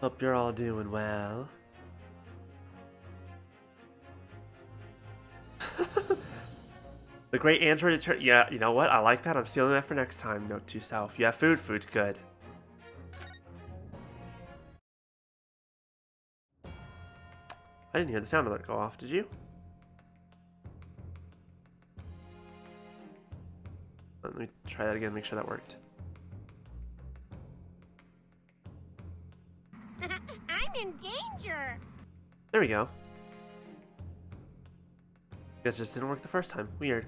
Hope you're all doing well. The great android attorney. Yeah, you know what? I like that. I'm stealing that for next time. Note to self. Yeah, food's good. I didn't hear the sound alert go off, did you? Let me try that again, make sure that worked. I'm in danger! There we go. Guess it just didn't work the first time. Weird.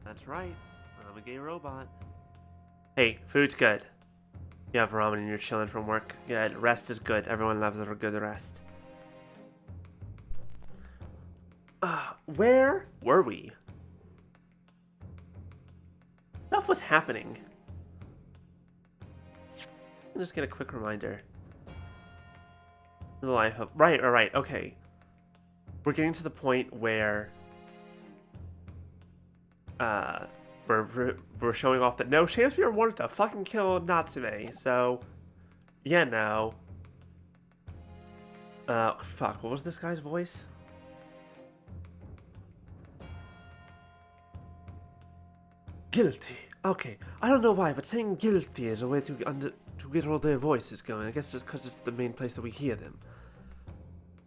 That's right. I'm a gay robot. Hey, food's good. You have ramen and you're chilling from work. Good. Rest is good. Everyone loves a good rest. Where were we? Stuff was happening. I'll just get a quick reminder. The life of... Right, alright, okay. We're getting to the point where... We're showing off that no, Shamspear wanted to fucking kill Natsume, so... Yeah, no. Fuck, what was this guy's voice? Guilty. Okay, I don't know why, but saying guilty is a way to get all their voices going. I guess just because it's the main place that we hear them.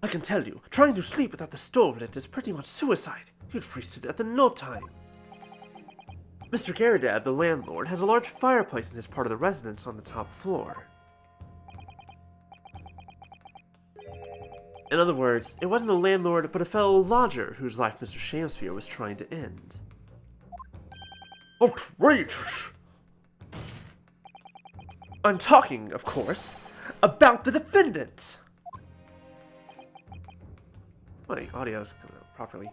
I can tell you, trying to sleep without the stove lit is pretty much suicide. You'd freeze to death in no time. Mr. Garadab, the landlord, has a large fireplace in his part of the residence on the top floor. In other words, it wasn't the landlord, but a fellow lodger whose life Mr. Shamspear was trying to end. Outrageous! I'm talking, of course, about the defendant! My audio's coming out properly.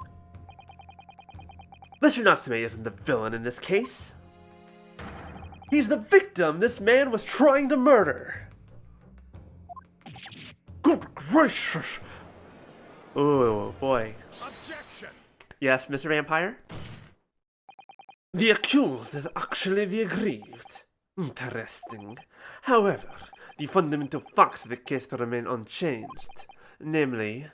Mr. Natsume isn't the villain in this case. He's the victim this man was trying to murder. Good gracious! Oh boy. Objection! Yes, Mr. Vampire? The accused is actually the aggrieved. Interesting. However, the fundamental facts of the case remain unchanged. Namely,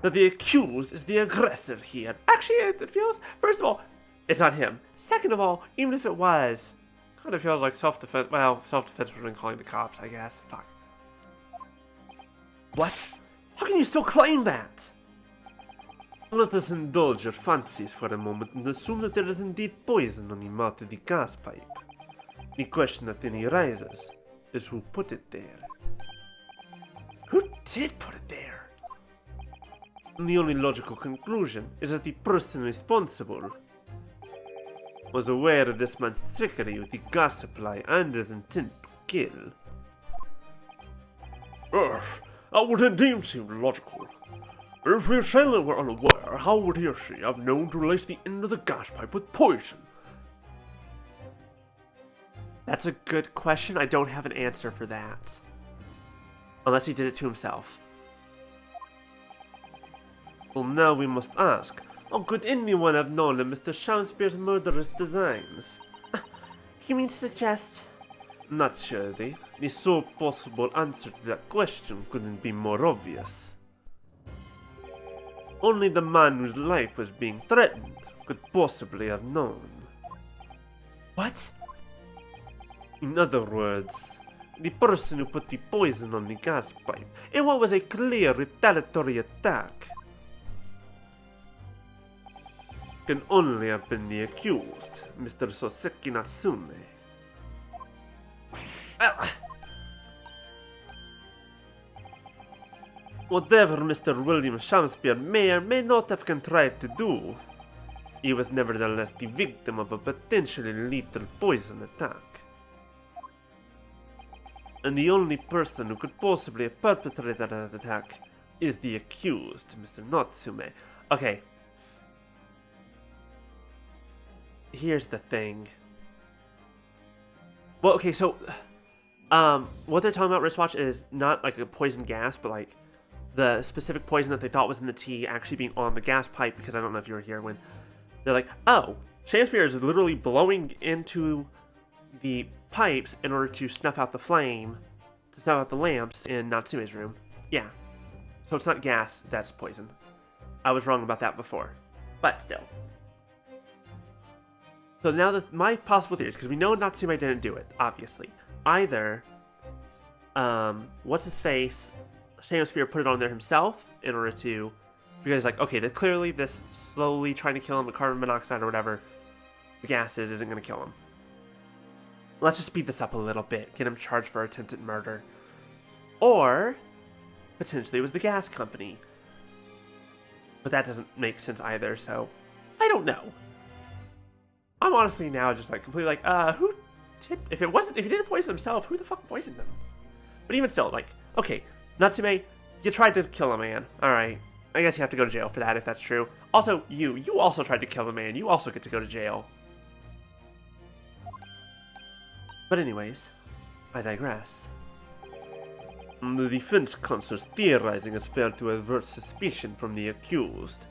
that the accused is the aggressor here. Actually, it feels... First of all, it's not him. Second of all, even if it was, kind of feels like self-defense. Well, self-defense would have been calling the cops, I guess. Fuck. What? How can you still claim that? Let us indulge your fancies for a moment and assume that there is indeed poison on the mouth of the gas pipe. The question that then arises is who put it there. Who did put it there? And the only logical conclusion is that the person responsible was aware of this man's trickery with the gas supply and his intent to kill. That would indeed seem logical. If the assailant were unaware, how would he or she have known to lace the end of the gas pipe with poison? That's a good question. I don't have an answer for that. Unless he did it to himself. Well, now we must ask, how could anyone have known of Mr. Shamspear's murderous designs? You mean to suggest? Naturally, the sole possible answer to that question couldn't be more obvious. Only the man whose life was being threatened could possibly have known. What? In other words, the person who put the poison on the gas pipe in what was a clear retaliatory attack can only have been the accused, Mr. Soseki Natsume. Whatever Mr. William Shamspear may or may not have contrived to do, he was nevertheless the victim of a potentially lethal poison attack. And the only person who could possibly have perpetrated that attack is the accused, Mr. Natsume. Okay. Here's the thing. Well, okay, so... what they're talking about, wristwatch, is not like a poison gas, but like the specific poison that they thought was in the tea actually being on the gas pipe, because I don't know if you were here when they're like, oh, Shamspear is literally blowing into the pipes in order to snuff out the flame to snuff out the lamps in Natsume's room. Yeah. So it's not gas that's poison. I was wrong about that before. But still. So now my possible theories, because we know Natsume didn't do it, obviously. Either, what's his face, Shamspear put it on there himself in order to, because like, okay, clearly this slowly trying to kill him with carbon monoxide or whatever the gas isn't going to kill him. Let's just speed this up a little bit, get him charged for attempted murder. Or, potentially it was the gas company. But that doesn't make sense either, so I don't know. I'm honestly now just like completely like, who did, if he didn't poison himself, who the fuck poisoned him? But even still, like, okay, Natsume, you tried to kill a man. Alright. I guess you have to go to jail for that if that's true. Also, you also tried to kill a man. You also get to go to jail. But anyways, I digress. The defense counsel's theorizing has failed to avert suspicion from the accused.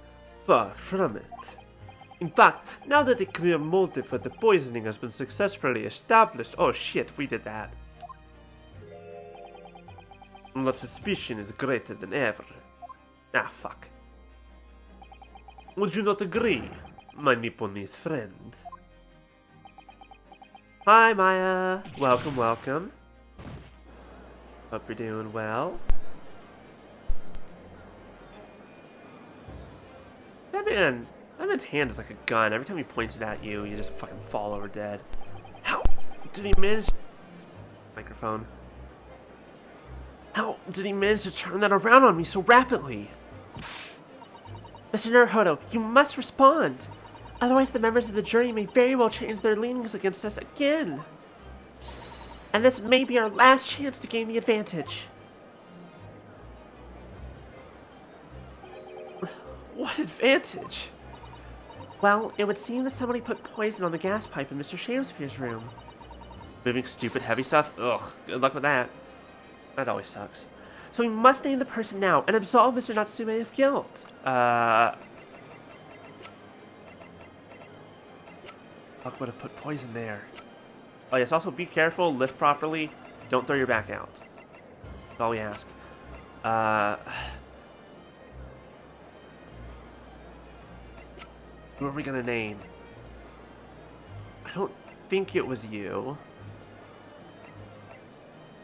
Far from it. In fact, now that a clear motive for the poisoning has been successfully established— oh shit, we did that. The suspicion is greater than ever. Ah, fuck. Would you not agree, my Nipponese friend? Hi, Maya. Welcome, welcome. Hope you're doing well. That man's hand is like a gun. Every time he points it at you, you just fucking fall over dead. How did he manage... Microphone. How did he manage to turn that around on me so rapidly? Mr. Naruhodo, you must respond. Otherwise, the members of the jury may very well change their leanings against us again. And this may be our last chance to gain the advantage. What advantage? Well, it would seem that somebody put poison on the gas pipe in Mr. Shamspear's room. Moving stupid heavy stuff? Ugh, good luck with that. That always sucks. So we must name the person now and absolve Mr. Natsume of guilt. Fuck would have put poison there. Oh yes, also be careful, lift properly, don't throw your back out. That's all we ask. Who are we gonna name? I don't think it was you.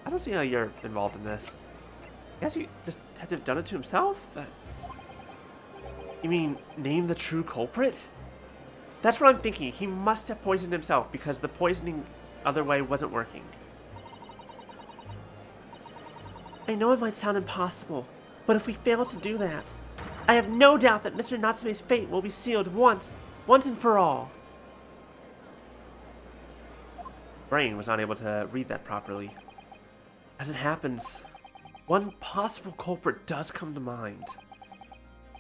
I don't see how you're involved in this. I guess he just had to have done it to himself, but... You mean, name the true culprit? That's what I'm thinking. He must have poisoned himself because the poisoning other way wasn't working. I know it might sound impossible, but if we fail to do that, I have no doubt that Mr. Natsume's fate will be sealed once and for all. Brain was not able to read that properly. As it happens, one possible culprit does come to mind.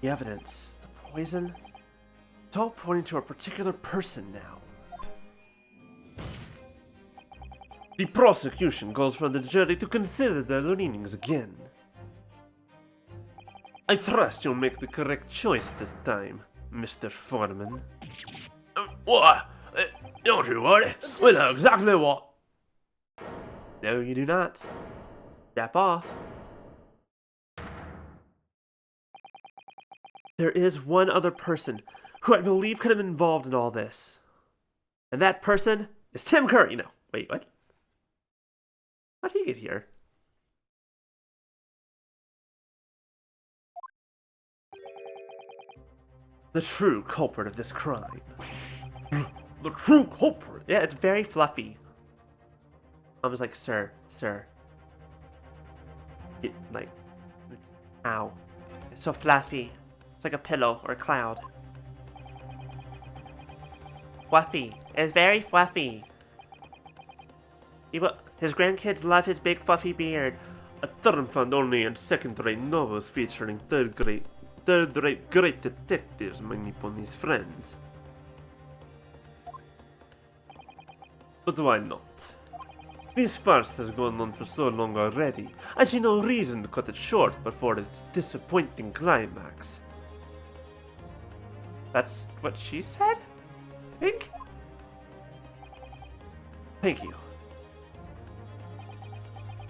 The evidence, the poison, it's all pointing to a particular person now. The prosecution calls for the jury to consider their leanings again. I trust you'll make the correct choice this time, Mr. Foreman. What? Don't you worry. We know exactly what. No, you do not. Step off. There is one other person who I believe could have been involved in all this. And that person is Tim Curry. No, wait, what? How did he get here? The true culprit of this crime. The true culprit? Yeah, it's very fluffy. I was like, sir. Ow. It's so fluffy. It's like a pillow or a cloud. Fluffy. It's very fluffy. His grandkids love his big fluffy beard. A term found only in second-rate novels featuring third-rate great detectives, my Nipponese friends. But why not? This farce has gone on for so long already, I see no reason to cut it short before its disappointing climax. That's what she said? I think? Thank you.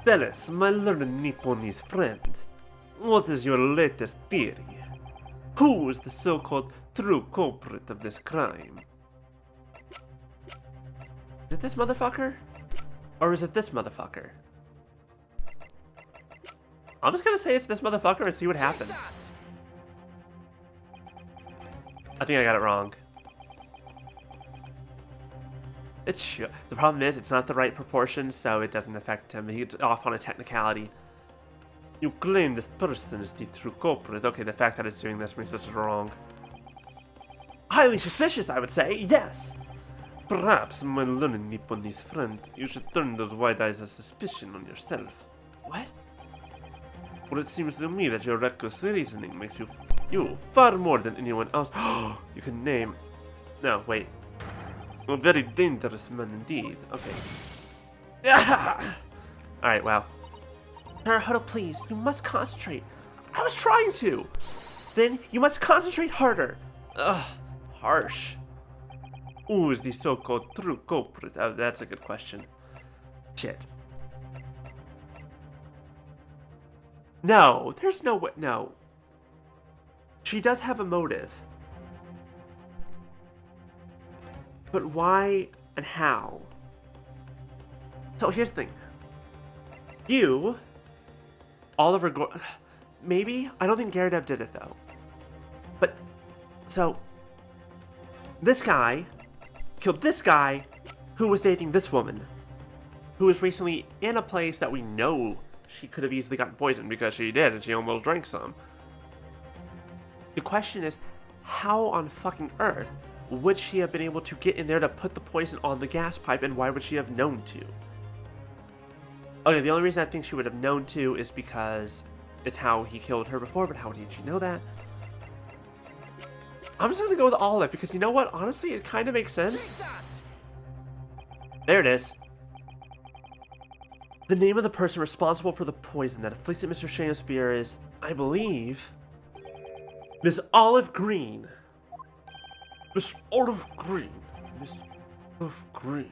Tell us, my learned Nipponese friend, what is your latest theory? Who is the so-called true culprit of this crime? Is it this motherfucker? Or is it this motherfucker? I'm just gonna say it's this motherfucker and see what happens. I think I got it wrong. The problem is, it's not the right proportion, so it doesn't affect him. He's off on a technicality. You claim this person is the true culprit. Okay, the fact that it's doing this means this is wrong. Highly suspicious, I would say, yes. Perhaps, my learned Nipponese friend, you should turn those wide eyes of suspicion on yourself. What? Well, it seems to me that your reckless reasoning makes you far more than anyone else you can name. No, wait. A very dangerous man indeed. Okay. Alright, wow. Naruto, please, you must concentrate. I was trying to. Then you must concentrate harder. Ugh, harsh. Who is the so-called true culprit? That's a good question. Shit. No, there's no way. No. She does have a motive. But why and how? So here's the thing. You, Oliver maybe? I don't think Gyaradev did it though. But, so, this guy killed this guy who was dating this woman, who was recently in a place that we know she could have easily gotten poisoned because she did and she almost drank some. The question is, how on fucking earth would she have been able to get in there to put the poison on the gas pipe, and why would she have known to? Okay, the only reason I think she would have known to is because it's how he killed her before, but how did she know that? I'm just gonna go with Olive, because you know what? Honestly, it kind of makes sense. There it is. The name of the person responsible for the poison that afflicted Mr. Shamspear is, I believe, Miss Olive Green. Miss Olive Green. Miss Olive Green.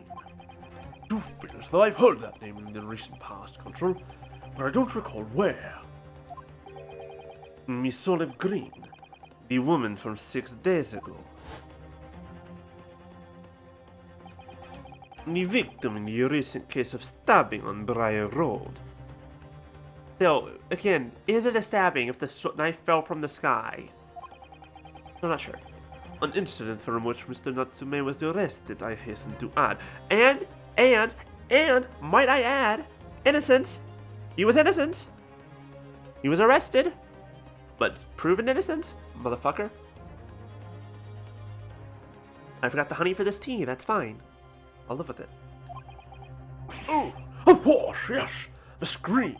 Do feel as though I've heard that name in the recent past, Control, but I don't recall where. Miss Olive Green, the woman from 6 days ago. The victim in the recent case of stabbing on Briar Road. So, again, is it a stabbing if the knife fell from the sky? I'm not sure. An incident from which Mr. Natsume was arrested, I hasten to add. And, might I add, innocent. He was innocent. He was arrested, but proven innocent, motherfucker. I forgot the honey for this tea, that's fine. I'll live with it. Oh, of course, yes. Miss Green.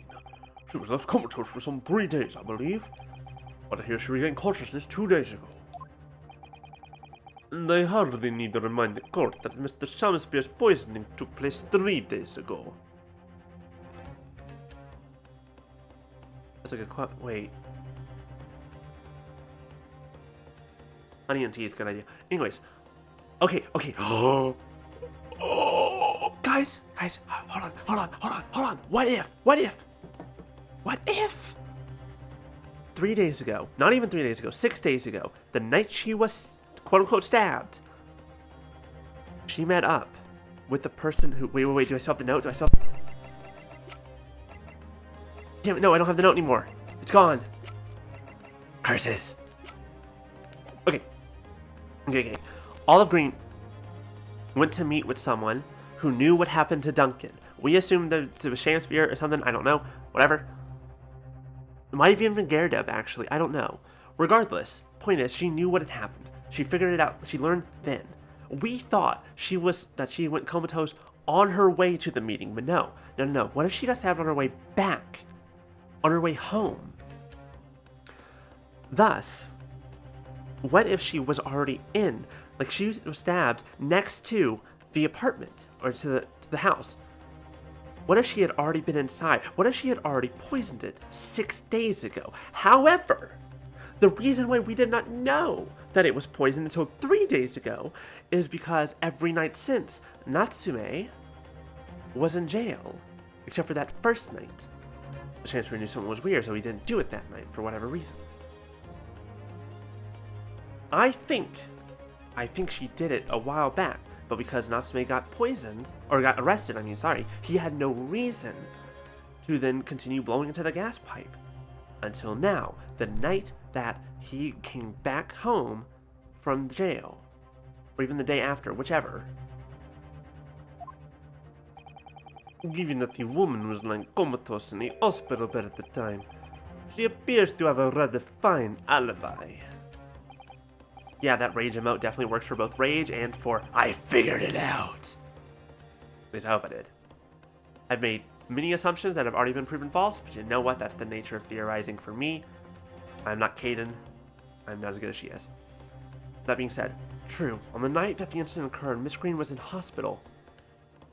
She was left comatose for some 3 days, I believe. But I hear she regained consciousness 2 days ago. And I hardly need to remind the court that Mr. Shamspear's poisoning took place 3 days ago. That's a good question. Wait. Honey and tea is a good idea. Anyways. Okay. Guys, hold on. What if? 3 days ago, not even 3 days ago, 6 days ago, the night she was quote-unquote stabbed, she met up with the person who... Wait, do I still have the note? Damn it, no, I don't have the note anymore. It's gone. Curses. Okay. Olive Green went to meet with someone who knew what happened to Duncan. We assumed that it was Shamspear or something, I don't know, whatever. It might have even been Gyaradev, actually, I don't know. Regardless, point is, she knew what had happened. She figured it out, she learned then. We thought she went comatose on her way to the meeting, but no. What if she got stabbed on her way back? On her way home? Thus, what if she was already in, like she was stabbed next to the apartment, or to the house? What if she had already been inside? What if she had already poisoned it 6 days ago? However, the reason why we did not know that it was poisoned until 3 days ago is because every night since, Natsume was in jail. except for that first night. The Shamspear knew something was weird, so he didn't do it that night for whatever reason. I think she did it a while back, but because Natsume got poisoned, or got arrested, he had no reason to then continue blowing into the gas pipe. Until now, the night that he came back home from jail, or even the day after, whichever. Given that the woman was lying comatose in the hospital bed at the time, she appears to have a rather fine alibi. Yeah, that rage emote definitely works for both rage and for I figured it out. At least I hope I did. I've made many assumptions that have already been proven false, but you know what? That's the nature of theorizing for me. I'm not Kaden. I'm not as good as she is. That being said, true, on the night that the incident occurred, Miss Green was in hospital.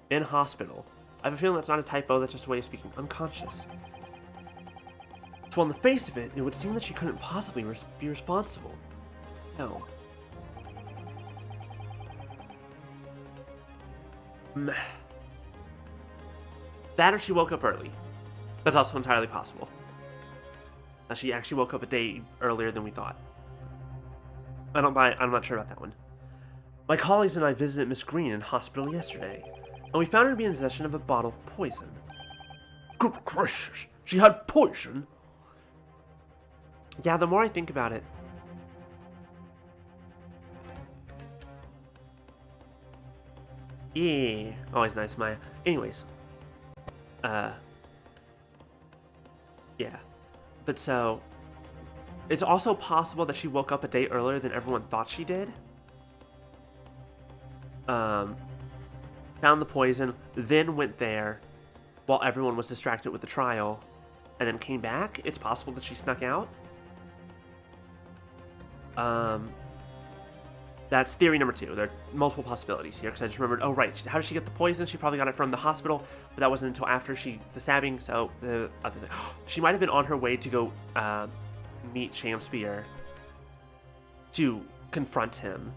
In hospital. I have a feeling that's not a typo, that's just a way of speaking unconscious. So on the face of it, it would seem that she couldn't possibly be responsible. But still. That or she woke up early. That's also entirely possible. She actually woke up a day earlier than we thought. I'm not sure about that one. My colleagues and I visited Miss Green in hospital yesterday, and we found her to be in possession of a bottle of poison. Good gracious, she had poison? Yeah, the more I think about it. Yeah, always nice, Maya. Anyways. Yeah. But so, it's also possible that she woke up a day earlier than everyone thought she did. Found the poison, then went there while everyone was distracted with the trial, and then came back. It's possible that she snuck out. That's theory number 2. There are multiple possibilities here, because I just remembered, oh right, how did she get the poison? She probably got it from the hospital, but that wasn't until after the stabbing, so she might have been on her way to go meet Shamspear to confront him.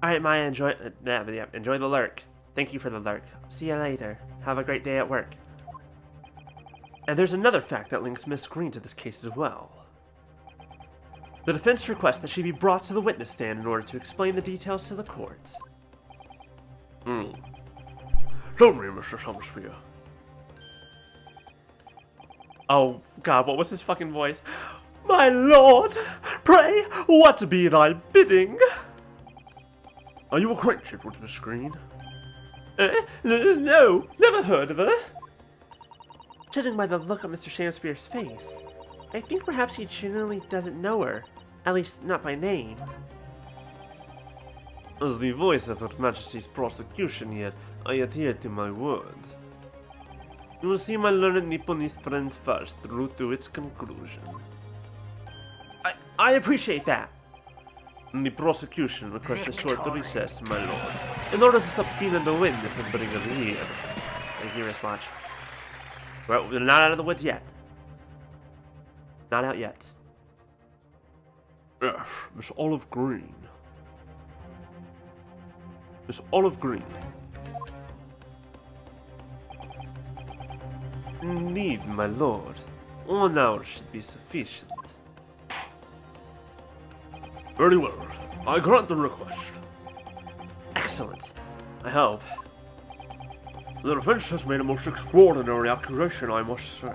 Alright, Maya, enjoy the lurk. Thank you for the lurk. See you later. Have a great day at work. And there's another fact that links Miss Green to this case as well. The defense requests that she be brought to the witness stand in order to explain the details to the court. Tell me, Mr. Shamspear. Oh, God, what was his fucking voice? My lord, pray, what be thy bidding? Are you acquainted with Miss Green? No, never heard of her. Judging by the look on Mr. Shamspear's face, I think perhaps he genuinely doesn't know her. At least, not by name. As the voice of Her Majesty's prosecution here, I adhere to my word. You will see my learned Nipponese friend first, through to its conclusion. I appreciate that. The prosecution requests a short recess, my lord, in order to subpoena the witness and bring her here. Thank you, wristwatch. We're not out of the woods yet. Not out yet. Yes, Miss Olive Green. Miss Olive Green. Indeed, my lord. 1 hour should be sufficient. Very well. I grant the request. Excellent. I hope. The defense has made a most extraordinary accusation, I must say.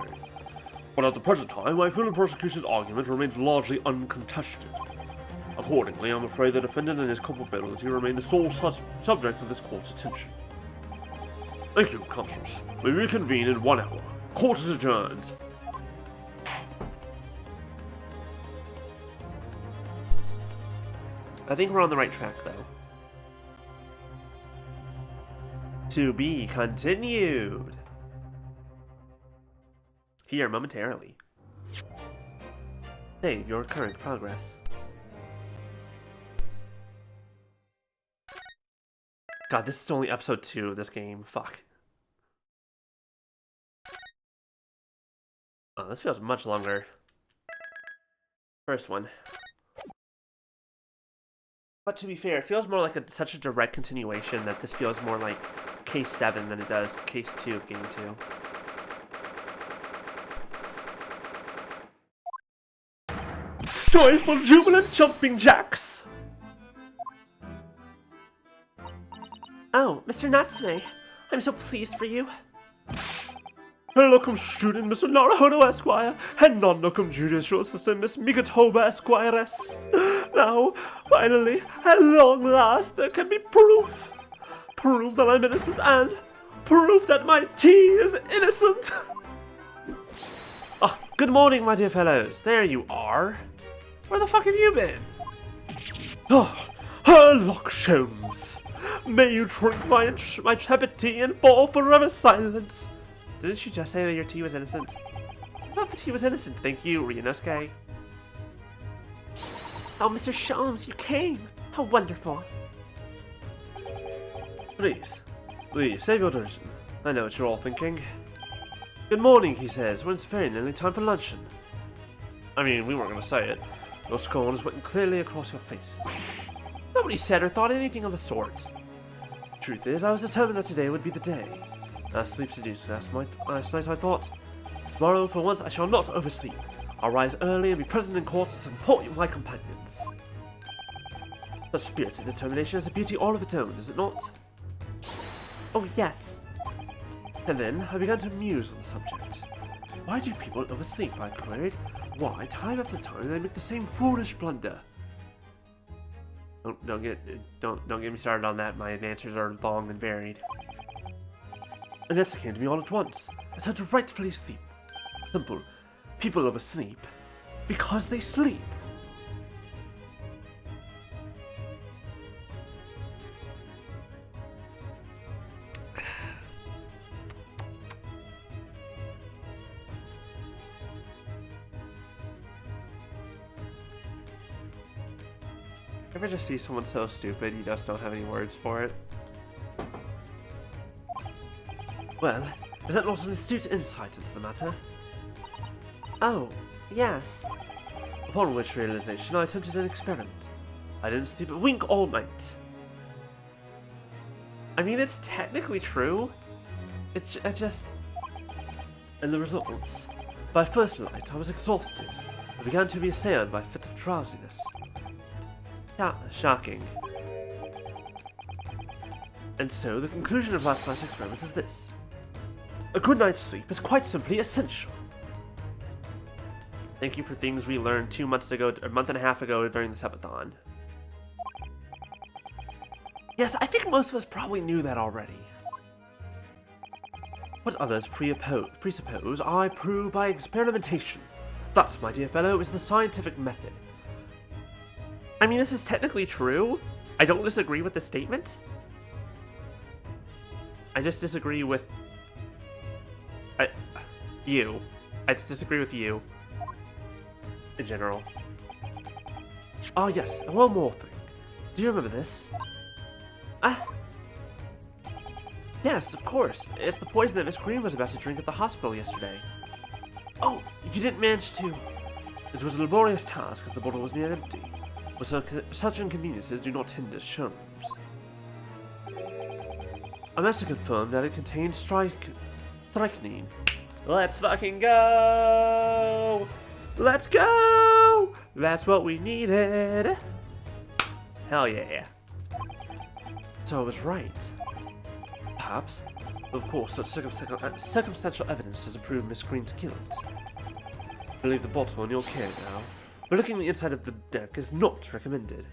But at the present time, I feel the prosecution's argument remains largely uncontested. Accordingly, I'm afraid the defendant and his culpability remain the sole subject of this court's attention. Thank you, counsels. We reconvene in 1 hour. Court is adjourned. I think we're on the right track, though. To be continued. Here momentarily. Save your current progress. God, this is only episode 2 of this game. Fuck. Oh, this feels much longer. First one. But to be fair, it feels more like such a direct continuation that this feels more like case 7 than it does case 2 of game 2. Joyful, jubilant jumping jacks! Oh, Mr. Natsume, I'm so pleased for you. Welcome, student Mr. Naruhodo Esquire, and non-locum judicial assistant Miss Migatoba Esquiress. Now, finally, at long last, there can be proof. Proof that I'm innocent and proof that my tea is innocent. Oh, good morning, my dear fellows. There you are. Where the fuck have you been? Oh, Herlock Sholmes. May you drink my tepid tea and fall forever silent. Didn't you just say that your tea was innocent? I thought the tea was innocent. Thank you, Ryunosuke. Oh, Mr. Sholmes, you came. How wonderful. Please, save your derision. I know what you're all thinking. Good morning, he says, when it's very nearly time for luncheon. I mean, we weren't going to say it. Your scorn is written clearly across your faces. Nobody said or thought anything of the sort. Truth is, I was determined that today would be the day. As sleep seduced last night, I thought, tomorrow, for once, I shall not oversleep. I'll rise early and be present in court to support you, my companions. Such spirited determination has a beauty all of its own, is it not? Oh, yes. And then I began to muse on the subject. Why do people oversleep? I queried. Why, time after time, they make the same foolish blunder. Don't get me started on that. My answers are long and varied. And this came to me all at once. I said to rightfully sleep. Simple. People oversleep because they sleep. Ever just see someone so stupid you just don't have any words for it? Well, is that not an astute insight into the matter? Oh, yes. Upon which realization, I attempted an experiment. I didn't sleep a wink all night. I mean, it's technically true. It's just... And the results? By first light, I was exhausted. I began to be assailed by a fit of drowsiness. Shocking. And so, the conclusion of last night's experiment is this. A good night's sleep is quite simply essential. Thank you for things we learned 2 months ago, or a month and a half ago during the subathon. Yes, I think most of us probably knew that already. What others presuppose, I prove by experimentation. That, my dear fellow, is the scientific method. I mean, this is technically true. I don't disagree with the statement. I just disagree with... you. I just disagree with you. In general. Oh yes, and one more thing. Do you remember this? Yes, of course. It's the poison that Miss Green was about to drink at the hospital yesterday. Oh, you didn't manage to... It was a laborious task as the bottle was near empty. But such inconveniences do not hinder Sholmes. I must have confirmed that it contained strychnine. Let's fucking go! Let's go! That's what we needed. Hell yeah. So I was right. Perhaps. Of course, such circumstantial evidence doesn't prove Miss Green's guilt. I leave the bottle in your care now, but looking the inside of the deck is not recommended.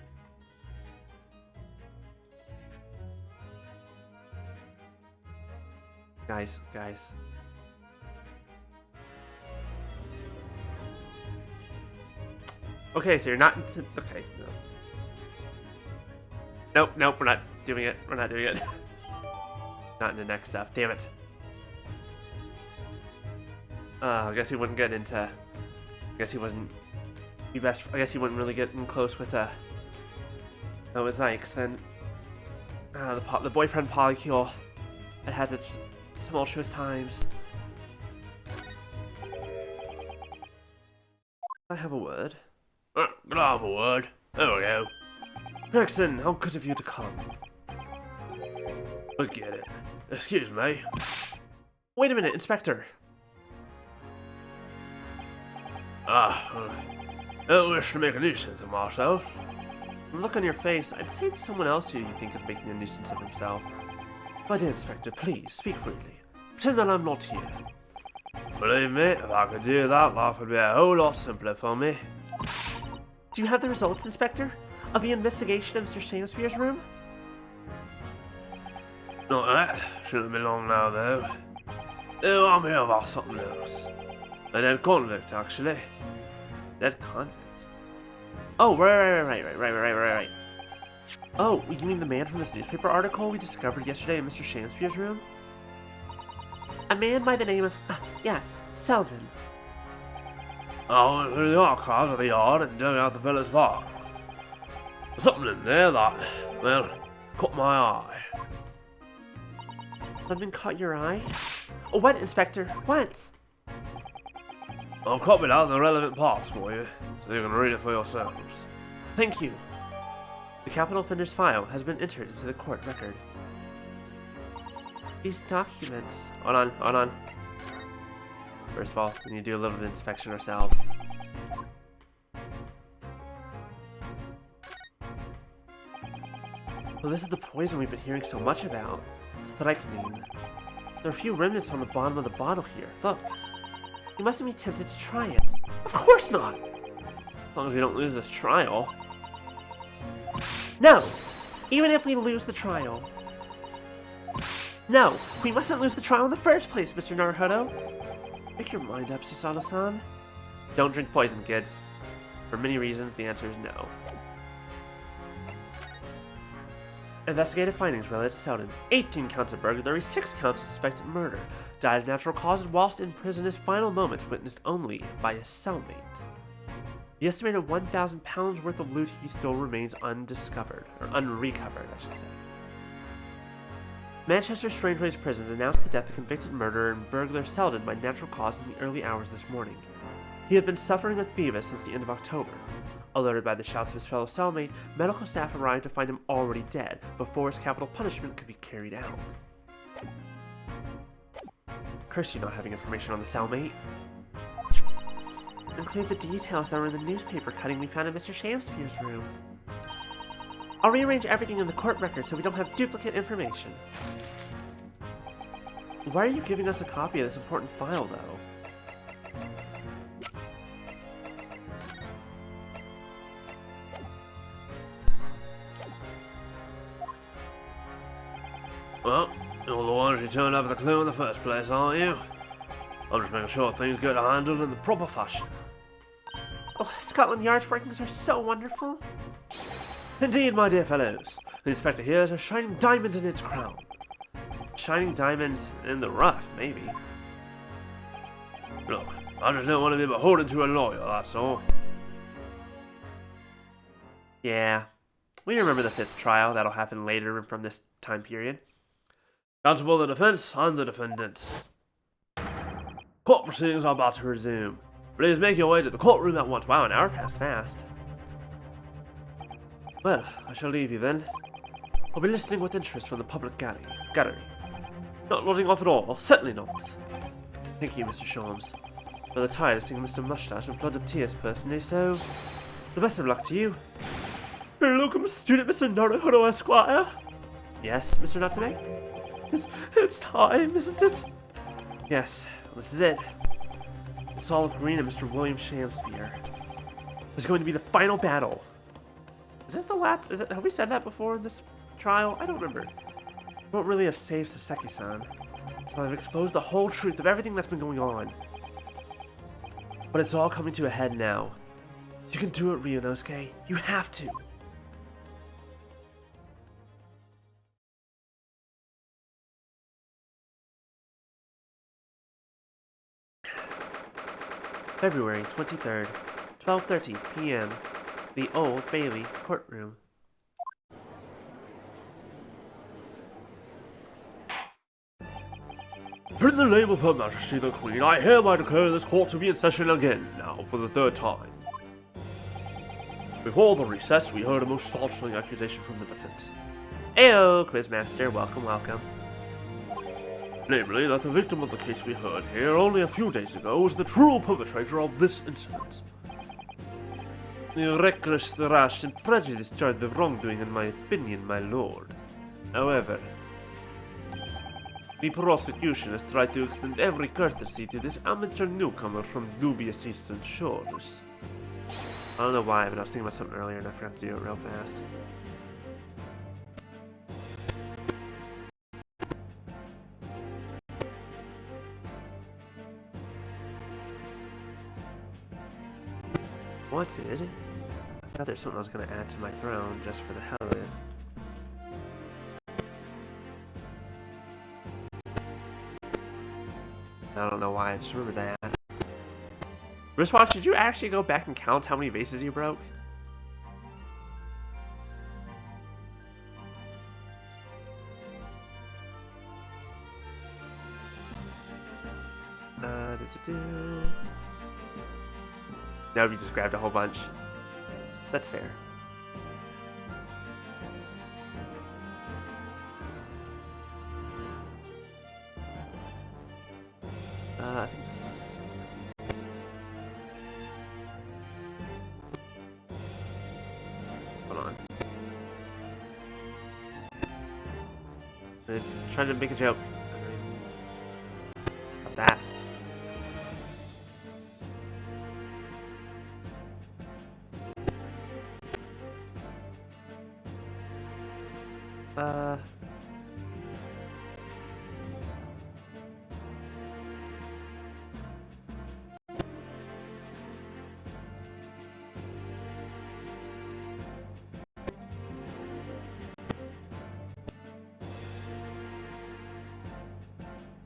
Guys. Okay, so you're not... Okay, no. Nope, we're not doing it. We're not doing it. Not in the next stuff. Damn it. I guess he wouldn't get into... I guess he wasn't... I guess he wouldn't really get in close with Noah's Ike's then. The boyfriend polycule. It has its tumultuous times. I have a word. Can I have a word? There we go. Jackson, how good of you to come. Forget it. Excuse me. Wait a minute, Inspector. I don't wish to make a nuisance of myself. From the look on your face, I'd say it's someone else who you think is making a nuisance of himself. My dear Inspector, please, speak freely. Pretend that I'm not here. Believe me, if I could do that, life would be a whole lot simpler for me. Do you have the results, Inspector, of the investigation of Mr. Shamspear's room? Not that. Shouldn't be long now, though. Oh, I'm here about something else. A dead convict, actually. Dead convict? Oh, right. Oh, you mean the man from this newspaper article we discovered yesterday in Mr. Shamspear's room? A man by the name of, yes, Selvin. I went through the archives of the yard and dug out the fella's file. There's something in there that, well, caught my eye. Something caught your eye? Oh, what, Inspector? What? I've copied out the relevant parts for you, so you can read it for yourselves. Thank you. The capital offender's file has been entered into the court record. These documents... Hold on. First of all, we need to do a little bit of inspection ourselves. So this is the poison we've been hearing so much about. Strychnine. There are a few remnants on the bottom of the bottle here. Look. You mustn't be tempted to try it. Of course not! As long as we don't lose this trial. No! Even if we lose the trial. No! We mustn't lose the trial in the first place, Mr. Naruhodo! Make your mind up, Susato-san. Don't drink poison, kids. For many reasons, the answer is no. Investigative findings related to Selden. 18 counts of burglary, 6 counts of suspected murder. Died of natural causes whilst in prison, his final moments witnessed only by his cellmate. The estimated 1,000 pounds worth of loot he still remains undiscovered, or unrecovered, I should say. Manchester Strangeways Prisons announced the death of convicted murderer and burglar Selden by natural causes in the early hours this morning. He had been suffering with fever since the end of October. Alerted by the shouts of his fellow cellmate, medical staff arrived to find him already dead before his capital punishment could be carried out. Curse you not having information on the cellmate. Include the details that were in the newspaper cutting we found in Mr. Shamspear's room. I'll rearrange everything in the court record so we don't have duplicate information. Why are you giving us a copy of this important file, though? Well, you're the ones who turned up the clue in the first place, aren't you? I'm just making sure things get handled in the proper fashion. Oh, Scotland Yard's workings are so wonderful. Indeed, my dear fellows. The inspector here has a shining diamond in its crown. Shining diamond in the rough, maybe. Look, I just don't want to be beholden to a lawyer, that's all. Yeah. We remember the 5th trial that'll happen later from this time period. Counsel for the defense, I'm the defendant. Court proceedings are about to resume. Please make your way to the courtroom at once. Wow, an hour passed fast. Well, I shall leave you then. I'll be listening with interest from the public gallery. Not nodding off at all, certainly not. Thank you, Mr. Shams. Rather tired of seeing Mr. Mustache and floods of tears personally, so the best of luck to you. Welcome, student Mr. Naruhodo Esquire. Yes, Mr. Natsume? It's time, isn't it? Yes, this is it. It's Olive Green and Mr. William Shamspear. It's going to be the final battle. Is it the last? Have we said that before in this trial? I don't remember. I won't really have saved Saseki-san, so I've exposed the whole truth of everything that's been going on. But it's all coming to a head now. You can do it, Ryunosuke. You have to. February 23rd, 12:30 p.m. The Old Bailey courtroom. In the name of Her Majesty the Queen, I hereby declare this court to be in session again, now for the 3rd time. Before the recess, we heard a most startling accusation from the defense. Ayo, Quizmaster, welcome, welcome. Namely, that the victim of the case we heard here only a few days ago was the true perpetrator of this incident. The reckless, rash, and prejudiced charge of wrongdoing in my opinion, my lord. However, the prosecution has tried to extend every courtesy to this amateur newcomer from dubious eastern shores. I don't know why, but I was thinking about something earlier and I forgot to do it real fast. What's it? I thought there's something I was going to add to my throne just for the hell of it. I don't know why, I just remember that. Wristwatch, did you actually go back and count how many vases you broke? No, you just grabbed a whole bunch. That's fair. I think this is... Hold on. I'm trying to make a joke. About that.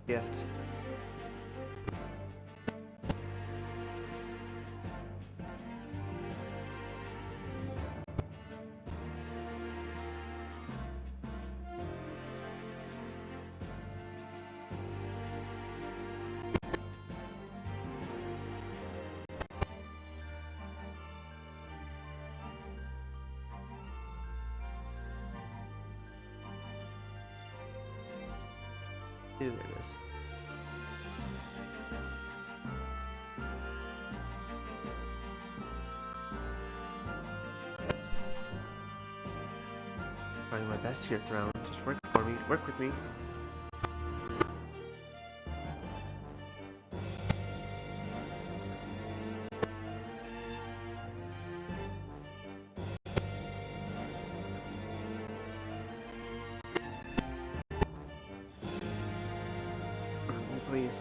Gift. There it is. Trying my best here, Throne. Just work for me. Work with me. Please.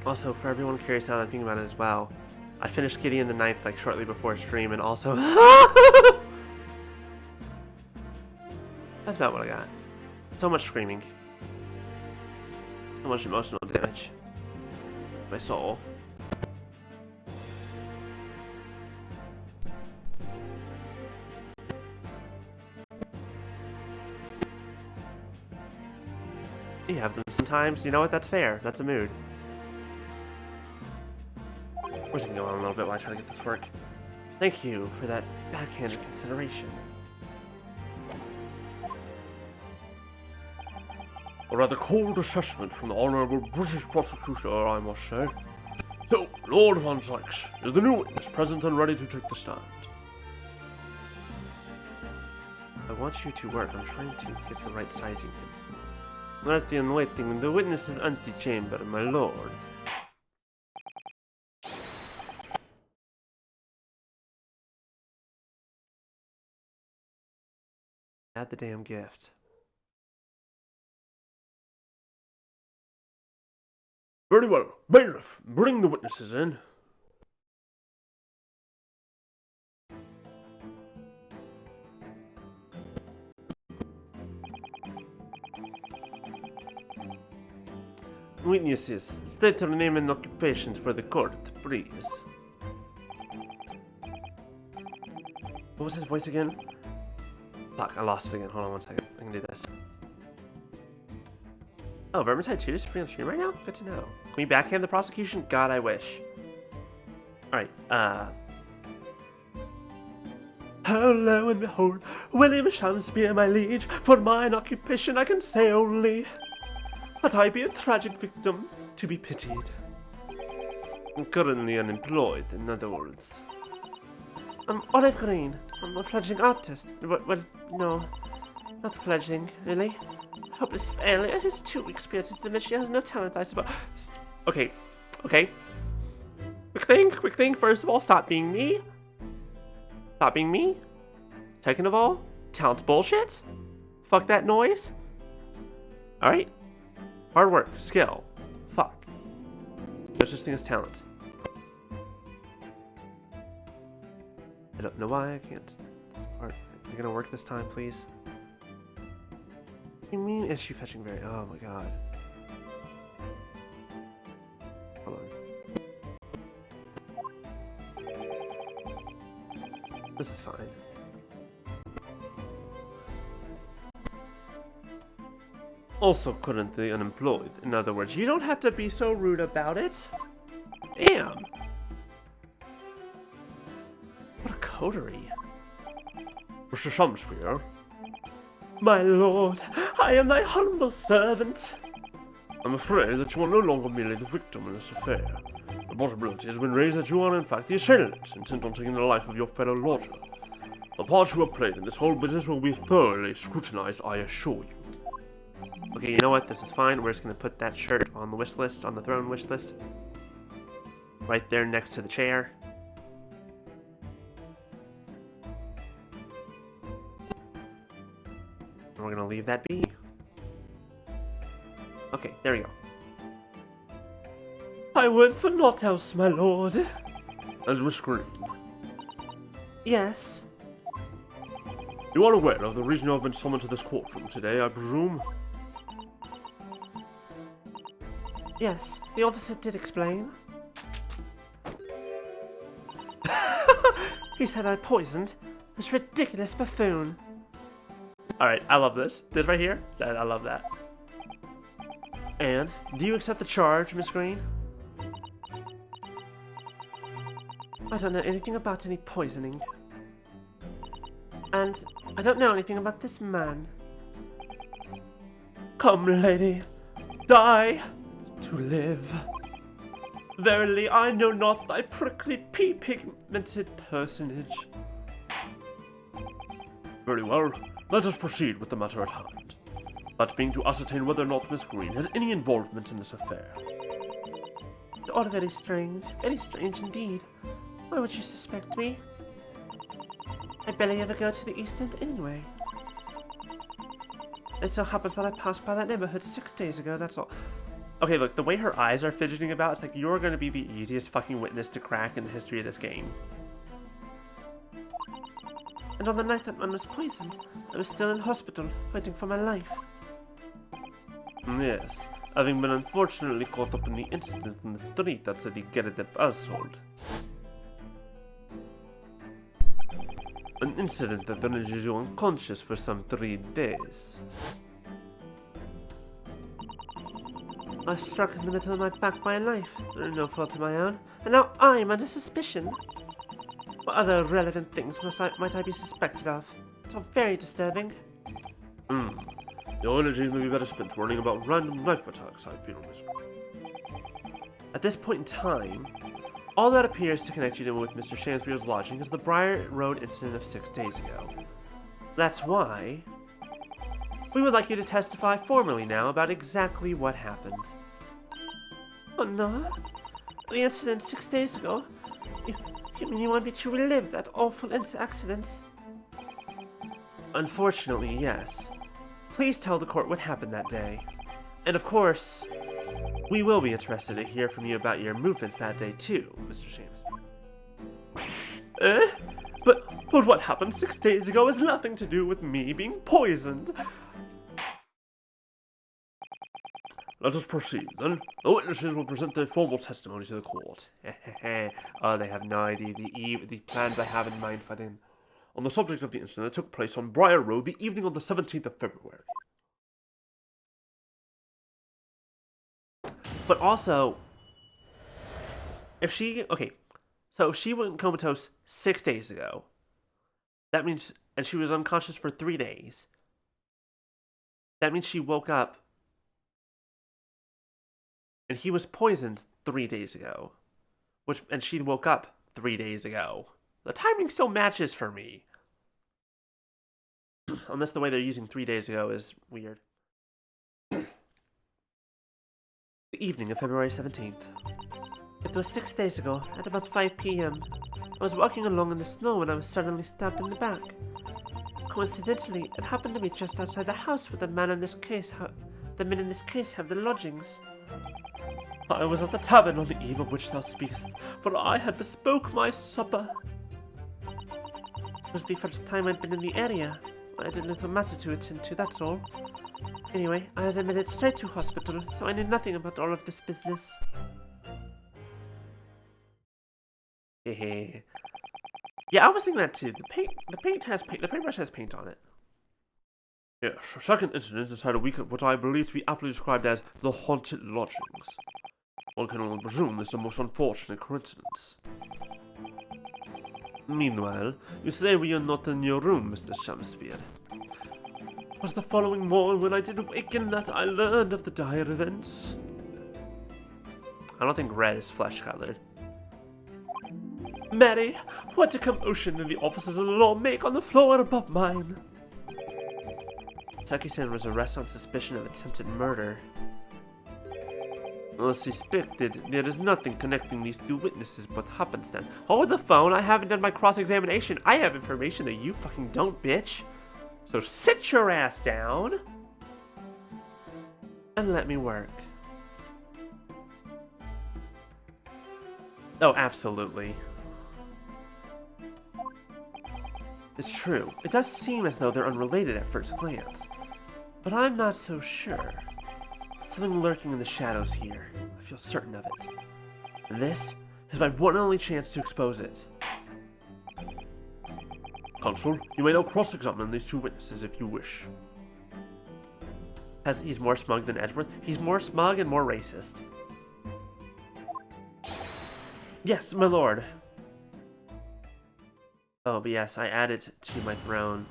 Also, for everyone curious now that I'm thinking about it as well, I finished Gideon the Ninth like shortly before stream, and also that's about what I got. So much screaming, so much emotional damage. My soul. You have them sometimes. You know what? That's fair. That's a mood. We're just gonna go on a little bit while I try to get this work. Thank you for that backhanded consideration. A rather cold assessment from the honourable British prosecutor, I must say. So, Lord Von Sykes, is the new witness present and ready to take the stand? I want you to work. I'm trying to get the right sizing in. Ready and waiting in the witness's antechamber, my lord. Add the damn gift. Very well. Bailiff, bring the witnesses in. Witnesses, state your name and occupation for the court, please. What was his voice again? Fuck, I lost it again. Hold on one second. I can do this. Oh, Vermintide 2 is free on stream right now? Good to know. Can we backhand the prosecution? God, I wish. Alright, Oh, lo and behold, William Shamspear, my liege, for mine occupation I can say only that I be a tragic victim to be pitied. I'm currently unemployed, in other words. I'm Olive Green. I'm a fledgling artist. Well, no, not a fledgling, really. Hopeless failure. His 2 weeks period to admit she has no talent, I suppose. Okay. Quick thing. First of all, stop being me. Stop being me. Second of all, talent's bullshit. Fuck that noise. Alright? Hard work, skill. Fuck. There's such thing as talent. I don't know why I can't. This part. Are you gonna work this time, please? What do you mean, is she fetching very? Oh my god. Hold on. This is fine. Also currently unemployed. In other words, you don't have to be so rude about it. Damn. What a coterie. Mr. Shamspear? My lord, I am thy humble servant. I'm afraid that you are no longer merely the victim in this affair. The possibility has been raised that you are in fact the assailant, intent on taking the life of your fellow lodger. The part you have played in this whole business will be thoroughly scrutinized, I assure you. Okay, you know what? This is fine. We're just gonna put that shirt on the wish list, on the throne wish list. Right there next to the chair. And we're gonna leave that be. Okay, there we go. I would for naught else, my lord. And Miss Green, Yes. you are aware of the reason you have been summoned to this courtroom today, I presume? Yes, the officer did explain. He said I poisoned this ridiculous buffoon. Alright, I love this. This right here, I love that. And, do you accept the charge, Miss Green? I don't know anything about any poisoning. And I don't know anything about this man. Come, lady, die to live. Verily, I know not thy prickly pea-pigmented personage. Very well, let us proceed with the matter at hand. That being to ascertain whether or not Miss Green has any involvement in this affair. All very strange indeed. Why would you suspect me? I barely ever go to the East End anyway. It so happens that I passed by that neighborhood 6 days ago, that's all. Okay, look, the way her eyes are fidgeting about, it's like you're gonna be the easiest fucking witness to crack in the history of this game. And on the night that man was poisoned, I was still in hospital, fighting for my life. Yes, having been unfortunately caught up in the incident in the street outside the Gerrit household. An incident that renders you unconscious for some 3 days. I was struck in the middle of my back by a knife, through no fault of my own, and now I'm under suspicion. What other relevant things might I be suspected of? It's all very disturbing. Your energies may be better spent worrying about random knife attacks, I feel, Miss. At this point in time, all that appears to connect you with Mr. Shamspear's lodging is the Briar Road incident of 6 days ago. That's why we would like you to testify formally now about exactly what happened. Oh no? The incident 6 days ago? You mean you want me to relive that awful accident? Unfortunately, yes. Please tell the court what happened that day. And of course, we will be interested to hear from you about your movements that day too, Mr. Shamspear. But what happened 6 days ago has nothing to do with me being poisoned. Let us proceed, then. The witnesses will present their formal testimony to the court. Oh, they have no idea the plans I have in mind for them. On the subject of the incident that took place on Briar Road the evening of the 17th of February. But also, if she went comatose 6 days ago, That means, and she was unconscious for 3 days. That means she woke up and he was poisoned 3 days ago. And she woke up 3 days ago. The timing still matches for me. Unless the way they're using 3 days ago is weird. The evening of February 17th. It was 6 days ago, at about 5 p.m. I was walking along in the snow when I was suddenly stabbed in the back. Coincidentally, it happened to be just outside the house where the men in this case have their lodgings. I was at the tavern on the eve of which thou speakest, for I had bespoke my supper. It was the first time I'd been in the area. I did little matter to attend to, that's all. Anyway, I was admitted straight to hospital, so I knew nothing about all of this business. Hehe. Yeah, I was thinking that too. The paintbrush has paint on it. Yes, the second incident inside a week of what I believe to be aptly described as the haunted lodgings. One can only presume this is a most unfortunate coincidence. Meanwhile, you say we are not in your room, Mr. Shamspear. It was the following morn when I did awaken that I learned of the dire events. I don't think red is flesh-colored. Mary, what a commotion did the officers of the law make on the floor above mine? Saki-san was arrested on suspicion of attempted murder. As suspected, there is nothing connecting these two witnesses but happenstance. Hold the phone, I haven't done my cross-examination. I have information that you fucking don't, bitch. So sit your ass down and let me work. Oh, absolutely. It's true. It does seem as though they're unrelated at first glance. But I'm not so sure. Something lurking in the shadows here. I feel certain of it. And this is my one and only chance to expose it. Consul, you may now cross-examine these two witnesses if you wish. He's more smug than Edgeworth. He's more smug and more racist. Yes, my lord. Oh, but yes, I added to my throne.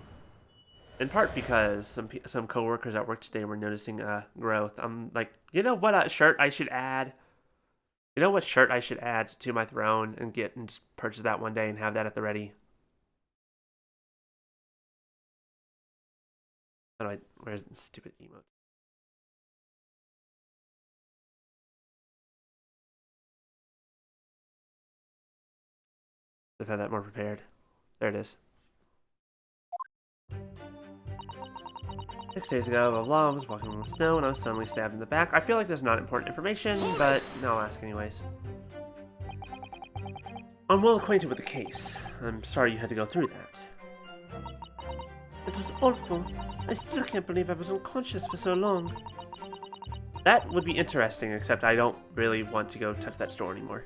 In part because some coworkers at work today were noticing growth. I'm like, you know what shirt I should add? You know what shirt I should add to my throne and just purchase that one day and have that at the ready? Where's the stupid emote? I've had that more prepared. There it is. 6 days ago, blah, blah, I was walking in the snow and I was suddenly stabbed in the back. I feel like that's not important information, but no, I'll ask anyways. I'm well acquainted with the case. I'm sorry you had to go through that. It was awful. I still can't believe I was unconscious for so long. That would be interesting, except I don't really want to go touch that store anymore.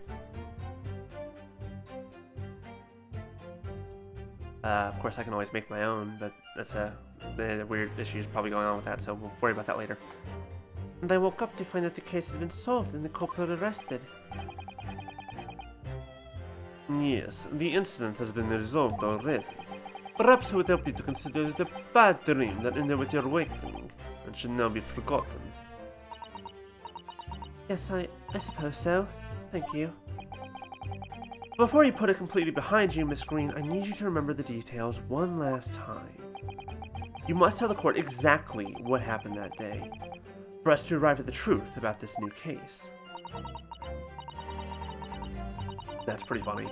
Of course, I can always make my own, but that's the weird issues probably going on with that, so we'll worry about that later. And I woke up to find that the case had been solved and the culprit arrested. Yes, the incident has been resolved already. Perhaps it would help you to consider it a bad dream that ended with your awakening and should now be forgotten. Yes, I suppose so. Thank you. Before you put it completely behind you, Miss Green, I need you to remember the details one last time. You must tell the court exactly what happened that day, for us to arrive at the truth about this new case. That's pretty funny.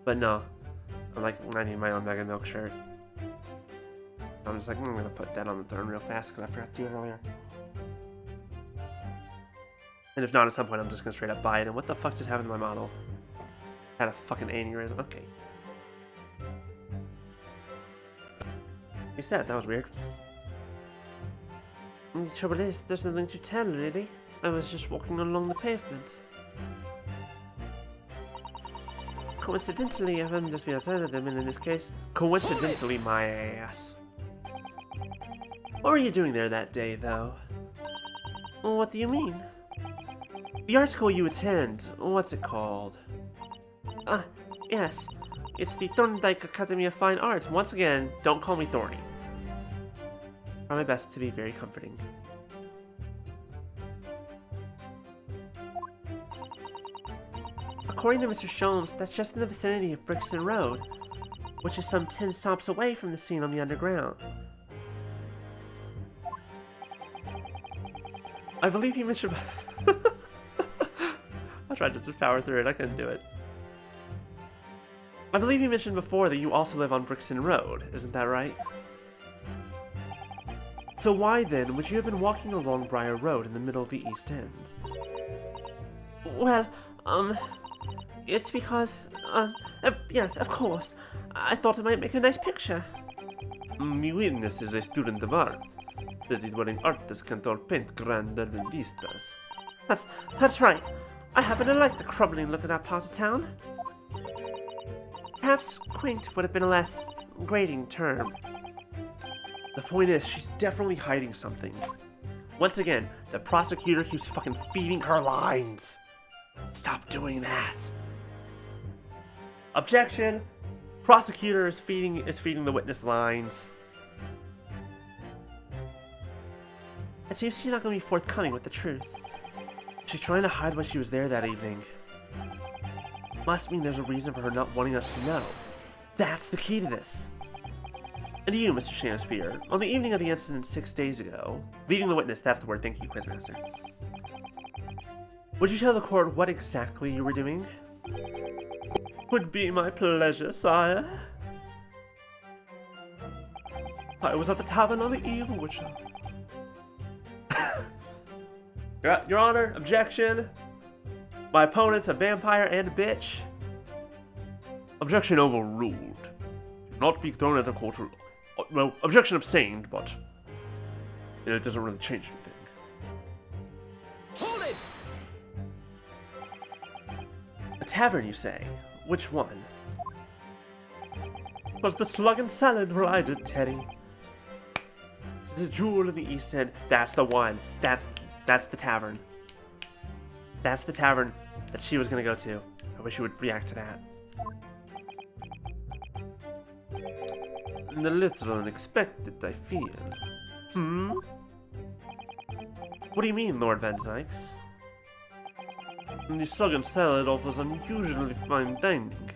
But no, I need my own Mega Milk shirt. I'm just like, I'm gonna put that on the throne real fast because I forgot to do it earlier. And if not, at some point I'm just gonna straight up buy it. And what the fuck just happened to my model? Had a fucking aneurysm. Okay. What's that? That was weird. The trouble is, there's nothing to tell, really. I was just walking along the pavement. Coincidentally, I'm just being outside of them, and in this case, coincidentally, my ass. What were you doing there that day, though? What do you mean? The art school you attend, what's it called? Yes. it's the Thorndike Academy of Fine Arts. Once again, don't call me Thorny. I'll try my best to be very comforting. According to Mr. Sholmes, that's just in the vicinity of Brixton Road, which is some 10 stops away from the scene on the underground. I believe he mentioned... I tried to just power through it, I couldn't do it. I believe you mentioned before that you also live on Brixton Road, isn't that right? So why then would you have been walking along Briar Road in the middle of the East End? Well, it's because, yes, of course. I thought it might make a nice picture. My witness is a student of art. City-dwelling artists can't all paint grander than this does. That's right. I happen to like the crumbling look of that part of town. Perhaps quaint would have been a less grating term. The point is, she's definitely hiding something. Once again, the prosecutor keeps fucking feeding her lines. Stop doing that. Objection. Prosecutor is feeding the witness lines. It seems she's not going to be forthcoming with the truth. She's trying to hide why she was there that evening. Must mean there's a reason for her not wanting us to know. That's the key to this. And you, Mr. Shamspear, on the evening of the incident 6 days ago, leading the witness, that's the word, thank you, Quizmaster. Would you tell the court what exactly you were doing? Would be my pleasure, sire. I was at the tavern on the eve of which... Your Honor, objection. My opponent's a vampire and a bitch. Objection overruled. Not be thrown at a court. Well, objection abstained, but it doesn't really change anything. Hold it! A tavern, you say? Which one? Was the Slug and Salad where I did, Teddy. It's a jewel in the East End. That's the one. That's the tavern. That's the tavern that she was gonna go to. I wish you would react to that. A little unexpected, I feel. What do you mean, Lord Van Zykes? The Slug and Salad offers unusually fine dining,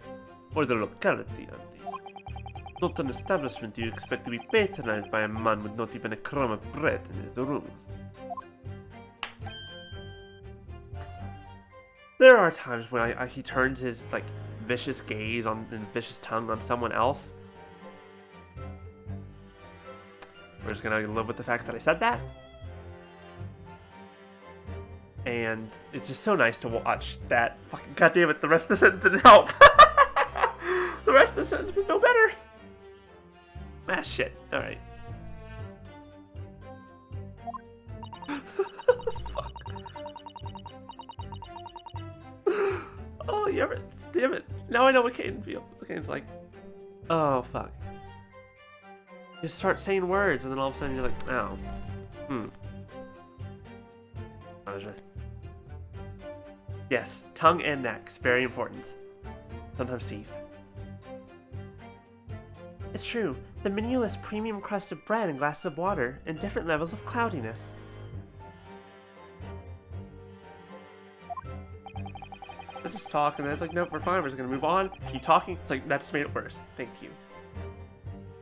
or the locality at least. Not an establishment you expect to be patronized by a man with not even a crumb of bread in his room. There are times when he turns his, like, vicious gaze and vicious tongue on someone else. We're just gonna live with the fact that I said that. And it's just so nice to watch that. Fucking goddammit, the rest of the sentence didn't help. The rest of the sentence was no better. Ah, shit. Alright. Fuck. Oh, you ever... Damn it. Now I know what Caden feels. Caden's like, oh, fuck. You start saying words, and then all of a sudden you're like, oh. Yes, tongue and necks, very important. Sometimes teeth. It's true, the menu lists premium crust of bread and glasses of water, and different levels of cloudiness. I just talk, and then it's like, nope, we're fine, we're just gonna move on. Keep talking. It's like, that just made it worse. Thank you.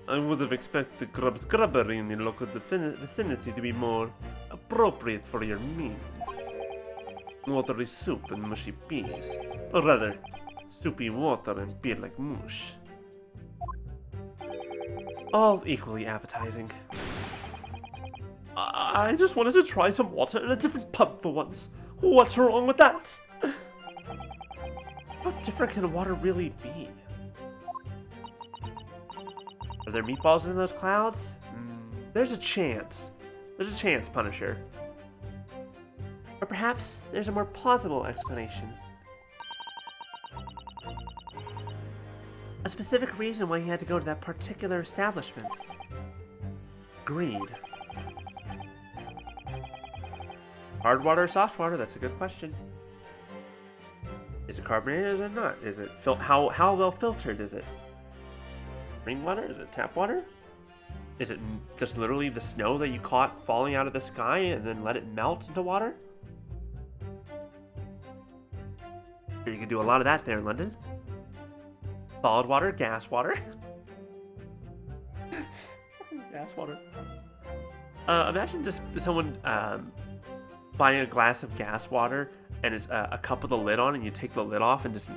I would have expected grubbery in the local vicinity to be more appropriate for your means. Watery soup and mushy peas, or rather, soupy water and beer like mush. All equally appetizing. I just wanted to try some water in a different pub for once. What's wrong with that? How different can water really be? Are there meatballs in those clouds? There's a chance. There's a chance, Punisher. Or perhaps there's a more plausible explanation. A specific reason why he had to go to that particular establishment. Greed. Hard water or soft water? That's a good question. Is it carbonated or is it not? Is it how well filtered is it? Rainwater? Is it tap water? Is it just literally the snow that you caught falling out of the sky and then let it melt into water? Sure, you can do a lot of that there in London. Solid water, gas water. Gas water. Imagine just someone buying a glass of gas water and it's a cup with a lid on, and you take the lid off and just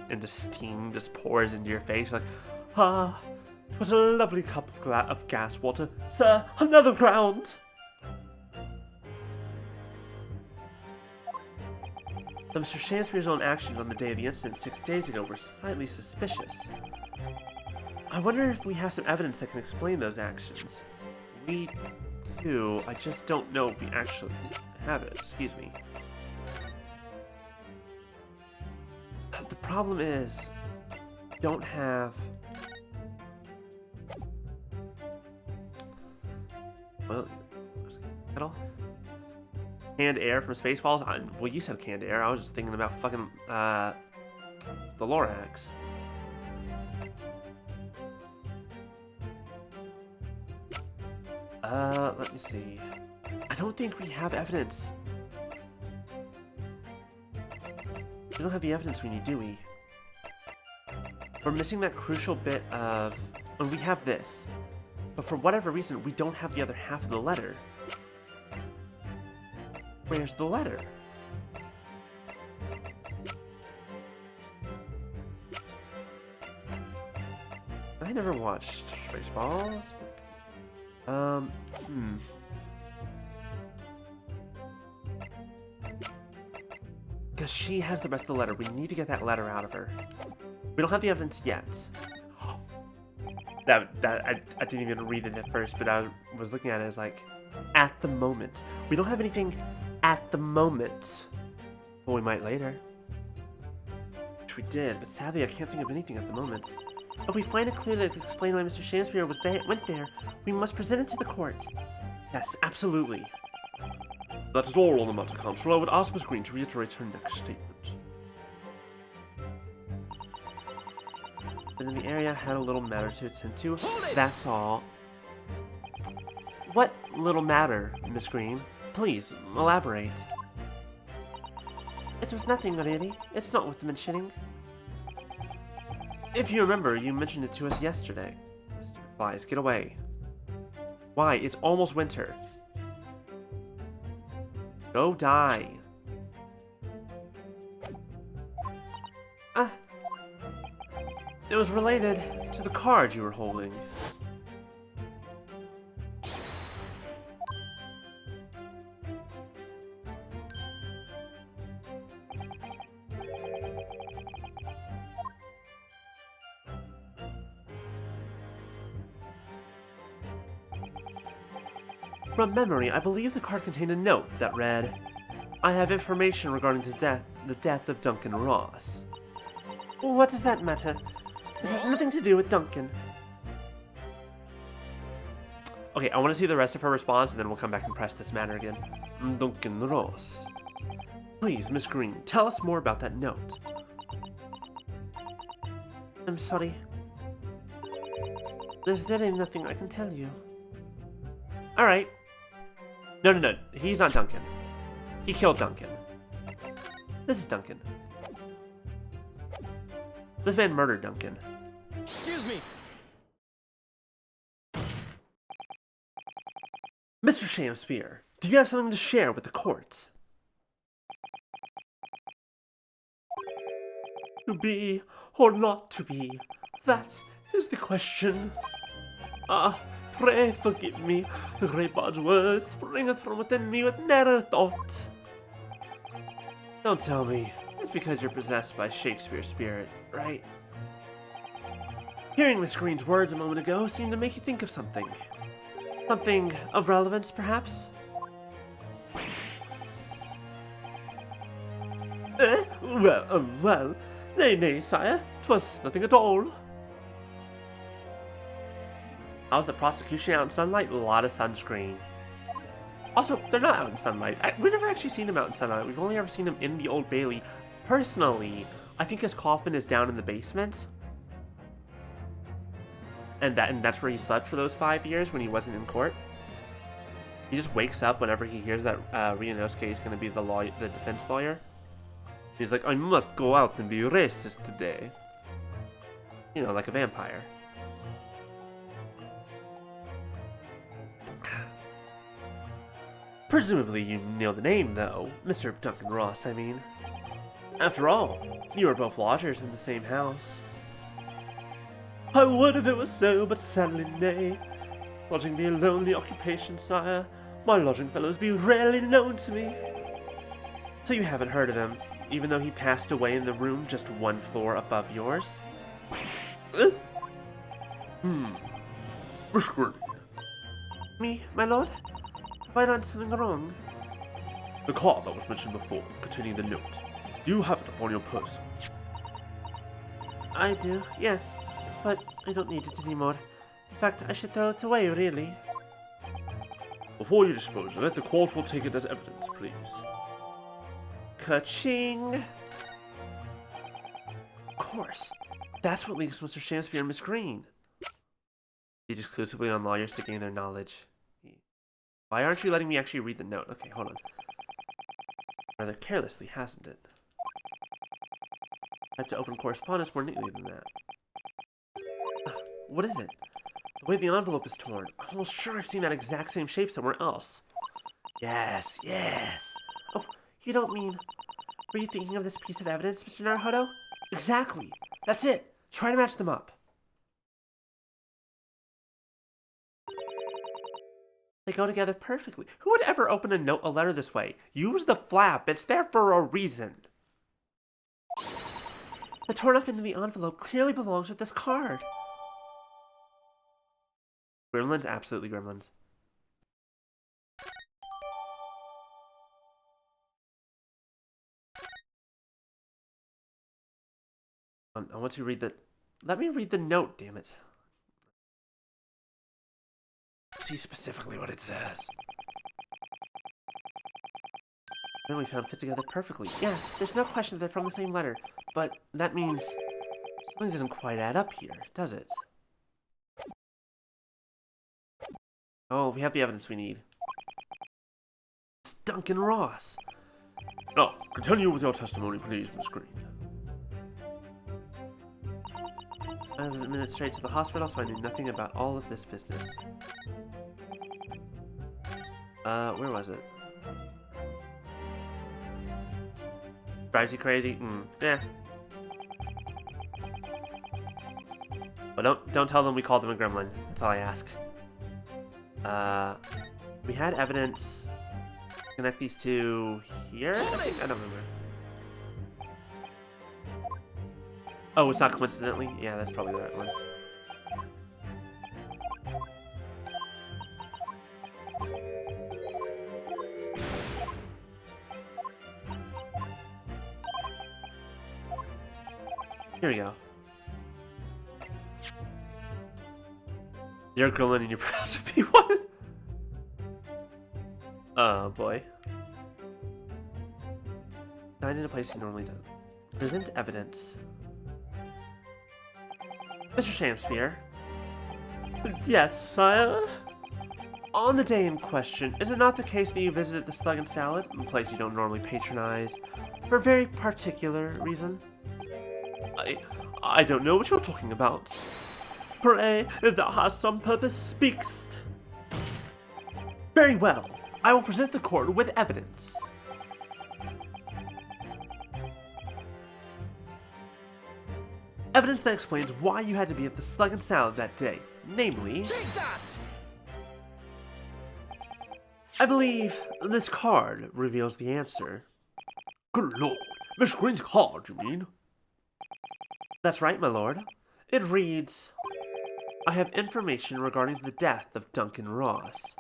steam just pours into your face. You're like, what a lovely cup of gas water, sir. Another round. Mr. Shamspear's own actions on the day of the incident 6 days ago were slightly suspicious. I wonder if we have some evidence that can explain those actions. We do. I just don't know if we actually have it. Excuse me. The problem is, we don't have... Well, kettle? Canned air from Spaceballs? Well, you said canned air. I was just thinking about fucking, the Lorax. Let me see. I don't think we have evidence. We don't have the evidence we need, do we? We're missing that crucial bit of... Well, we have this. But for whatever reason, we don't have the other half of the letter. Where's the letter? I never watched Spaceballs. Because she has the rest of the letter. We need to get that letter out of her. We don't have the evidence yet. I didn't even read it at first, but I was looking at it as like, at the moment. We don't have anything at the moment. Well, we might later. Which we did, but sadly I can't think of anything at the moment. If we find a clue that can explain why Mr. Shamspear went there, we must present it to the court. Yes, absolutely. That is all on the matter, Counsel. I would ask Miss Green to reiterate her next statement. And then the area had a little matter to attend to. That's all. What little matter, Miss Green? Please, elaborate. It was nothing, really. It's not worth mentioning. If you remember, you mentioned it to us yesterday. Mr. Flies, get away. Why? It's almost winter. Go die. It was related to the card you were holding. From memory, I believe the card contained a note that read, I have information regarding the death of Duncan Ross. What does that matter? This has nothing to do with Duncan. Okay, I want to see the rest of her response, and then we'll come back and press this matter again. Duncan Ross. Please, Miss Green, tell us more about that note. I'm sorry. There's really nothing I can tell you. Alright. No. He's not Duncan. He killed Duncan. This is Duncan. This man murdered Duncan. Excuse me. Mr. Shamspear, do you have something to share with the court? To be or not to be, that is the question. Pray forgive me, the great barge words springeth from within me with never thought. Don't tell me, it's because you're possessed by Shakespeare's spirit, right? Hearing Miss Green's words a moment ago seemed to make you think of something. Something of relevance, perhaps? Well, nay, sire, 'twas nothing at all. How's the prosecution out in sunlight? A lot of sunscreen. Also, they're not out in sunlight. We've never actually seen them out in sunlight. We've only ever seen them in the Old Bailey, personally, I think his coffin is down in the basement. And that's where he slept for those 5 years when he wasn't in court. He just wakes up whenever he hears that Ryunosuke is going to be the defense lawyer. He's like, I must go out and be racist today. You know, like a vampire. Presumably you know the name, though. Mr. Duncan Ross, I mean. After all, you are both lodgers in the same house. I would if it was so, but sadly nay. Lodging be a lonely occupation, sire. My lodging fellows be rarely known to me. So you haven't heard of him, even though he passed away in the room just 1 floor above yours? Miss Green. Me, my lord? Have I done something wrong? The card that was mentioned before, containing the note. Do you have it upon your person? I do, yes. But I don't need it anymore. In fact, I should throw it away, really. Before you dispose of it, the court will take it as evidence, please. Ka-ching! Of course. That's what links Mr. Shamspear and Miss Green. Feed exclusively on lawyers to gain their knowledge. Why aren't you letting me actually read the note? Okay, hold on. Rather carelessly, hasn't it? I have to open correspondence more neatly than that. What is it? The way the envelope is torn. I'm almost sure I've seen that exact same shape somewhere else. Yes, yes. Oh, you don't mean... Were you thinking of this piece of evidence, Mr. Naruhodo? Exactly. That's it. Try to match them up. They go together perfectly. Who would ever open a letter this way? Use the flap. It's there for a reason. The torn off end of the envelope clearly belongs with this card. Gremlins? Absolutely gremlins. I want to read the... Let me read the note, damn it. See specifically what it says. Then we found fit together perfectly. Yes, there's no question that they're from the same letter, but that means something doesn't quite add up here, does it? Oh, we have the evidence we need. It's Duncan Ross. Now, continue with your testimony, please, Miss Green. I was admitted straight to the hospital, so I knew nothing about all of this business. Where was it? Drives you crazy? Yeah. But don't tell them we called them a gremlin. That's all I ask. We had evidence. Connect these two here? I don't remember. Oh, it's not coincidentally? Yeah, that's probably the right one. Here we go. You're a gremlin and you're proud to be one? Oh boy. Signed in a place he normally does. Present evidence. Mr. Shamspear. Yes, sire? On the day in question, is it not the case that you visited the Slug and Salad, a place you don't normally patronize, for a very particular reason? I don't know what you're talking about. Pray, if thou hast some purpose, speakst. Very well. I will present the court with evidence. Evidence that explains why you had to be at the Slug and Salad that day. Namely... Take that! I believe this card reveals the answer. Good lord. Miss Green's card, you mean? That's right, my lord. It reads, I have information regarding the death of Duncan Ross.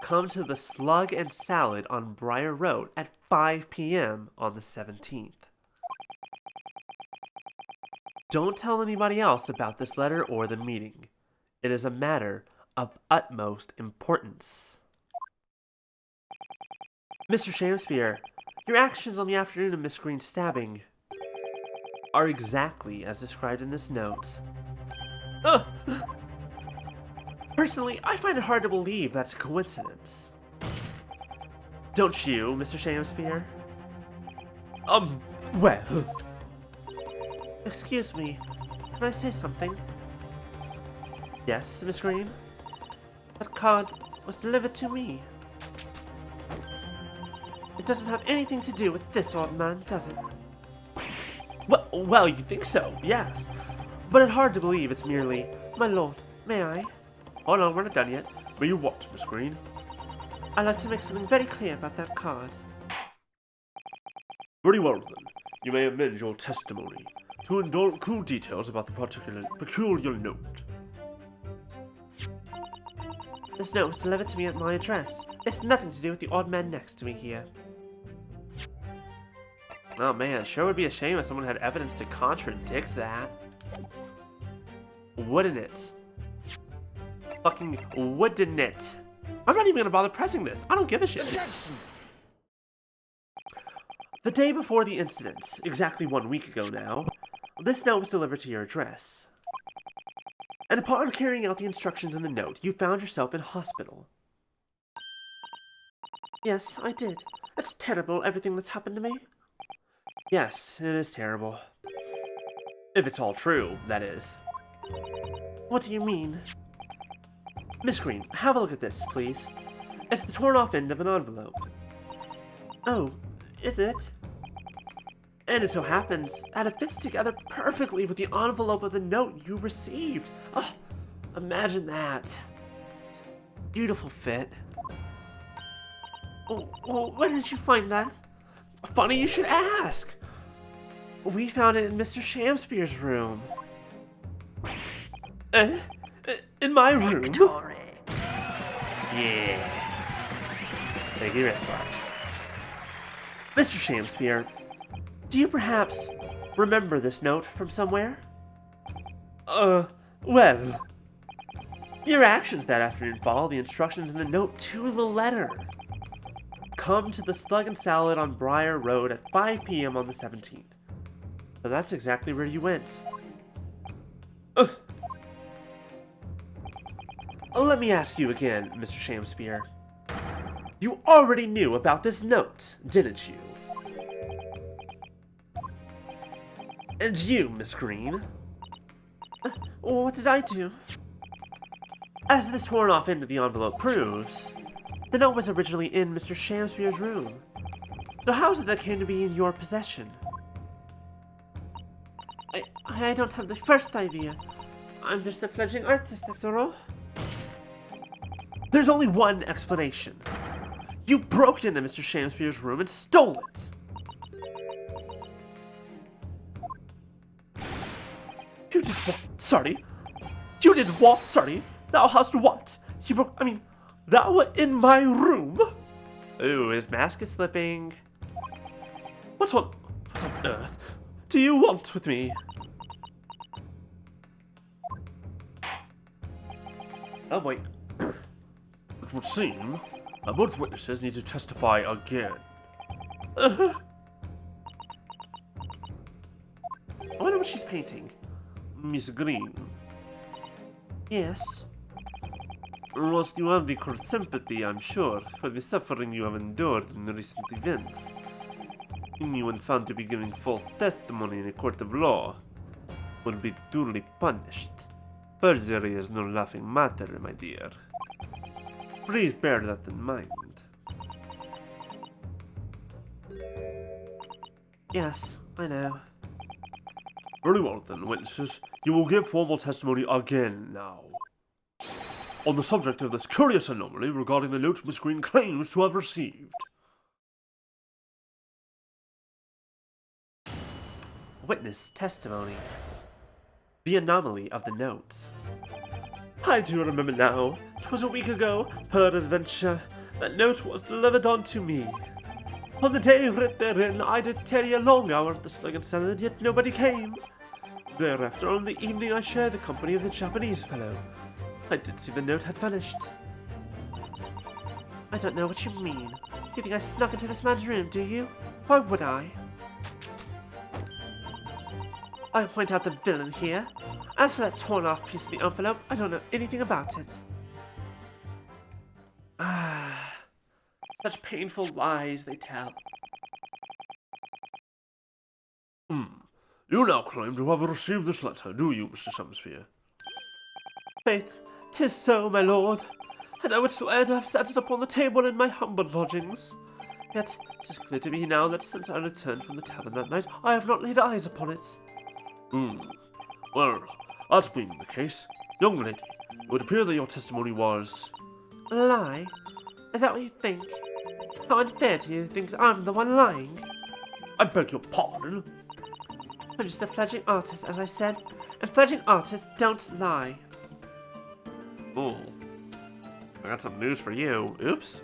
Come to the Slug and Salad on Briar Road at 5 p.m. on the 17th. Don't tell anybody else about this letter or the meeting. It is a matter of utmost importance. Mr. Shamspear, your actions on the afternoon of Miss Green's stabbing. are exactly as described in this note. Personally, I find it hard to believe that's a coincidence. Don't you, Mr. Shamspear? Well... Excuse me, can I say something? Yes, Miss Green? That card was delivered to me. It doesn't have anything to do with this old man, does it? Well, you think so, yes. But it's hard to believe it's merely, my lord, may I? Hold on, we're not done yet. May you what, Miss Green? I'd like to make something very clear about that card. Very well, then. You may amend your testimony to include details about the peculiar note. This note was delivered to me at my address. It's nothing to do with the odd man next to me here. Oh man, sure would be a shame if someone had evidence to contradict that. Wouldn't it? Fucking wouldn't it? I'm not even gonna bother pressing this. I don't give a shit. Objection. The day before the incident, exactly 1 week ago now, this note was delivered to your address. And upon carrying out the instructions in the note, you found yourself in hospital. Yes, I did. It's terrible, everything that's happened to me. Yes, it is terrible. If it's all true, that is. What do you mean? Miss Green, have a look at this, please. It's the torn-off end of an envelope. Oh, is it? And it so happens that it fits together perfectly with the envelope of the note you received. Oh, imagine that. Beautiful fit. Oh, where did you find that? Funny you should ask. We found it in Mr. Shamspear's room. In my room? Yeah. Thank you, wristwatch. Mr. Shamspear, do you perhaps remember this note from somewhere? Well... Your actions that afternoon follow the instructions in the note to the letter. Come to the Slug and Salad on Briar Road at 5 p.m. on the 17th. So that's exactly where you went. Let me ask you again, Mr. Shamspear. You already knew about this note, didn't you? And you, Miss Green? What did I do? As this torn-off end of the envelope proves, the note was originally in Mr. Shamspear's room. So how is it that it came to be in your possession? I don't have the first idea. I'm just a fledgling artist after all. There's only one explanation. You broke into Mr. Shamspear's room and stole it. You did what? Sorry. You did what? Sorry. Thou hast what? You broke... I mean, thou were in my room? Ooh, his mask is slipping. What on earth do you want with me? Oh, wait. It would seem that both witnesses need to testify again. I wonder what she's painting. Miss Green. Yes. Whilst you have the sympathy, I'm sure, for the suffering you have endured in the recent events, anyone found to be giving false testimony in a court of law will be duly punished. Perjury is no laughing matter, my dear. Please bear that in mind. Yes, I know. Very well then, witnesses. You will give formal testimony again now. On the subject of this curious anomaly regarding the note Miss Green claims to have received. Witness testimony. The anomaly of the note. I do remember now. 'Twas a week ago, peradventure, that note was delivered unto me. On the day writ therein, I did tarry a long hour at the Slug and Salad, yet nobody came. Thereafter, on the evening, I shared the company of the Japanese fellow. I did see the note had vanished. I don't know what you mean. Do you think I snuck into this man's room, do you? Why would I? I point out the villain here. As for that torn-off piece of the envelope, I don't know anything about it. Ah, such painful lies they tell. You now claim to have received this letter, do you, Mr. Shamspear? Faith, 'tis so, my lord, and I would swear to have set it upon the table in my humble lodgings. Yet, 'tis clear to me now that since I returned from the tavern that night, I have not laid eyes upon it. Well, that being the case, young lady, it would appear that your testimony was... A lie? Is that what you think? How unfair do you think I'm the one lying? I beg your pardon? I'm just a fledgling artist, as I said, and fledgling artists don't lie. Oh, I got some news for you. Oops.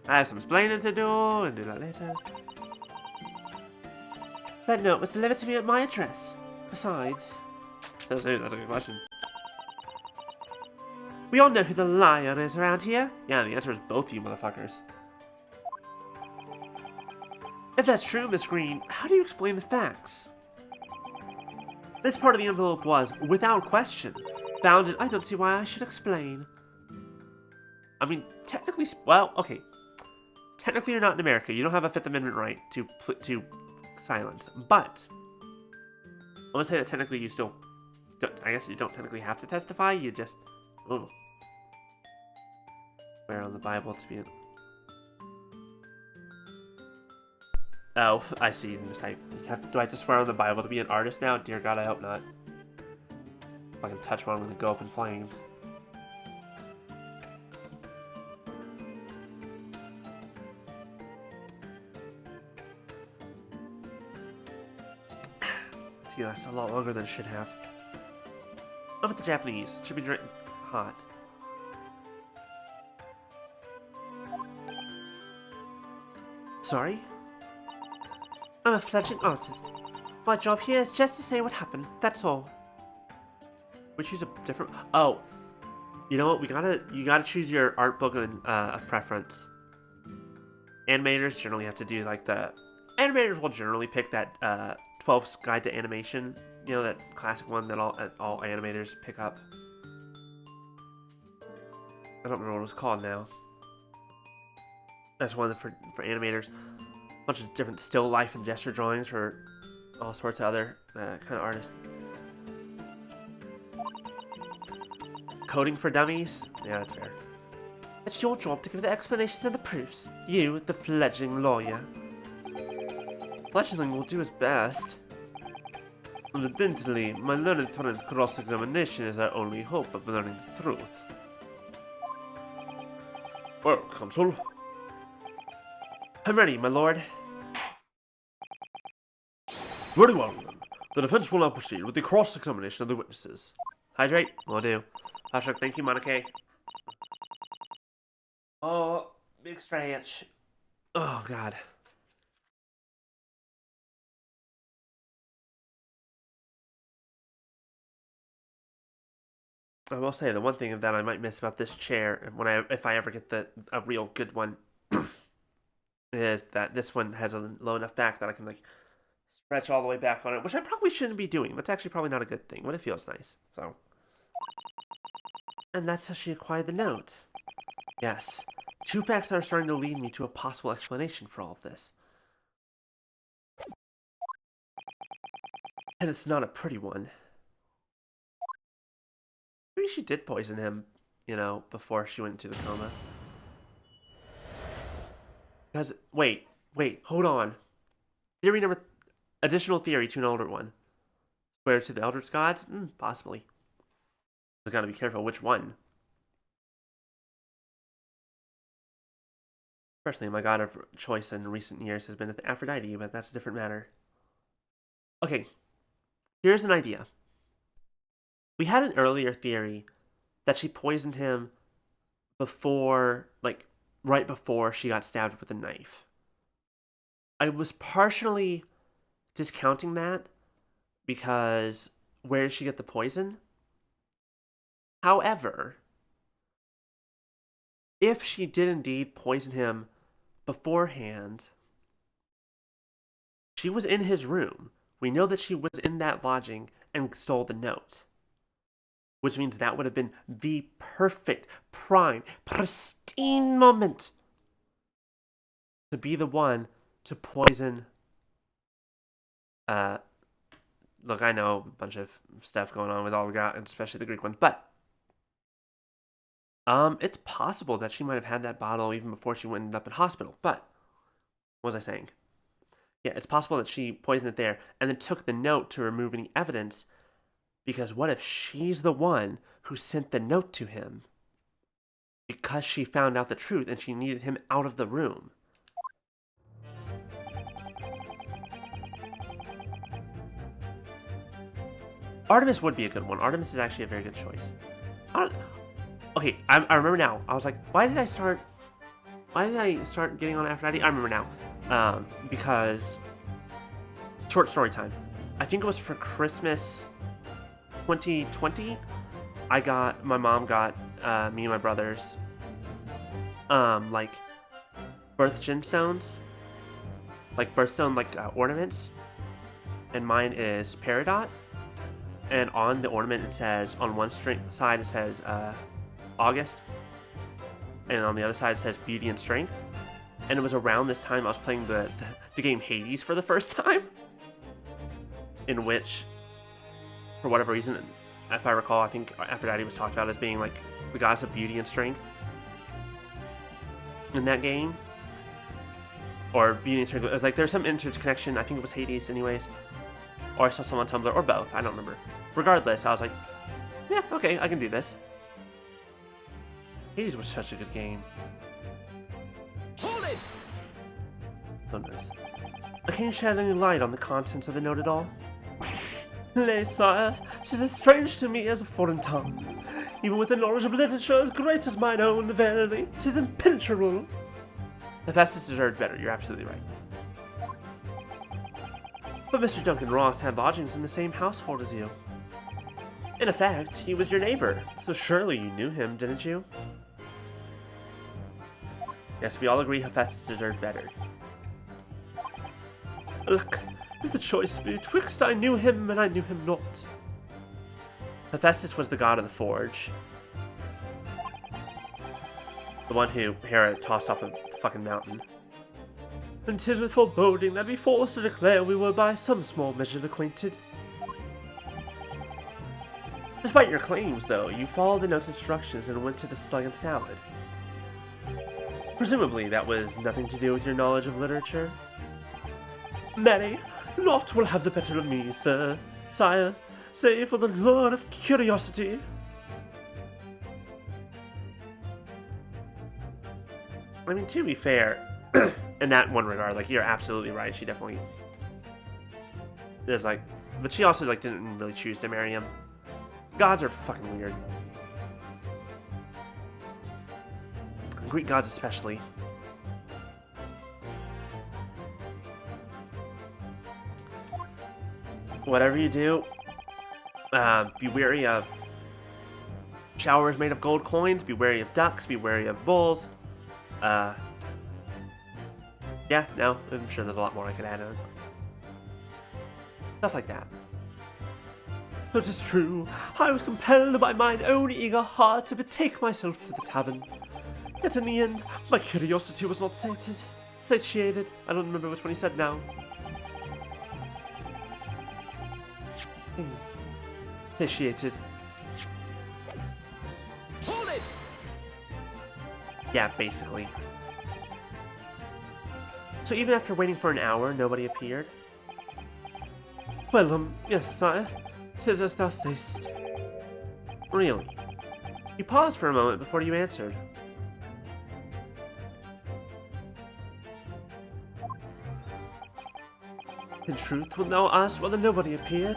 I have some explaining to do, and do that later. That note was delivered to me at my address. Besides... That's a good question. We all know who the liar is around here. Yeah, the answer is both you motherfuckers. If that's true, Miss Green, how do you explain the facts? This part of the envelope was, without question, found, and I don't see why I should explain. I mean, technically, well, okay. Technically, you're not in America. You don't have a Fifth Amendment right to silence. But I'm gonna say that technically you still, I guess you don't technically have to testify. You just, swear on the Bible to be an. Oh, I see. You just type. Do I have to swear on the Bible to be an artist now? Dear God, I hope not. If I can touch one, I'm gonna go up in flames. Yeah, that's a lot longer than it should have. I'm at the Japanese. It should be written hot. Sorry? I'm a fledgling artist. My job here is just to say what happened, that's all. Which is a different... Oh. You know what? You gotta choose your art book of preference. Animators generally have to do like the... Animators will generally pick that 12's Guide to Animation. You know, that classic one that all animators pick up. I don't remember what it was called now. That's one for animators. A bunch of different still life and gesture drawings for all sorts of other kind of artists. Coding for dummies? Yeah, that's fair. It's your job to give the explanations and the proofs. You, the fledgling lawyer. Fledgling will do his best. Evidently, my learned friend's cross-examination is our only hope of learning the truth. Well, counsel. I'm ready, my lord. Very well, then. The defense will now proceed with the cross-examination of the witnesses. Hydrate? Will do. Patrick, thank you, Monica. Oh, big stretch. Oh, God. I will say the one thing that I might miss about this chair, if I ever get a real good one, is that this one has a low enough back that I can like stretch all the way back on it, which I probably shouldn't be doing. That's actually probably not a good thing, but it feels nice. So, and that's how she acquired the note. Yes, two facts that are starting to lead me to a possible explanation for all of this, and it's not a pretty one. Maybe she did poison him, you know, before she went into the coma. Because, wait, hold on. Additional theory to an older one. Swear to the Eldritch Gods? Possibly. I gotta be careful which one. Personally, my god of choice in recent years has been Aphrodite, but that's a different matter. Okay, here's an idea. We had an earlier theory that she poisoned him before, like, right before she got stabbed with a knife. I was partially discounting that because where did she get the poison? However, if she did indeed poison him beforehand, she was in his room We know that she was in that lodging and stole the note. Which means that would have been the perfect, prime, pristine moment to be the one to poison. Look, I know a bunch of stuff going on with all the gods, especially the Greek ones, but it's possible that she might have had that bottle even before she ended up in hospital. But what was I saying? Yeah, it's possible that she poisoned it there and then took the note to remove any evidence. Because what if she's the one who sent the note to him? Because she found out the truth and she needed him out of the room. Artemis would be a good one. Artemis is actually a very good choice. Okay, I remember now. I was like, why did I start getting on Aphrodite? I remember now. Because short story time. I think it was for Christmas 2020. My mom got me and my brothers like birth gemstones, like birthstone ornaments, and mine is peridot. And on the ornament it says, on one side it says August, and on the other side it says beauty and strength. And it was around this time I was playing the game Hades for the first time, in which, for whatever reason, if I recall, I think Aphrodite was talked about as being like the goddess of beauty and strength in that game. Or beauty and strength. It was like there's some interconnection. I think it was Hades anyways. Or I saw someone on Tumblr, or both, I don't remember. Regardless, I was like, yeah, okay, I can do this. Hades was such a good game. Hold it! So nice. Can you shed any light on the contents of the note at all? Nay, sire, 'tis as strange to me as a foreign tongue. Even with the knowledge of literature as great as mine own, verily, 'tis impenetrable. Hephaestus deserved better, you're absolutely right. But Mr. Duncan Ross had lodgings in the same household as you. In effect, he was your neighbor, so surely you knew him, didn't you? Yes, we all agree Hephaestus deserved better. Look, if the choice be betwixt I knew him and I knew him not. Hephaestus was the god of the forge. The one who Hera tossed off a fucking mountain. And 'tis with foreboding that we forced to declare we were by some small measure acquainted. Despite your claims, though, you followed the note's instructions and went to the Slug and Salad. Presumably, that was nothing to do with your knowledge of literature. Marry, naught will have the better of me, sire, save for the lure of curiosity. I mean, to be fair, in that one regard, like, you're absolutely right. She definitely is, like, but she also, like, didn't really choose to marry him. Gods are fucking weird. Greek gods especially. Whatever you do, be wary of showers made of gold coins, be wary of ducks, be wary of bulls. Yeah, no, I'm sure there's a lot more I could add on. Stuff like that. But 'tis true, I was compelled by mine own eager heart to betake myself to the tavern. Yet in the end, my curiosity was not satiated. I don't remember which one he said now. Satiated. Hold it! Yeah, basically. So even after waiting for an hour, nobody appeared? Well, yes, sire. 'Tis as thou say'st. Really? You paused for a moment before you answered. In truth, when thou asked whether nobody appeared,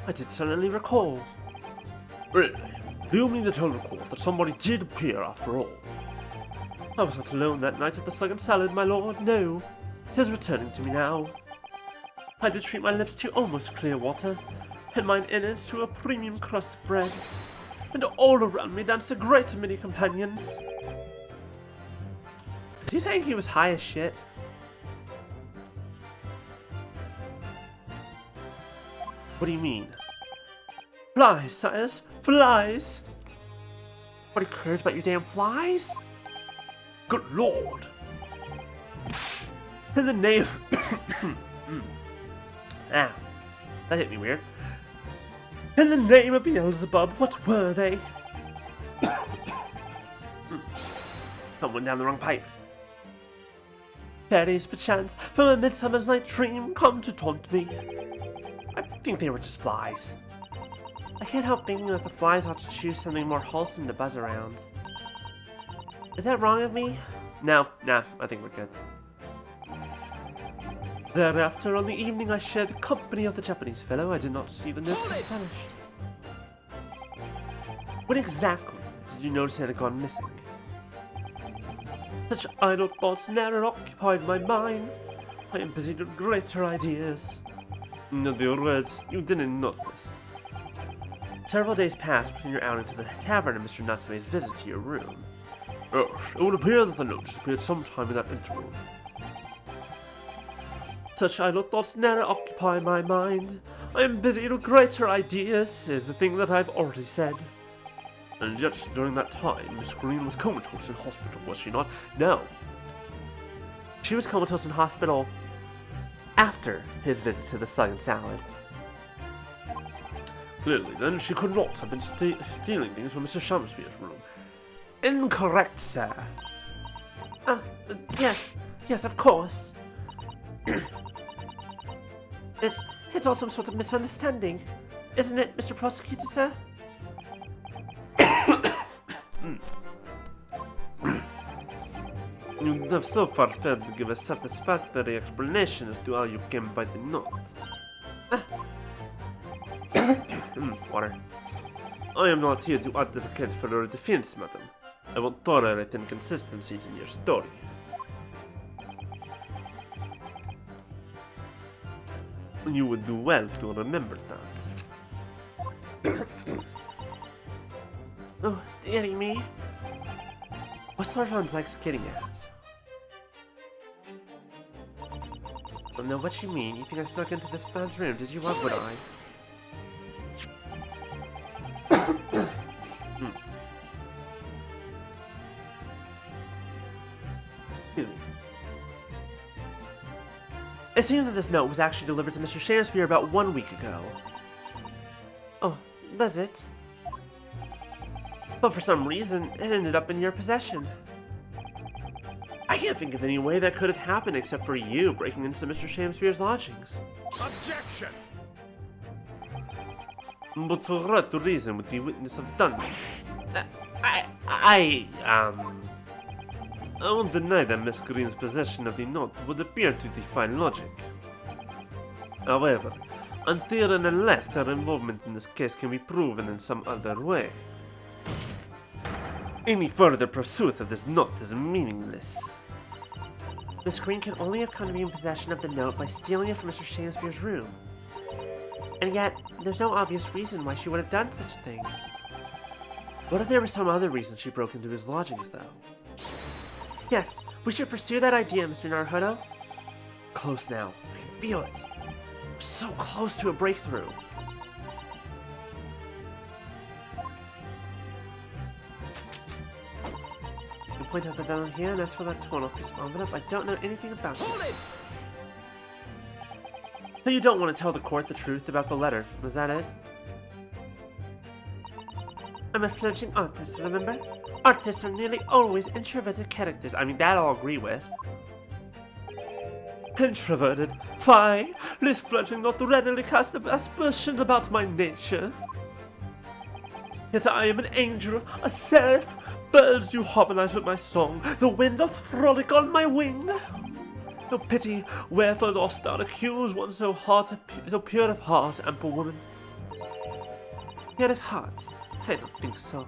I did suddenly recall. Really? Do you mean to tell the court that somebody did appear after all? I was not alone that night at the Slug and Salad, my lord, no. 'Tis returning to me now. I did treat my lips to almost clear water, and mine innards to a premium crust bread, and all around me danced a great many companions. Is he saying he was high as shit? What do you mean? Flies, sires, flies! What cares about your damn flies? Good lord! In the name... Ah, that hit me weird. In the name of Beelzebub, what were they? Someone down the wrong pipe. Fairies, perchance, from a midsummer's night dream, come to taunt me. I think they were just flies. I can't help thinking that the flies ought to choose something more wholesome to buzz around. Is that wrong of me? No, I think we're good. Thereafter, on the evening I shared the company of the Japanese fellow, I did not see the note had vanished. When exactly did you notice it had gone missing? Such idle thoughts never occupied my mind. I am busy with greater ideas. In other words, you didn't notice. Several days passed between your outing to the tavern and Mr. Natsume's visit to your room. Yes, it would appear that the note disappeared sometime in that interval. Such idle thoughts never occupy my mind. I am busy with greater ideas, is the thing that I've already said. And yet, during that time, Miss Green was comatose in hospital, was she not? No. She was comatose in hospital after his visit to the Sun Salad. Clearly, then, she could not have been stealing things from Mr. Shamspear's room. Incorrect, sir. Yes, of course. It's all some sort of misunderstanding, isn't it, Mr. Prosecutor, sir? You have so far failed to give a satisfactory explanation as to how you came by the note. Water. I am not here to advocate for your defense, madam. I won't tolerate inconsistencies in your story. You would do well to remember that. Oh, dearie me. What sort of ones likes getting at? Oh no, what you mean? You think I snuck into this man's room? Did you? Why would I? It seems that this note was actually delivered to Mr. Shamspear about 1 week ago. Oh, does it? But for some reason, it ended up in your possession. I can't think of any way that could have happened except for you breaking into Mr. Shamspear's lodgings. Objection! But for what reason would the witness have done that? I won't deny that Miss Green's possession of the note would appear to defy logic. However, until and unless their involvement in this case can be proven in some other way, any further pursuit of this note is meaningless. Miss Green can only have come to be in possession of the note by stealing it from Mr. Shamspear's room. And yet, there's no obvious reason why she would have done such a thing. What if there was some other reason she broke into his lodgings, though? Yes, we should pursue that idea, Mr. Naruhodo. Close now. I can feel it. We're so close to a breakthrough. You point out the villain here, and as for that torn-off piece of envelope, I don't know anything about it. So you don't want to tell the court the truth about the letter, was that it? I'm a fledgling artist, remember? Artists are nearly always introverted characters. I mean, that I'll agree with. Introverted? Fie! This fledgling not readily cast aspersion about my nature. Yet I am an angel, a seraph. Birds do harmonize with my song. The wind doth frolic on my wing. No pity, wherefore dost thou accuse one so pure of heart, ample woman? Pure of heart? I don't think so.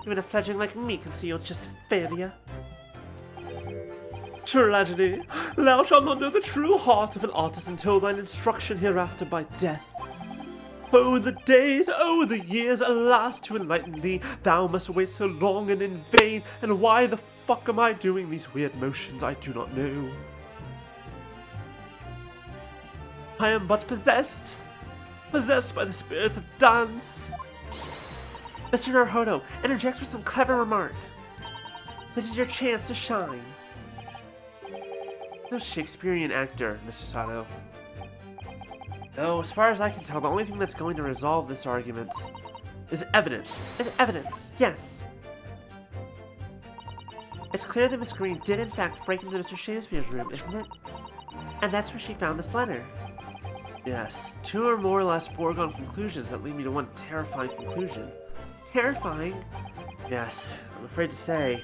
Even a fledgling like me can see you're just a failure. Tragedy! Thou shalt not know the true heart of an artist until thine instruction hereafter by death. Oh, the days, oh, the years, alas, to enlighten thee, thou must wait so long and in vain, and why the fuck am I doing these weird motions, I do not know. I am but possessed. Possessed by the spirits of dance. Mr. Naruhodo, interject with some clever remark. This is your chance to shine. No Shakespearean actor, Mr. Sato. No, as far as I can tell, the only thing that's going to resolve this argument is evidence. It's evidence, yes. It's clear that Miss Green did in fact break into Mr. Shamspear's room, isn't it? And that's where she found this letter. Yes, two or more or less foregone conclusions that lead me to one terrifying conclusion. Terrifying? Yes, I'm afraid to say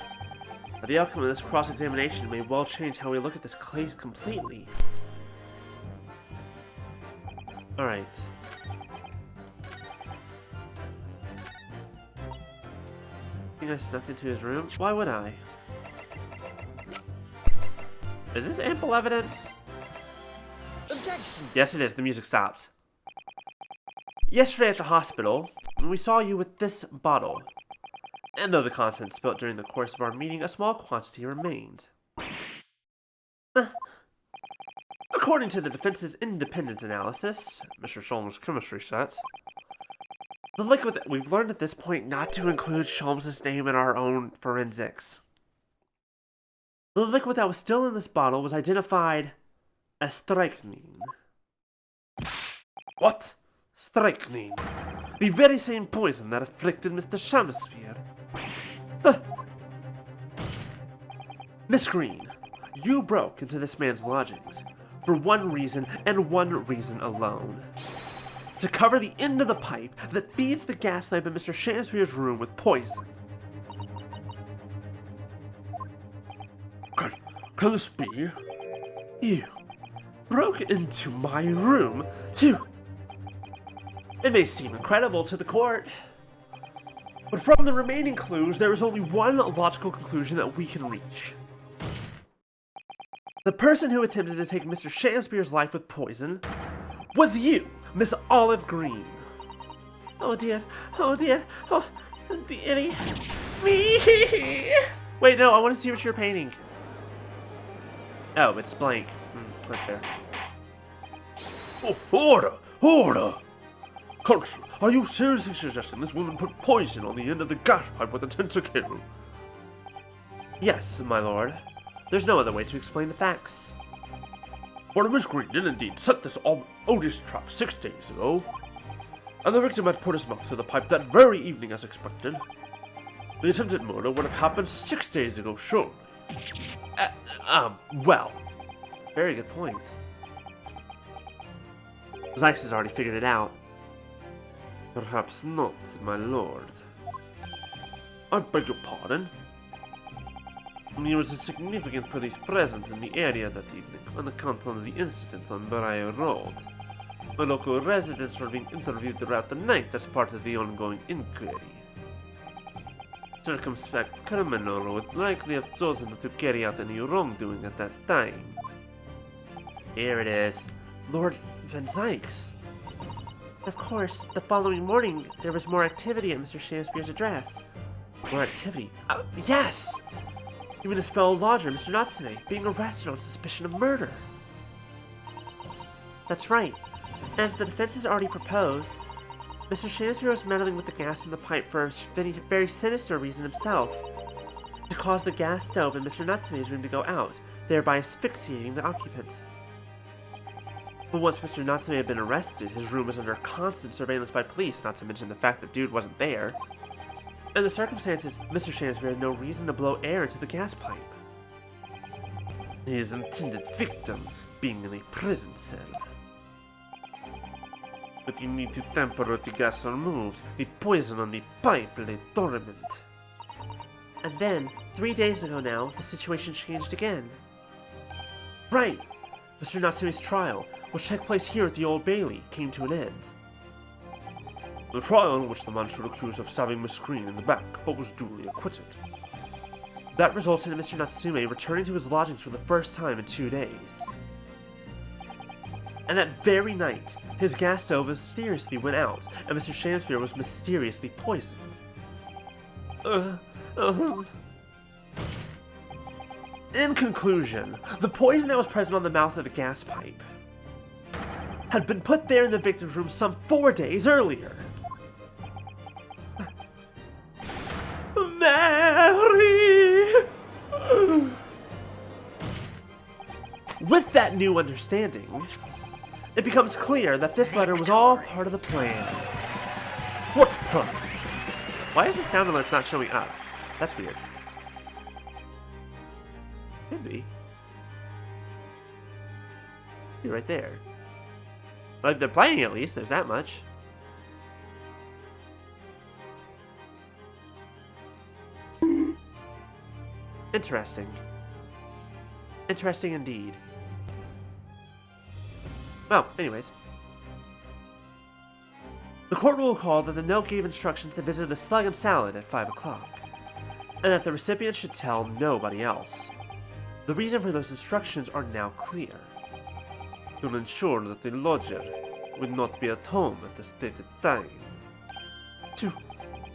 that the outcome of this cross-examination may well change how we look at this case completely. Alright. I think I snuck into his room. Why would I? Is this ample evidence? Objection! Yes, it is. The music stopped. Yesterday at the hospital, we saw you with this bottle. And though the contents spilt during the course of our meeting, a small quantity remained. According to the defense's independent analysis, Mr. Sholmes' chemistry set, the liquid that we've learned at this point not to include Sholmes' name in our own forensics. The liquid that was still in this bottle was identified as strychnine. What? Strychnine. The very same poison that afflicted Mr. Shamspear. Miss Green, you broke into this man's lodgings for one reason and one reason alone. To cover the end of the pipe that feeds the gas lamp in Mr. Shamspear's room with poison. Can this be? You broke into my room to... It may seem incredible to the court, but from the remaining clues, there is only one logical conclusion that we can reach. The person who attempted to take Mr. Shamspear's life with poison was you, Miss Olive Green. Oh dear, oh the idiot. Me! Wait, no, I want to see what you're painting. Oh, it's blank. Right there. Oh, order! Counselor, are you seriously suggesting this woman put poison on the end of the gas pipe with intent to kill? Yes, my lord. There's no other way to explain the facts. Well, Miss Green did indeed set this odious trap 6 days ago, and the victim had put his mouth to the pipe that very evening as expected. The attempted murder would have happened 6 days ago, surely. Well, very good point. Zyx has already figured it out. Perhaps not, my lord. I beg your pardon? There was a significant police presence in the area that evening on account of the incident on Briar Road. The local residents were being interviewed throughout the night as part of the ongoing inquiry. Circumspect criminal would likely have chosen to carry out any wrongdoing at that time. Here it is. Lord Van Zyx. Of course, the following morning, there was more activity at Mr. Shamspear's address. More activity? Yes! Even his fellow lodger, Mr. Natsume, being arrested on suspicion of murder. That's right. As the defense has already proposed, Mr. Shamspear was meddling with the gas in the pipe for a very sinister reason himself. To cause the gas stove in Mr. Natsume's room to go out, thereby asphyxiating the occupant. But once Mr. Natsume had been arrested, his room was under constant surveillance by police, not to mention the fact that dude wasn't there. In the circumstances, Mr. Shamspear had no reason to blow air into the gas pipe. His intended victim being in a prison cell. But you need to tamper with the gas removed. The poison on the pipe lay dormant. And then, 3 days ago now, the situation changed again. Right! Mr. Natsume's trial, which took place here at the Old Bailey, came to an end. The trial in which the man stood accused of stabbing Miss Green in the back, but was duly acquitted. That resulted in Mr. Natsume returning to his lodgings for the first time in 2 days. And that very night, his gas stove mysteriously went out, and Mr. Shamspear was mysteriously poisoned. In conclusion, the poison that was present on the mouth of the gas pipe had been put there in the victim's room some 4 days earlier. Mary! With that new understanding, it becomes clear that this letter was all part of the plan. What plan? Why does it sound like it's not showing up? That's weird. Could be. Be right there. Like, they're playing at least, there's that much. Interesting. Interesting indeed. Well, anyways. The court will recall that the note gave instructions to visit the Slug and Salad at 5 o'clock, and that the recipient should tell nobody else. The reason for those instructions are now clear. To ensure that the lodger would not be at home at the stated time. To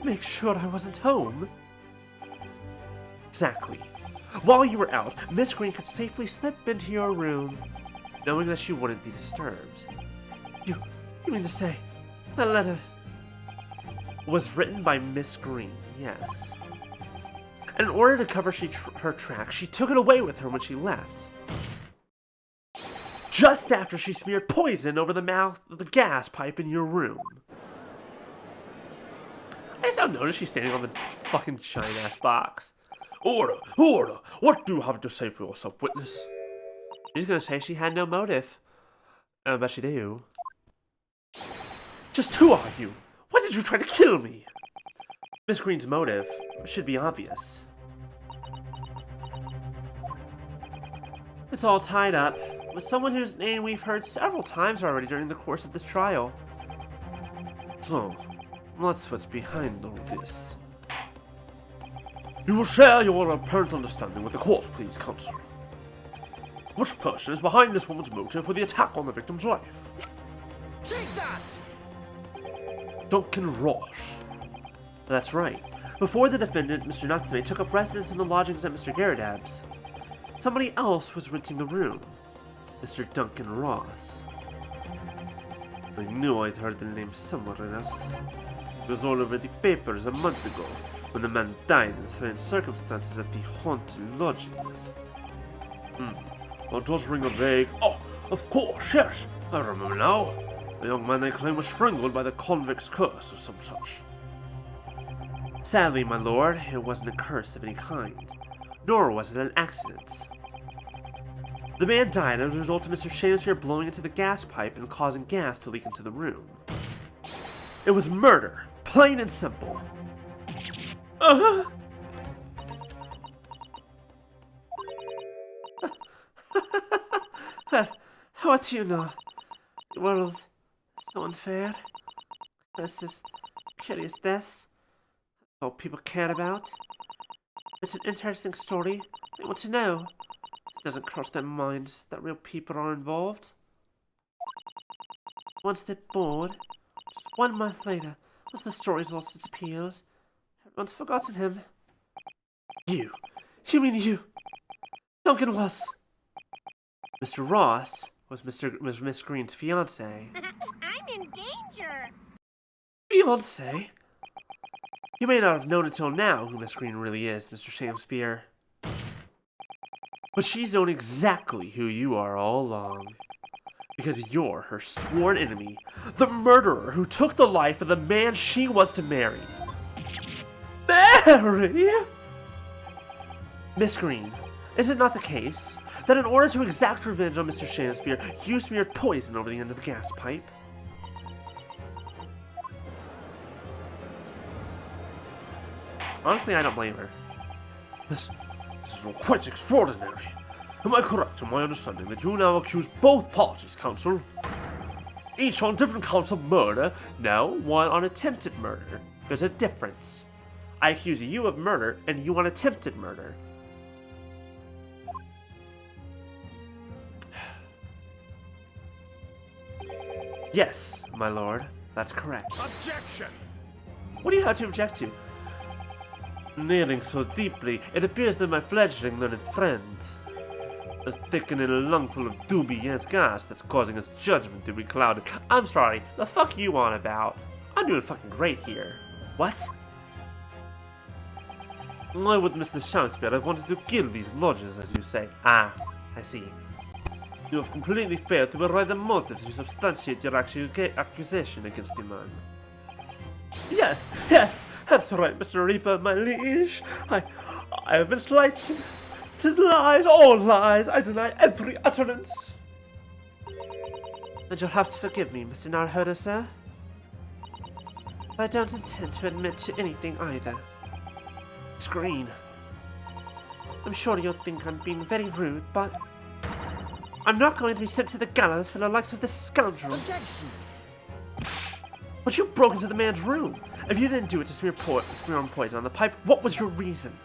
make sure I wasn't home? Exactly. While you were out, Miss Green could safely slip into your room, knowing that she wouldn't be disturbed. You mean to say that letter was written by Miss Green? Yes. And in order to cover her tracks, she took it away with her when she left. Just after she smeared poison over the mouth of the gas pipe in your room. I just don't notice she's standing on the fucking giant-ass box. Order! Order! What do you have to say for yourself, witness? She's gonna say she had no motive. I bet you do. Just who are you? Why did you try to kill me? Miss Green's motive should be obvious. It's all tied up with someone whose name we've heard several times already during the course of this trial. So, What's behind all this? you will share your apparent understanding with the court, please, counsel. Which person is behind this woman's motive for the attack on the victim's life? Take that! Duncan Ross. That's right. Before the defendant, Mr. Natsume, took up residence in the lodgings at Mr. Garridab's, somebody else was renting the room. Mr. Duncan Ross. I knew I'd heard the name somewhere else. It was all over the papers a month ago, when the man died in strange circumstances at the haunted lodgings. That does ring a vague... Oh, of course, yes, I remember now. The young man they claim was strangled by the convict's curse or some such. Sadly, my lord, it wasn't a curse of any kind, nor was it an accident. The man died as a result of Mr. Shamspear blowing into the gas pipe and causing gas to leak into the room. It was murder, plain and simple. What do you know? The world is so unfair. This is curious deaths. That's all people care about. It's an interesting story. They want to know. It doesn't cross their minds that real people are involved. Once they're bored, just 1 month later, once the story's lost its appeal, everyone's forgotten him. You mean you? Duncan was. Mr. Ross was Miss Green's fiancé. I'm in danger. Fiancé? You may not have known until now who Miss Green really is, Mr. Shamspear. But she's known exactly who you are all along. Because you're her sworn enemy, the murderer who took the life of the man she was to marry. Mary! Miss Green, is it not the case that in order to exact revenge on Mr. Shamspear, you smeared poison over the end of the gas pipe? Honestly, I don't blame her. This is all quite extraordinary. Am I correct in my understanding that you now accuse both parties, counsel? Each on different counts of murder? No, one on attempted murder. There's a difference. I accuse you of murder, and you on attempted murder. Yes, my lord, that's correct. Objection! What do you have to object to? Kneeling so deeply, it appears that my fledgling learned friend, It's taking in a lungful of dubious gas that's causing his judgment to be clouded. I'm sorry, the fuck you on about? I'm doing fucking great here. What? Why would Mr. Shamspear have wanted to kill these lodgers, as you say? Ah, I see. You have completely failed to provide the motive to substantiate your accusation against the man. Yes, that's right, Mr. Reaper, my liege. I have been slighted. 'Tis lies, all lies. I deny every utterance. And you'll have to forgive me, Mr. Narhoda, sir. I don't intend to admit to anything either. Screen. I'm sure you'll think I'm being very rude, but I'm not going to be sent to the gallows for the likes of this scoundrel. Objection! But you broke into the man's room. If you didn't do it to smear on poison on the pipe, what was your reason?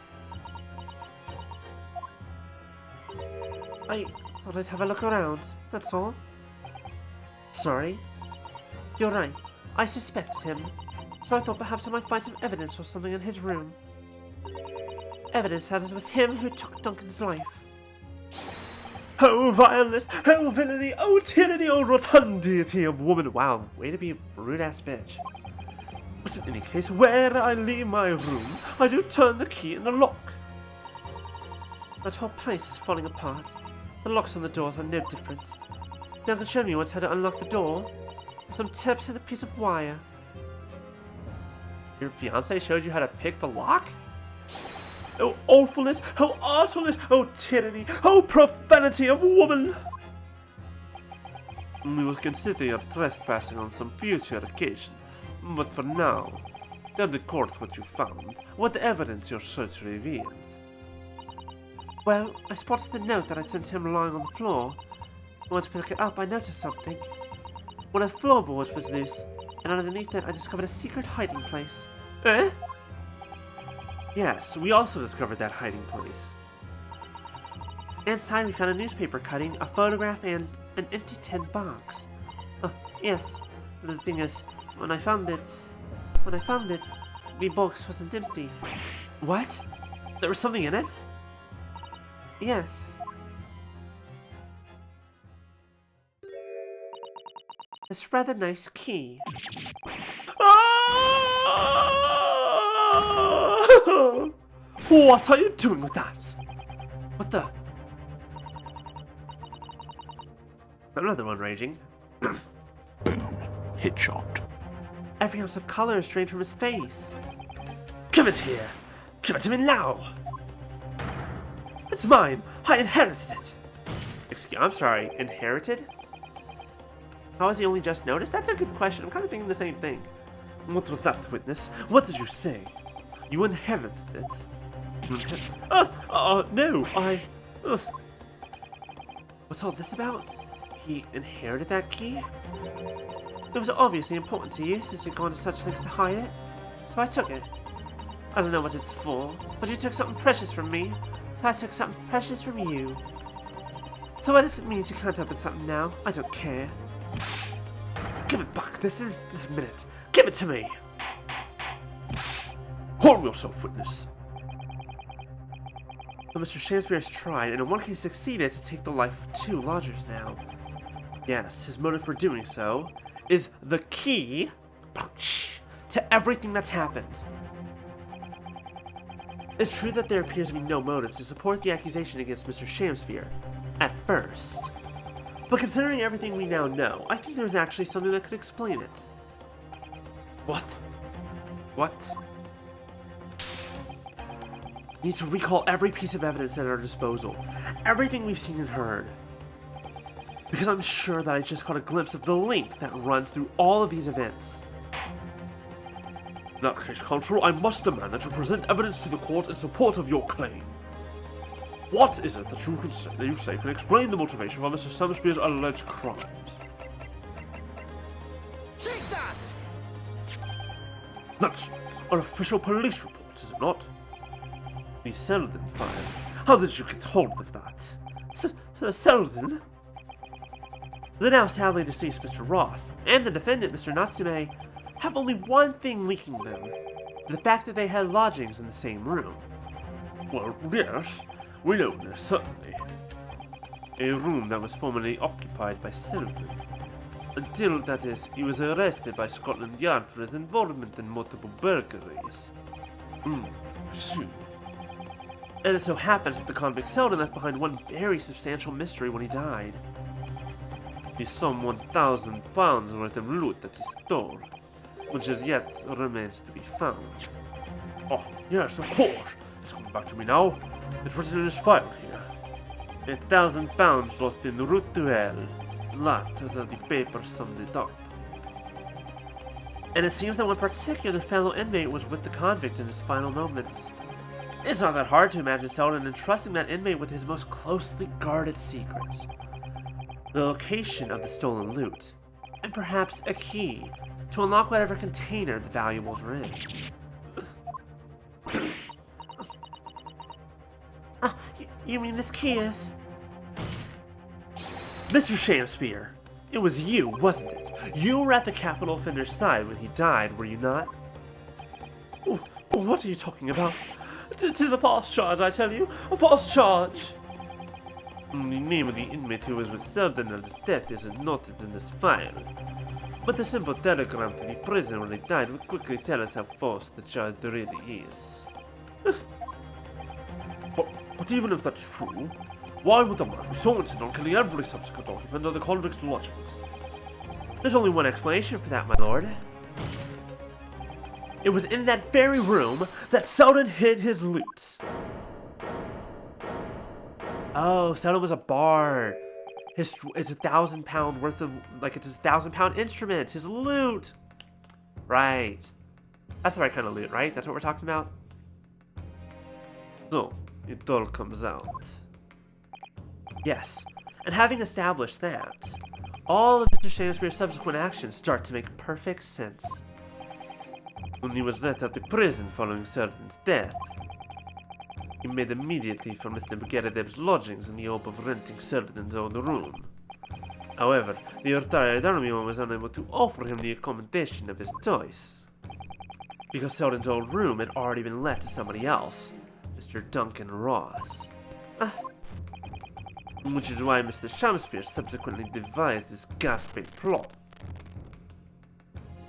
I thought I'd have a look around, that's all. Sorry. You're right. I suspected him. So I thought perhaps I might find some evidence or something in his room. Evidence that it was him who took Duncan's life. Oh, vileness! Oh, villainy! Oh, tyranny! Oh, rotundity of woman! Wow, way to be a rude-ass bitch. But in any case, where I leave my room, I do turn the key in the lock. That whole place is falling apart. The locks on the doors are no different. Duncan showed me once how to unlock the door. Some tips and a piece of wire. Your fiancé showed you how to pick the lock? Oh awfulness! Oh artfulness! Oh tyranny! Oh profanity of woman! We will consider your trespassing on some future occasion, but for now, tell the court what you found, what evidence your search revealed. Well, I spotted the note that I sent him lying on the floor. When I picked it up, I noticed something. One of the floorboards was loose, and underneath it I discovered a secret hiding place. Eh? Yes, we also discovered that hiding place. Inside we found a newspaper cutting, a photograph, and an empty tin box. Oh, yes. The thing is, when I found it, the box wasn't empty. What? There was something in it? Yes. This rather nice key. What are you doing with that? What the? Another one raging. Boom. Headshot. Every ounce of color is drained from his face. Give it here! Give it to me now! It's mine! I inherited it! I'm sorry, inherited? How has he only just noticed? That's a good question. I'm kind of thinking the same thing. What was that, witness? What did you say? You inherited it? No, Ugh. What's all this about? He inherited that key? It was obviously important to you, since you'd gone to such lengths to hide it. So I took it. I don't know what it's for, but you took something precious from me, so I took something precious from you. So what if it means you can't open something now? I don't care. Give it back this minute. Give it to me! Calm yourself, witness. So Mr. Shamspear has tried, and in one case succeeded, to take the life of 2 lodgers now. Yes, his motive for doing so is the key to everything that's happened. It's true that there appears to be no motive to support the accusation against Mr. Shamspear, at first. But considering everything we now know, I think there's actually something that could explain it. What? What? We need to recall every piece of evidence at our disposal. Everything we've seen and heard. Because I'm sure that I just caught a glimpse of the link that runs through all of these events. In that case, Consul, I must demand that you present evidence to the court in support of your claim. What is it that you say can explain the motivation for Mr. Shamspear's alleged crimes? Take that! That's an official police report, is it not? The Selden file. How did you get hold of that? Selden? The now sadly deceased Mr. Ross and the defendant, Mr. Natsume, have only one thing linking them. The fact that they had lodgings in the same room. Well, yes. We know this, certainly. a room that was formerly occupied by Selden. Until, that is, he was arrested by Scotland Yard for his involvement in multiple burglaries. I see. And it so happens that the convict Selden left behind one very substantial mystery when he died. The sum £1,000 worth of loot that he stole, which as yet remains to be found. Oh, yes, of course. It's coming back to me now. It's written in his file here. £1,000 lost en route to hell. That is how the paper summed it up. And it seems that one particular fellow inmate was with the convict in his final moments. It's not that hard to imagine Selden entrusting that inmate with his most closely guarded secrets. The location of the stolen loot, and perhaps a key to unlock whatever container the valuables were in. You mean this key is? Mr. Shamspear, it was you, wasn't it? You were at the capital offender's side when he died, were you not? What are you talking about? 'Tis a false charge, I tell you. A false charge. The name of the inmate who was with Selden at his death isn't noted in this file. But the simple telegram to the prison when he died would quickly tell us how false the charge really is. But even if that's true, why would the man be so intent on killing every subsequent occupant of the convict's lodgings? There's only one explanation for that, my lord. It was in that very room that Selden hid his loot. Oh, Selden was a bard. It's £1,000 worth of, like, it's his £1,000 instrument, his loot. Right. That's the right kind of loot, right? That's what we're talking about? So, it all comes out. Yes, and having established that, all of Mr. Shamspear's subsequent actions start to make perfect sense. When he was let out of prison following Selden's death, he made immediately for Mr. McGarradeb's lodgings in the hope of renting Selden's old room. However, the retired armyman was unable to offer him the accommodation of his choice, because Selden's old room had already been let to somebody else, Mr. Duncan Ross. Which is why Mr. Shamspear subsequently devised his gas-based plot.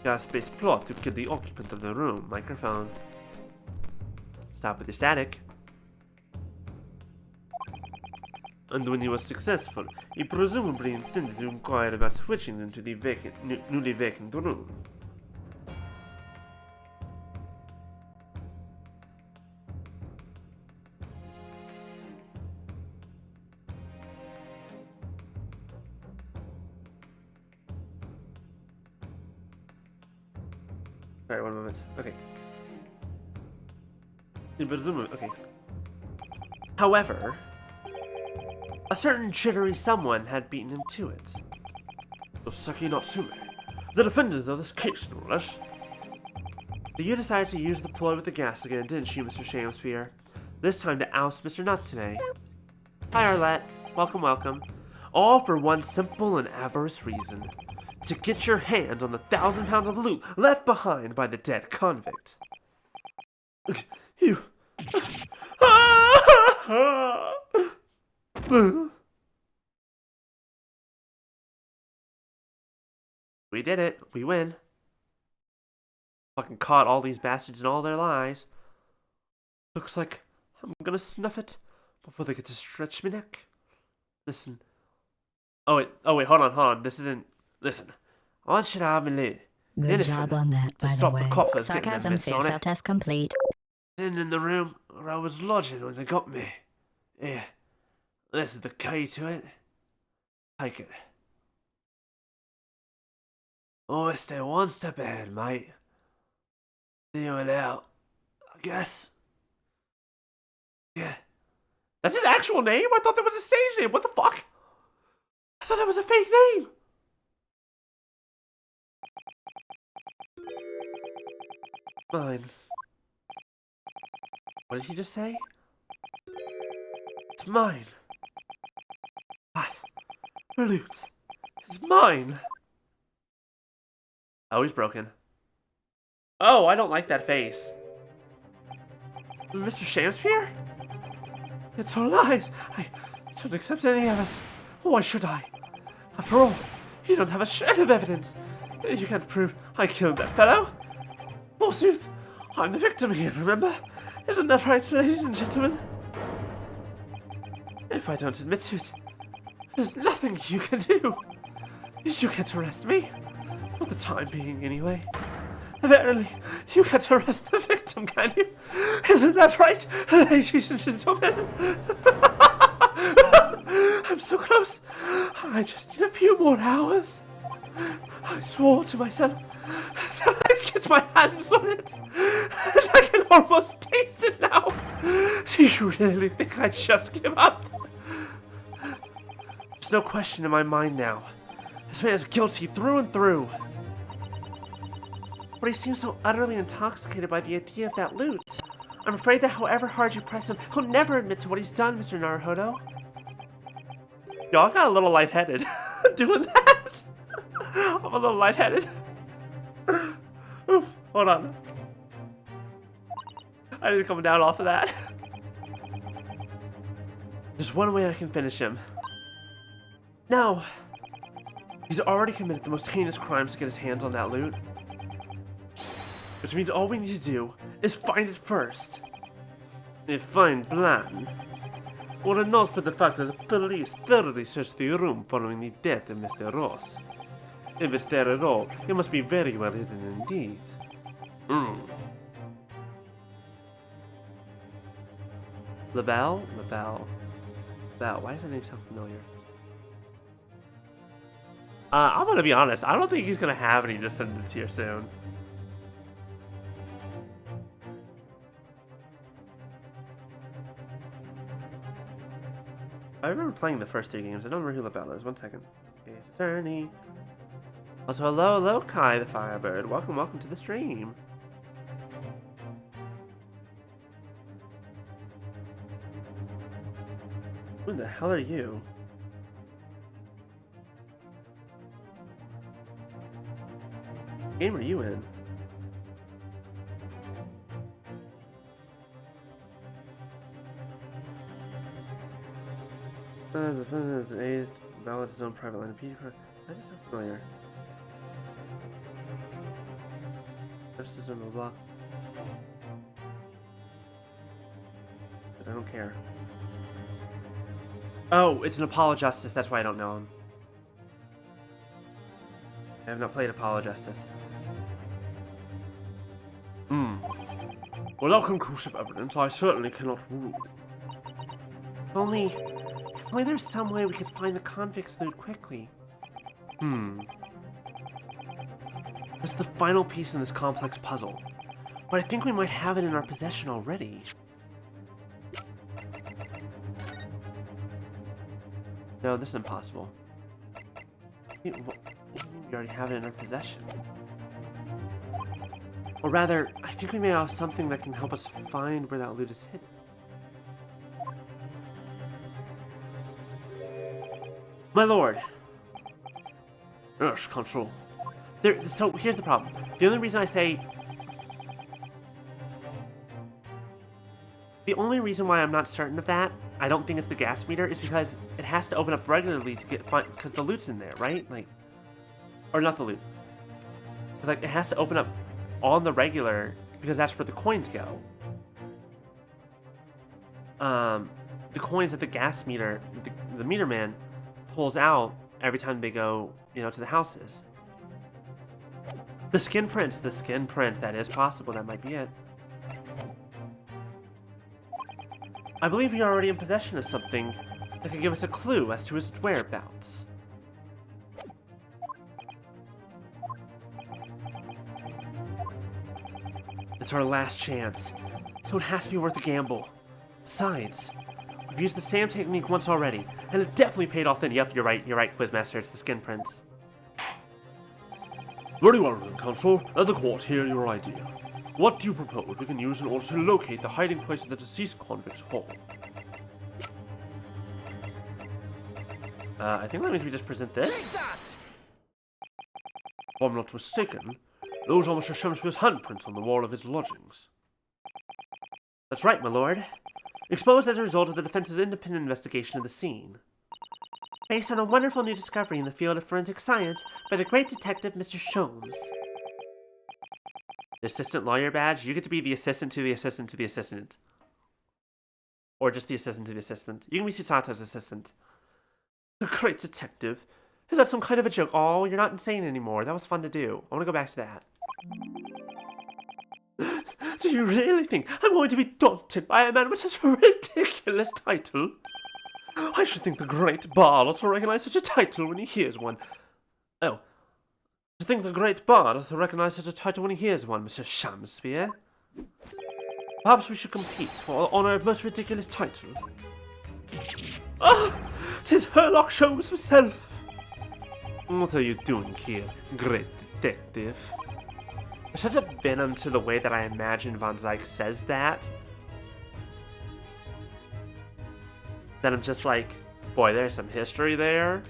Gas-based plot to kill the occupant of the room. Microphone. Stop with your static. And when he was successful, he presumably intended to inquire about switching into the newly vacant room. Alright, one moment. Okay. Okay. However, a certain jittery someone had beaten him to it. Seki Natsume, the defendant of this case, no less. So you decided to use the ploy with the gas again, didn't you, Mr. Shamspear? This time to oust Mr. Natsume. Hi, Arlette. Welcome, welcome. All for one simple and avarice reason. To get your hands on the £1,000 of loot left behind by the dead convict. You... We did it. We win. Fucking caught all these bastards in all their lies. Looks like I'm gonna snuff it before they get to stretch me neck. Listen. Oh wait, hold on. This isn't... Listen. I want you to have me loot. Good job on that, by the way. Sarcasm, save self-test complete. In the room where I was lodging when they got me. Yeah. This is the key to it. Take it. Always stay one step ahead, mate. See you out, I guess. Yeah. That's his actual name? I thought that was his stage name. What the fuck? I thought that was a fake name. Mine. What did he just say? It's mine. What? Loot. It's mine. Oh, he's broken. Oh, I don't like that face. Mr. Shamspear? It's all lies. I don't accept any of it. Why should I? After all, you don't have a shred of evidence. You can't prove I killed that fellow. Forsooth, I'm the victim here, remember? Isn't that right, ladies and gentlemen? If I don't admit to it, there's nothing you can do. You can't arrest me. For the time being, anyway. Verily, you can't arrest the victim, can you? Isn't that right, ladies and gentlemen? I'm so close. I just need a few more hours. I swore to myself that I'd get my hands on it. And I can almost taste it now. Do you really think I'd just give up? There's no question in my mind now. This man is guilty through and through. But he seems so utterly intoxicated by the idea of that loot. I'm afraid that however hard you press him, he'll never admit to what he's done, Mr. Naruhodo. Y'all got a little lightheaded doing that. I'm a little lightheaded. Oof, hold on. I need to come down off of that. There's one way I can finish him. No. He's already committed the most heinous crimes to get his hands on that loot. Which means all we need to do is find it first. If find plan. Were it not for the fact that the police thoroughly searched the room following the death of Mr. Ross. If it's there at all, it must be very well hidden indeed. LaBelle? LaBelle. Why does that name sound familiar? I'm gonna be honest, I don't think he's gonna have any descendants here soon. I remember playing the first 3 games. I don't remember who LaBelle is. 1 second. Ace Attorney. Also, hello, Kai the Firebird. Welcome to the stream. Who the hell are you? What game are you in? The defendant has aged, ballot his own private line of PD. I just sound familiar. Justice and blah blah. But I don't care. Oh, it's an Apollo Justice, that's why I don't know him. I have not played Apollo Justice. Without conclusive evidence, I certainly cannot rule. If only there's some way we could find the convict's loot quickly. It's the final piece in this complex puzzle. But I think we might have it in our possession already. No, this is impossible. We already have it in our possession. Or rather, I think we may have something that can help us find where that loot is hidden. My lord! Yes, Consul. So, here's the problem. The only reason I say... The only reason why I'm not certain of that, I don't think it's the gas meter, is because it has to open up regularly to get... Because the loot's in there, right? Like... Or not the loot. Because, like, it has to open up on the regular, because that's where the coins go. The coins that the gas meter... The meter man pulls out every time they go, you know, to the houses. The skin prints, that is possible, that might be it. I believe you're already in possession of something that could give us a clue as to his whereabouts. It's our last chance, so it has to be worth a gamble. Besides, we've used the same technique once already, and it definitely paid off then. Yep, you're right, Quizmaster, it's the skin prints. Very well then, Consul. Let the court hear your idea. What do you propose we can use in order to locate the hiding place of the deceased convict's home? I think that means we just present this. Take that! If I'm not mistaken, those are Mr. Shamspear's handprints on the wall of his lodgings. That's right, my lord. Exposed as a result of the defense's independent investigation of the scene. Based on a wonderful new discovery in the field of forensic science by the great detective Mr. Sholmes. The assistant lawyer badge, you get to be the assistant to the assistant to the assistant. Or just the assistant to the assistant. You can be Susato's assistant. The great detective? Is that some kind of a joke? Oh, you're not insane anymore. That was fun to do. I want to go back to that. Do you really think I'm going to be daunted by a man with such a ridiculous title? I should think the great bard ought to recognize such a title when he hears one. Oh. I think the great bard ought to recognize such a title when he hears one, Mr. Shamspear. Perhaps we should compete for the honor of most ridiculous title. Ah! 'Tis Herlock Sholmes himself! What are you doing here, great detective? There's such a venom to the way that I imagine Von Zyke says that. That I'm just like, boy, there's some history there.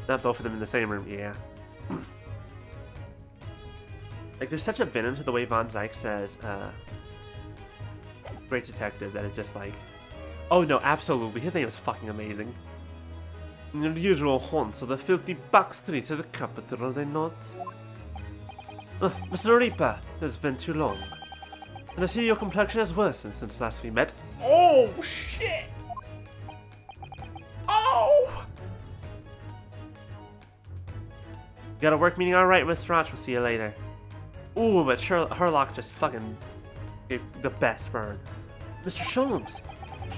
Not both of them in the same room, yeah. Like, there's such a venom to the way Von Zyke says, great detective, that it's just like, oh no, absolutely, his name is fucking amazing. The usual haunts of the filthy back streets of the capital, are they not? Mr. Reaper, it's been too long. And I see your complexion has worsened since last we met. Oh, shit! Oh! Got a work meeting alright, Mr. Roch, we'll see you later. Ooh, but Herlock just fucking gave the best burn. Mr. Sholmes!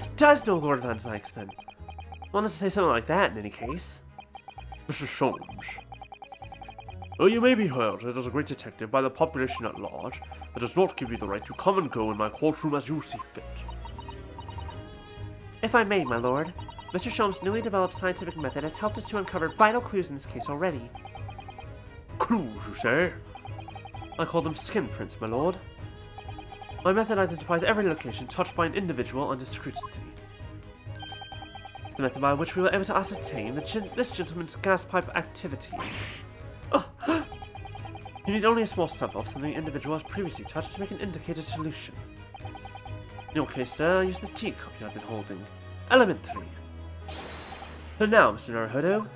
He does know Lord Von Zyke, then. Wanted to say something like that, in any case. Mr. Sholmes. Though you may be heralded as a great detective by the population at large, that does not give you the right to come and go in my courtroom as you see fit. If I may, my lord, Mr. Sholmes' newly developed scientific method has helped us to uncover vital clues in this case already. Clues, you say? I call them skin prints, my lord. My method identifies every location touched by an individual under scrutiny. It's the method by which we were able to ascertain this gentleman's gas pipe activities. You need only a small sample of something the individual has previously touched to make an indicator solution. In your case, sir, I use the teacup you have been holding. Elementary. So now, Mr. Naruhodo.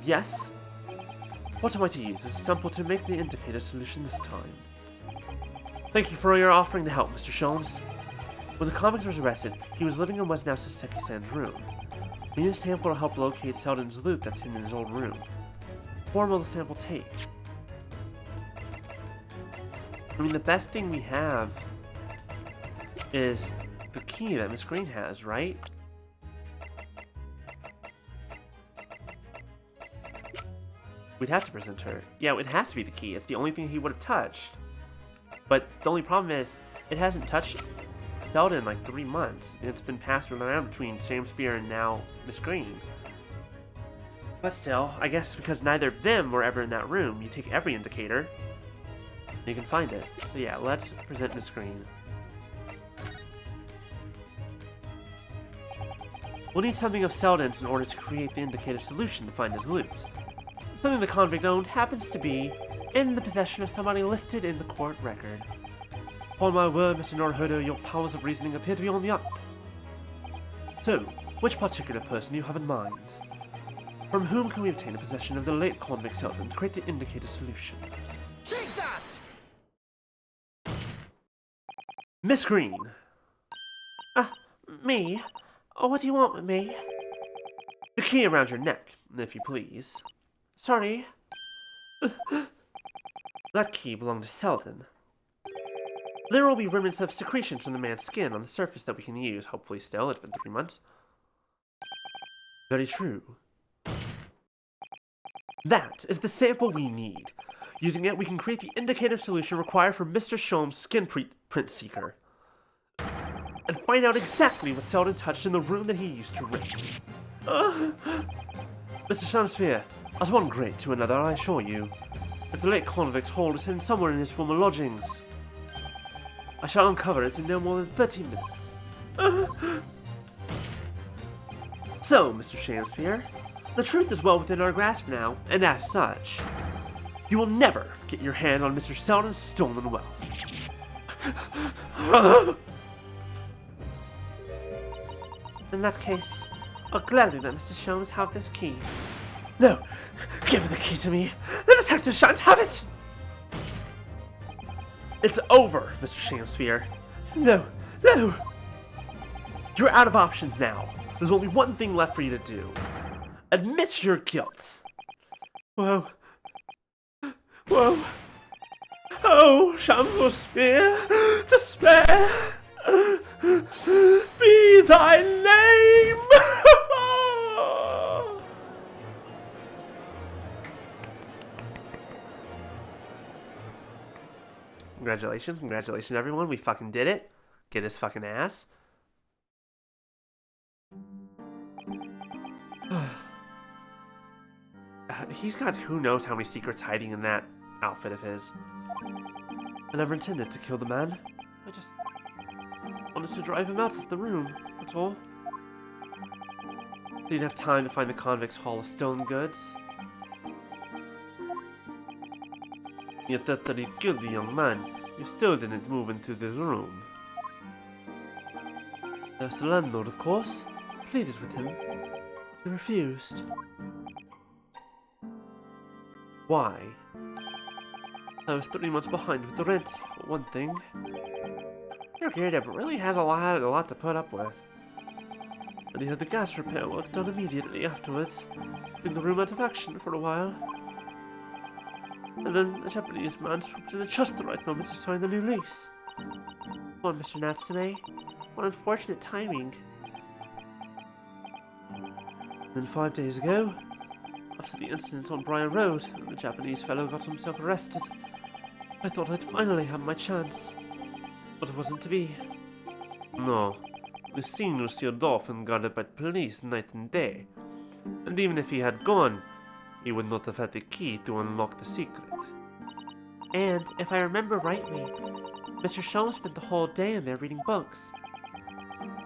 Yes? What am I to use as a sample to make the indicator solution this time? Thank you for your offering to help, Mr. Sholmes. When the convict was arrested, he was living in what's now Saseki-san's room. We need a sample to help locate Selden's loot that's hidden in his old room. How long will the sample take? I mean, the best thing we have is the key that Miss Green has, right? We'd have to present her. Yeah, it has to be the key. It's the only thing he would have touched. But the only problem is, it hasn't touched Zelda in like 3 months. And it's been passed around between Shamspear and now Miss Green. But still, I guess because neither of them were ever in that room, you take every indicator, and you can find it. So yeah, let's present Miss Green. We'll need something of Selden's in order to create the indicator solution to find his loot. Something the convict owned happens to be in the possession of somebody listed in the court record. Upon my word, Mr. Naruhodo, your powers of reasoning appear to be on the up. So, which particular person do you have in mind? From whom can we obtain a possession of the late convict Selden to create the indicator solution? Take that! Miss Green! Me? Oh, what do you want with me? The key around your neck, if you please. Sorry. That key belonged to Selden. There will be remnants of secretion from the man's skin on the surface that we can use, hopefully still. It's been 3 months. Very true. That is the sample we need. Using it, we can create the indicator solution required for Mr. Sholmes' skin print seeker. And find out exactly what Selden touched in the room that he used to rent. Mr. Shamspear, as one great to another, I assure you. If the late convict's hold is hidden somewhere in his former lodgings, I shall uncover it in no more than 30 minutes. So, Mr. Shamspear, the truth is well within our grasp now, and as such, you will never get your hand on Mr. Selden's stolen wealth. In that case, I'll gladly let Mr. Sholmes have this key. No! Give the key to me! The detective shan't have it! It's over, Mr. Shamspear. No! No! You're out of options now. There's only one thing left for you to do. Admit your guilt. Whoa. Whoa. Oh, Shamspear, despair. Be thy name. Congratulations, congratulations everyone, we fucking did it. Get his fucking ass. He's got who knows how many secrets hiding in that outfit of his. I never intended to kill the man. I just wanted to drive him out of the room, that's all. Didn't have time to find the convict's haul of stolen goods. Yet after he killed the young man, you still didn't move into this room. There's the landlord, of course. Pleaded with him. He refused. Why? I was 3 months behind with the rent, for one thing. Your Garrett really has a lot to put up with. And he had the gas repair work done immediately afterwards, putting the room out of action for a while. And then the Japanese man swooped in at just the right moment to sign the new lease. Poor Mr. Natsume. What unfortunate timing. Then 5 days ago, after the incident on Briar Road, and the Japanese fellow got himself arrested, I thought I'd finally have my chance. But it wasn't to be. No. The scene was sealed off and guarded by police night and day. And even if he had gone, he would not have had the key to unlock the secret. And, if I remember rightly, Mr. Sholmes spent the whole day in there reading books.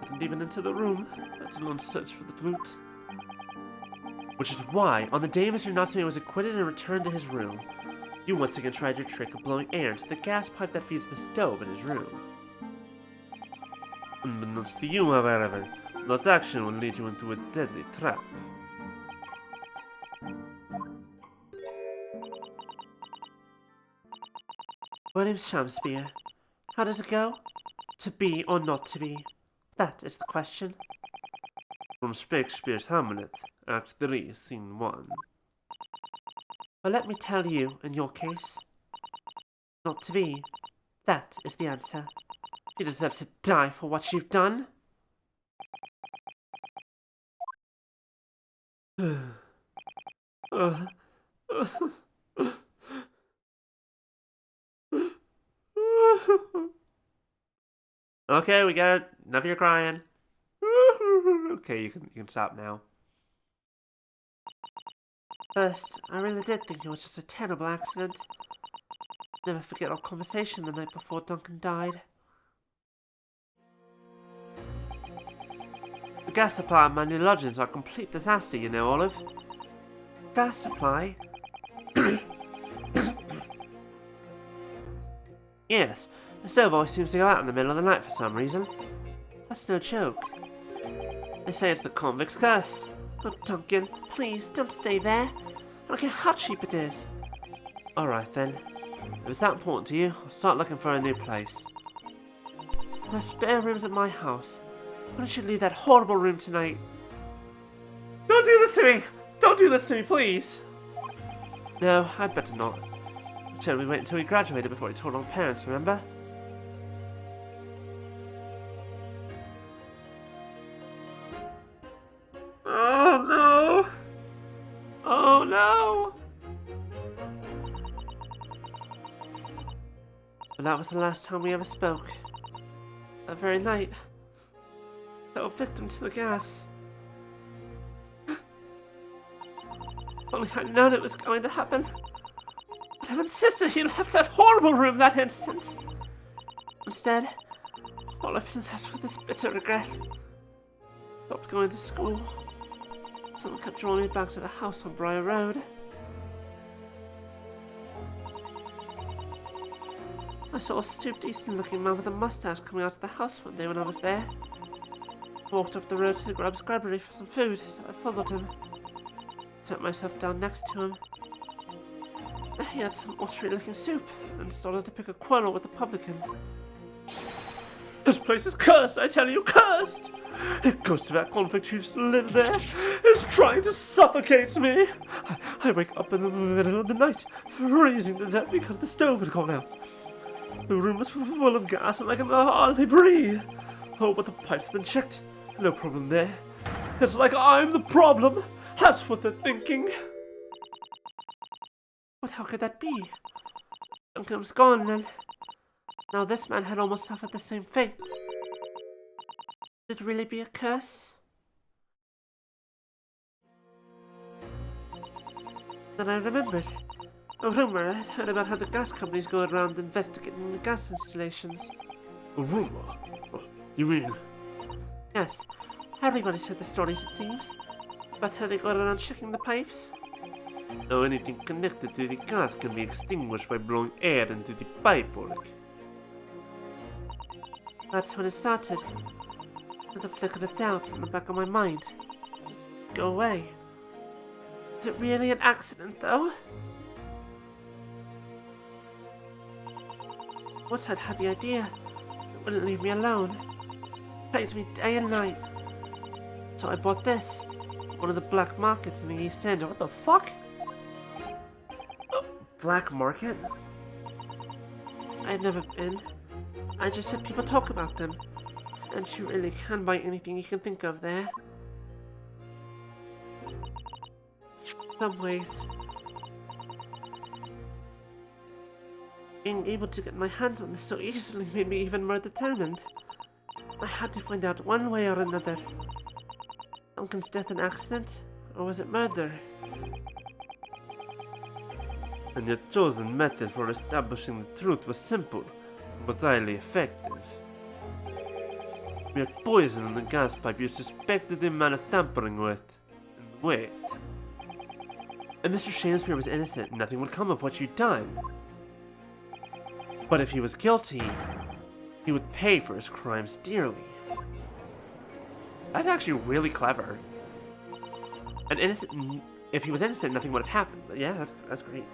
Didn't even enter the room, let alone search for the loot. Which is why, on the day Mr. Natsume was acquitted and returned to his room, you once again tried your trick of blowing air into the gas pipe that feeds the stove in his room. Unbeknownst to you, however, that action will lead you into a deadly trap. My name's Shamspear. How does it go? To be or not to be? That is the question. From Shakespeare's Hamlet, Act 3, Scene 1. Well, let me tell you, in your case, not to be. That is the answer. You deserve to die for what you've done. Okay, we got it. Enough of your crying. Okay, you can stop now. First, I really did think it was just a terrible accident. Never forget our conversation the night before Duncan died. The gas supply at my new lodgings are a complete disaster, you know, Olive. Gas supply? Yes, the stove always seems to go out in the middle of the night for some reason. That's no joke. They say it's the convict's curse. Oh, Duncan, please, don't stay there. I don't care how cheap it is. Alright then. If it's that important to you, I'll start looking for a new place. There are spare rooms at my house. Why don't you leave that horrible room tonight? Don't do this to me! Don't do this to me, please! No, I'd better not. I said we wait until we graduated before we told our parents, remember? Oh no! Oh no! But that was the last time we ever spoke. That very night. I fell victim to the gas. Only I'd known it was going to happen. I'd have insisted he left that horrible room that instant. Instead, all I've been left with is bitter regret. Stopped going to school. Someone kept drawing me back to the house on Briar Road. I saw a stooped, decent-looking man with a mustache coming out of the house one day when I was there. I walked up the road to the Grub's Grubbery for some food, so I followed him. Sat myself down next to him. He had some watery-looking soup, and started to pick a quarrel with the publican. This place is cursed, I tell you, cursed! The ghost of that convict who used to live there is trying to suffocate me. I wake up in the middle of the night, freezing to death because the stove had gone out. The room was full of gas and I can hardly breathe. Oh, but the pipes have been checked. No problem there. It's like I'm the problem. That's what they're thinking. But how could that be? Duncan was gone, and now this man had almost suffered the same fate. Could it really be a curse? Then I remembered. A rumor I'd heard about how the gas companies go around investigating the gas installations. A rumor? You mean? Yes, everybody's heard the stories, it seems. About how they go around checking the pipes. Now anything connected to the gas can be extinguished by blowing air into the pipework. That's when it started. With a flicker of doubt in the back of my mind. Just go away. Is it really an accident, though? Once I'd had the idea, it wouldn't leave me alone. It plagued me day and night. So I bought this. One of the black markets in the East End. What the fuck? Black market? I'd never been. I just heard people talk about them. And you really can buy anything you can think of there. Some ways. Being able to get my hands on this so easily made me even more determined. I had to find out one way or another. Duncan's death an accident? Or was it murder? And your chosen method for establishing the truth was simple, but highly effective. We had poison in the gas pipe you suspected the man of tampering with. And wait. If Mr. Shamspear was innocent, nothing would come of what you'd done. But if he was guilty, he would pay for his crimes dearly. That's actually really clever. If he was innocent, nothing would have happened. But yeah, that's great.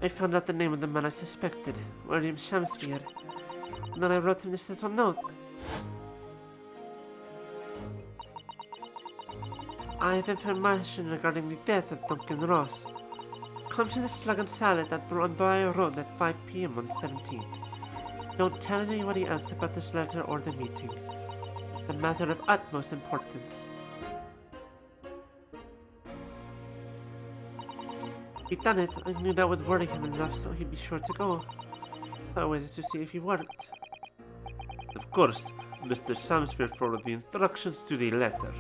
I found out the name of the man I suspected, William Shamspear, and then I wrote him this little note. I have information regarding the death of Duncan Ross. Come to the Slug and Salad at Brunbury Road at 5 p.m. on the 17th. Don't tell anybody else about this letter or the meeting. It's a matter of utmost importance. He'd done it. I knew that would worry him enough, so he'd be sure to go. I waited to see if he weren't. Of course, Mr. Shamspear followed the instructions to the letter.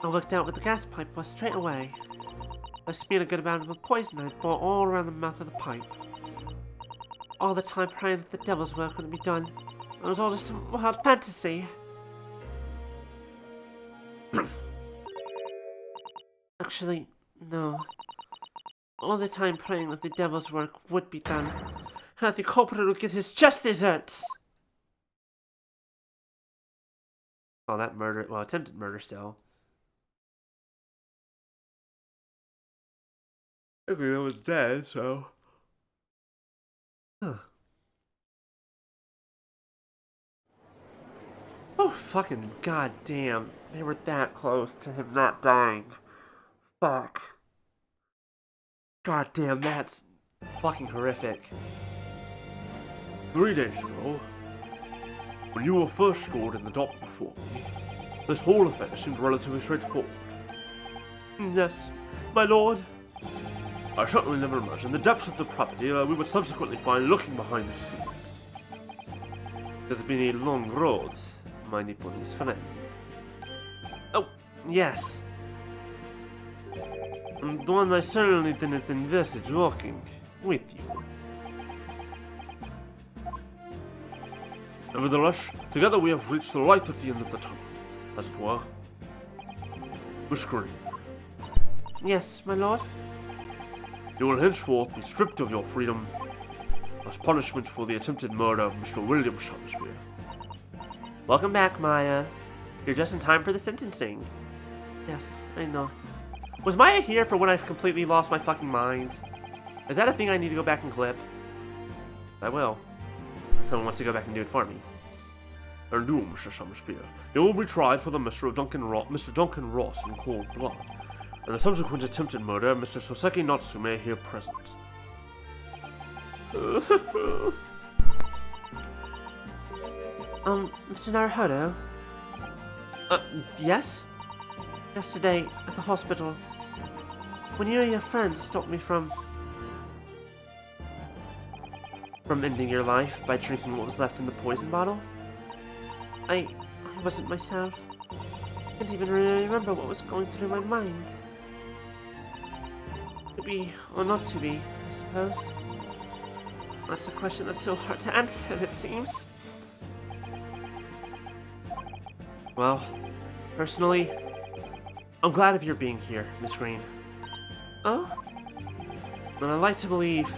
I worked out where the gas pipe was straight away. I smeared a good amount of poison I'd bought all around the mouth of the pipe. All the time praying that the devil's work wouldn't be done. It was all just some wild fantasy. Actually, no. All the time praying that the devil's work would be done. That the culprit would get his just desserts. Oh, that murder, well, attempted murder still. I think I was dead, so. Huh. Oh, fucking goddamn. They were that close to him not dying. Fuck. Goddamn, that's fucking horrific. 3 days ago, when you were first stored in the dock before me, this whole affair seemed relatively straightforward. Yes, my lord. I certainly never imagined the depths of the property we would subsequently find looking behind the scenes. It's been a long road, my Nipponese friend. Oh, yes. And one I certainly didn't envisage walking with you. Nevertheless, together we have reached the light at the end of the tunnel, as it were. Miss Green. Yes, my lord. You will henceforth be stripped of your freedom as punishment for the attempted murder of Mr. William Shamspear. Welcome back, Maya. You're just in time for the sentencing. Yes, I know. Was Maya here for when I've completely lost my fucking mind? Is that a thing I need to go back and clip? I will. Someone wants to go back and do it for me. And you, Mr. Shamspear, you will be tried for the Mr. Duncan Ross in cold blood, and the subsequent attempted murder of Mr. Soseki Natsume here present. Mr. Naruhodo? Yes? Yesterday, at the hospital, when you and your friends stopped me from ending your life by drinking what was left in the poison bottle, I wasn't myself. I can't even really remember what was going through my mind. To be, or not to be, I suppose. That's a question that's so hard to answer, it seems. Well, personally, I'm glad of your being here, Miss Green. Oh? And I'd like to believe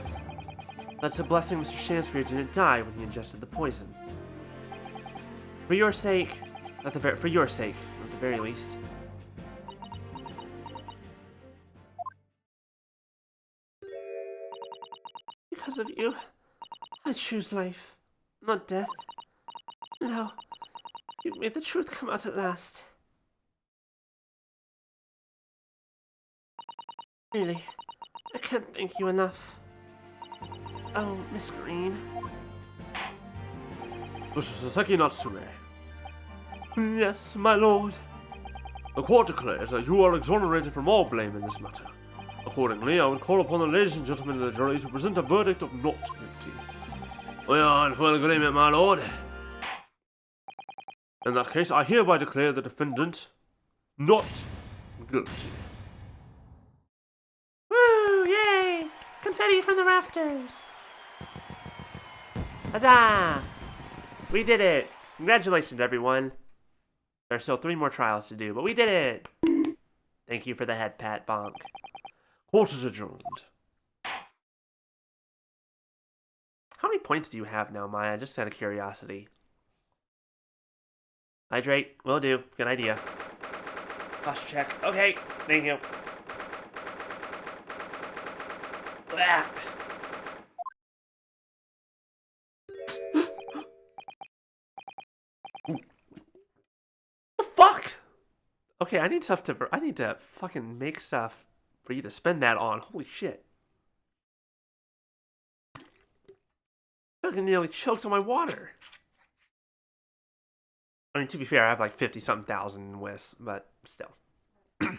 that's a blessing Mr. Shamspear didn't die when he ingested the poison. For your sake, at the very least. Because of you, I choose life, not death. Now, you've made the truth come out at last. Really, I can't thank you enough. Oh, Miss Green. Mr. Soseki Natsume, Yes, my lord. the court declares that you are exonerated from all blame in this matter. Accordingly, I would call upon the ladies and gentlemen of the jury to present a verdict of not guilty. We are in full agreement, my lord. In that case, I hereby declare the defendant not guilty. Woo! Yay! Confetti from the rafters! Huzzah! We did it! Congratulations, everyone. There are still 3 more trials to do, but we did it! Thank you for the head pat, bonk. Court is adjourned. How many points do you have now, Maya? Just out of curiosity. Hydrate. Will do. Good idea. Flash check. Okay. Thank you. Blah. The fuck? Okay, I need to fucking make stuff for you to spend that on. Holy shit. I fucking nearly choked on my water. I mean, to be fair, I have like 50-something thousand with, but still. You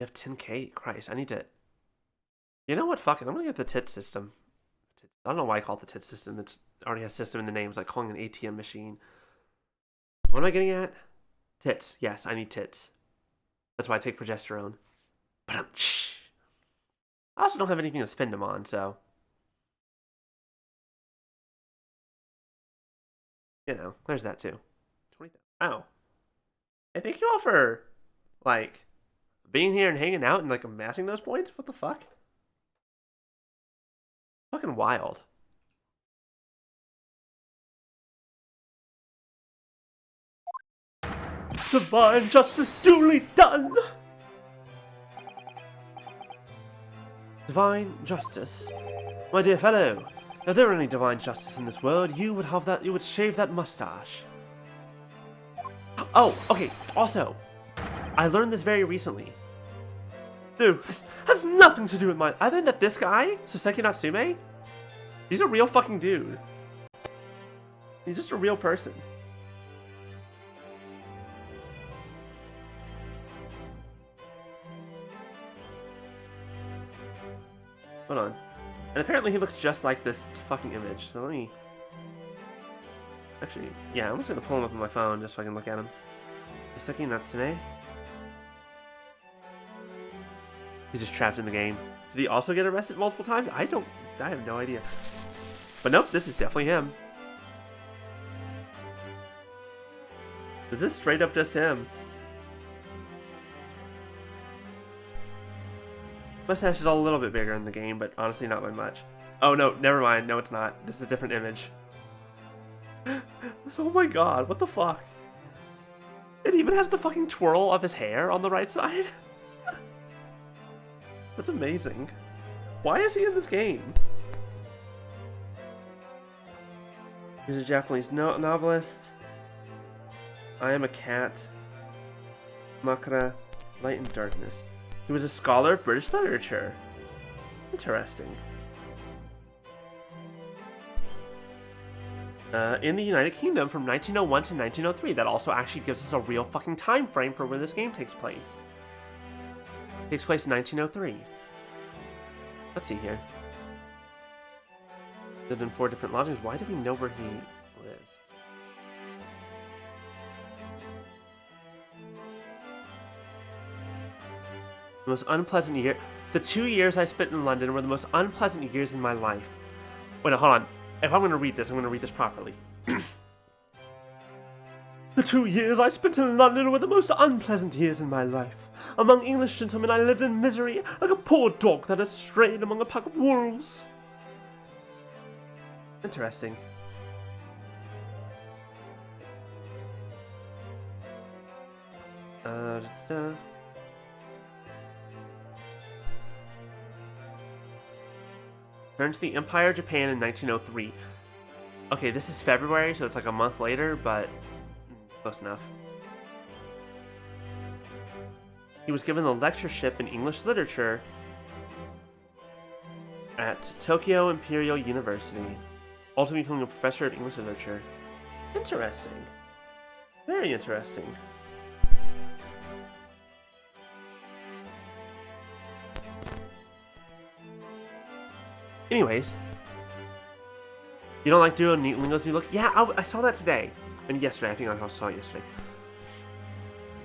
have 10k? Christ, I need to... You know what? Fuck it. I'm gonna get the tit system. I don't know why I call it the tit system. It already has system in the name. It's like calling an ATM machine. What am I getting at? Tits. Yes, I need tits. That's why I take progesterone. But I also don't have anything to spend them on, so... You know, there's that too. 20,000. Wow. Hey, thank you all for, like, being here and hanging out and, like, amassing those points. What the fuck? Fucking wild. Divine justice duly done! Divine justice. My dear fellow, if there were any divine justice in this world, you would shave that mustache. Oh, okay, also, I learned this very recently. Dude, this has nothing to do with mine. I learned that this guy, Soseki Natsume, he's a real fucking dude. He's just a real person. Hold on. And apparently he looks just like this fucking image, so let me... Actually, yeah, I'm just gonna pull him up on my phone just so I can look at him. Soseki Natsume? He's just trapped in the game. Did he also get arrested multiple times? I have no idea. But nope, this is definitely him. Is this straight up just him? Mustache is a little bit bigger in the game, but honestly not by much. Oh no, never mind. No, it's not. This is a different image. Oh my god, what the fuck? It even has the fucking twirl of his hair on the right side. That's amazing. Why is he in this game? He's a Japanese novelist. I am a cat. Makara, Light and Darkness. He was a scholar of British literature. Interesting. In the United Kingdom from 1901 to 1903. That also actually gives us a real fucking time frame for when this game takes place. It takes place in 1903. Let's see here. Lived in 4 different lodgings. Why do we know where he lived? The most unpleasant year. The 2 years I spent in London were the most unpleasant years in my life. Wait, no, hold on. If I'm going to read this, I'm going to read this properly. The 2 years I spent in London were the most unpleasant years in my life. Among English gentlemen, I lived in misery, like a poor dog that had strayed among a pack of wolves. Interesting. Returned to the Empire of Japan in 1903. Okay, this is February, so it's like a month later, but close enough. He was given a lectureship in English literature at Tokyo Imperial University, ultimately becoming a professor of English literature. Interesting. Very interesting. Anyways, you don't like Duolingo's new look? Yeah, I saw that today. And yesterday, I think I saw it yesterday.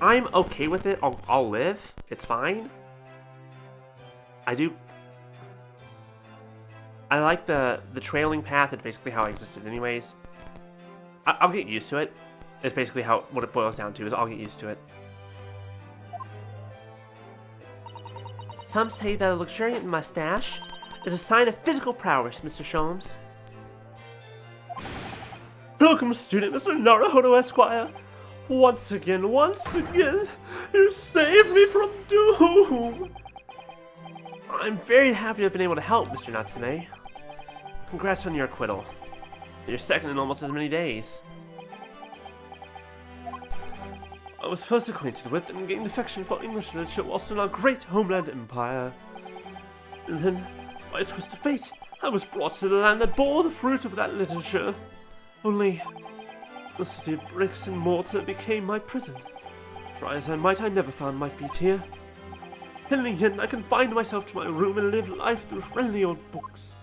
I'm okay with it. I'll live. It's fine. I like the trailing path. It's basically how I existed anyways. I'll get used to it. It's basically what it boils down to is I'll get used to it. Some say that a luxuriant mustache is a sign of physical prowess, Mr. Sholmes. Welcome, student, Mr. Naruhodo Esquire. Once again, you saved me from doom. I'm very happy to have been able to help, Mr. Natsume. Congrats on your acquittal. You're second in almost as many days. I was first acquainted with and gained affection for English literature whilst in our great homeland empire. And then, by a twist of fate, I was brought to the land that bore the fruit of that literature. Only, the city of bricks and mortar became my prison. Try as I might, I never found my feet here. In the end, I confined myself to my room and lived life through friendly old books.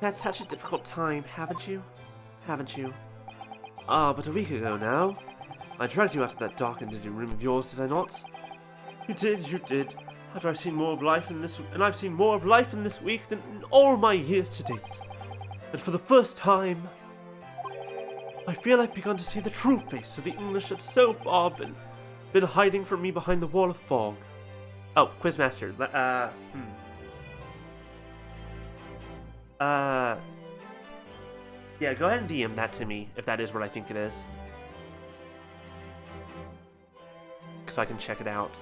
Had such a difficult time, haven't you? Haven't you? But a week ago now, I dragged you out of that dark and dingy room of yours, did I not? You did. After I've seen more of life in this, and I've seen more of life in this week than in all my years to date. And for the first time, I feel I've begun to see the true face of the English that's so far been hiding from me behind the wall of fog. Oh, Quizmaster. Yeah, go ahead and DM that to me, if that is what I think it is. So I can check it out.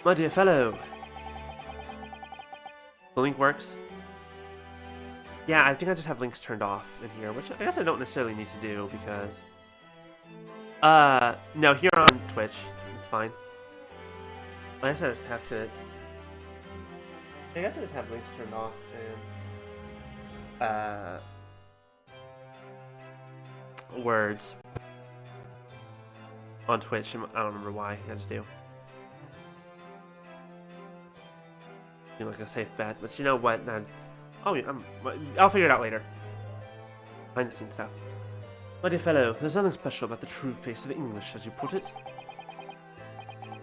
My dear fellow. The link works? Yeah, I think I just have links turned off in here, which I guess I don't necessarily need to do, because... no, here on Twitch. It's fine. I guess I just have to... I guess I just have links turned off, and... words. On Twitch, I don't remember why, I just do. Seem like a safe bet, but you know what, I'll figure it out later. Behind the scenes stuff. My dear fellow, there's nothing special about the true face of the English, as you put it.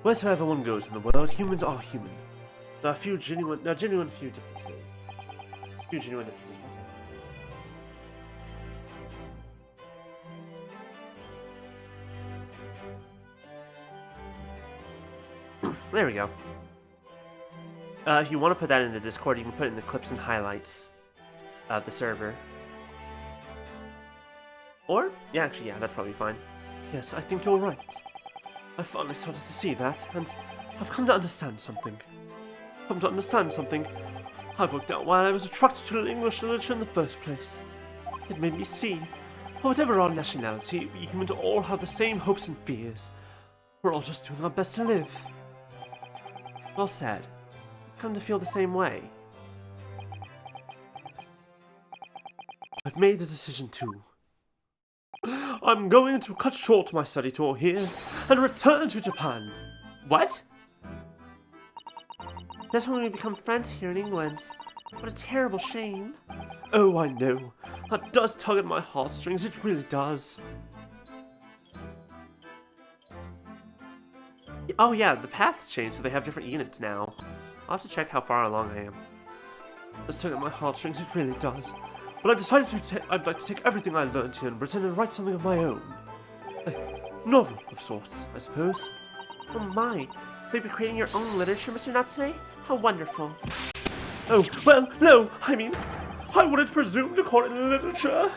Wheresoever one goes in the world, humans are human. There are genuine few differences. Few genuine differences. There we go. If you want to put that in the Discord, you can put it in the clips and highlights. the server. Or, yeah, actually, yeah, that's probably fine. Yes, I think you're right. I finally started to see that, and I've come to understand something. I've worked out why I was attracted to English literature in the first place. It made me see, whatever our nationality, we humans all have the same hopes and fears. We're all just doing our best to live. Well said. I've come to feel the same way. I've made the decision too. I'm going to cut short my study tour here and return to Japan. What? That's when we become friends here in England. What a terrible shame. Oh, I know. That does tug at my heartstrings, it really does. Oh yeah, the path's changed so they have different units now. I'll have to check how far along I am. It does tug at my heartstrings, it really does. But I've decided I'd like to take everything I learned here in Britain and write something of my own. A novel of sorts, I suppose. Oh my, so you'll be creating your own literature, Mr. Natsume? How wonderful. Oh, well, no, I mean, I wouldn't presume to call it literature.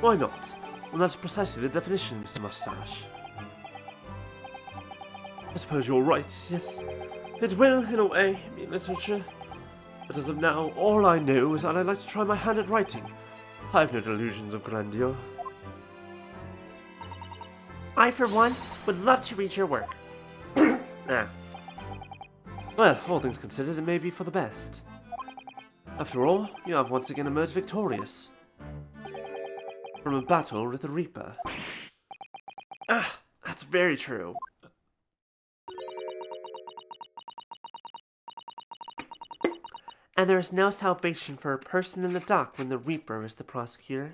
Why not? Well, that's precisely the definition, Mr. Mustache. I suppose you're right, yes. It will, in a way, be literature. But as of now, all I know is that I'd like to try my hand at writing. I have no delusions of grandeur. I, for one, would love to read your work. Ah. Well, all things considered, it may be for the best. After all, you have once again emerged victorious. From a battle with the Reaper. Ah, that's very true. And there is no salvation for a person in the dock when the Reaper is the prosecutor.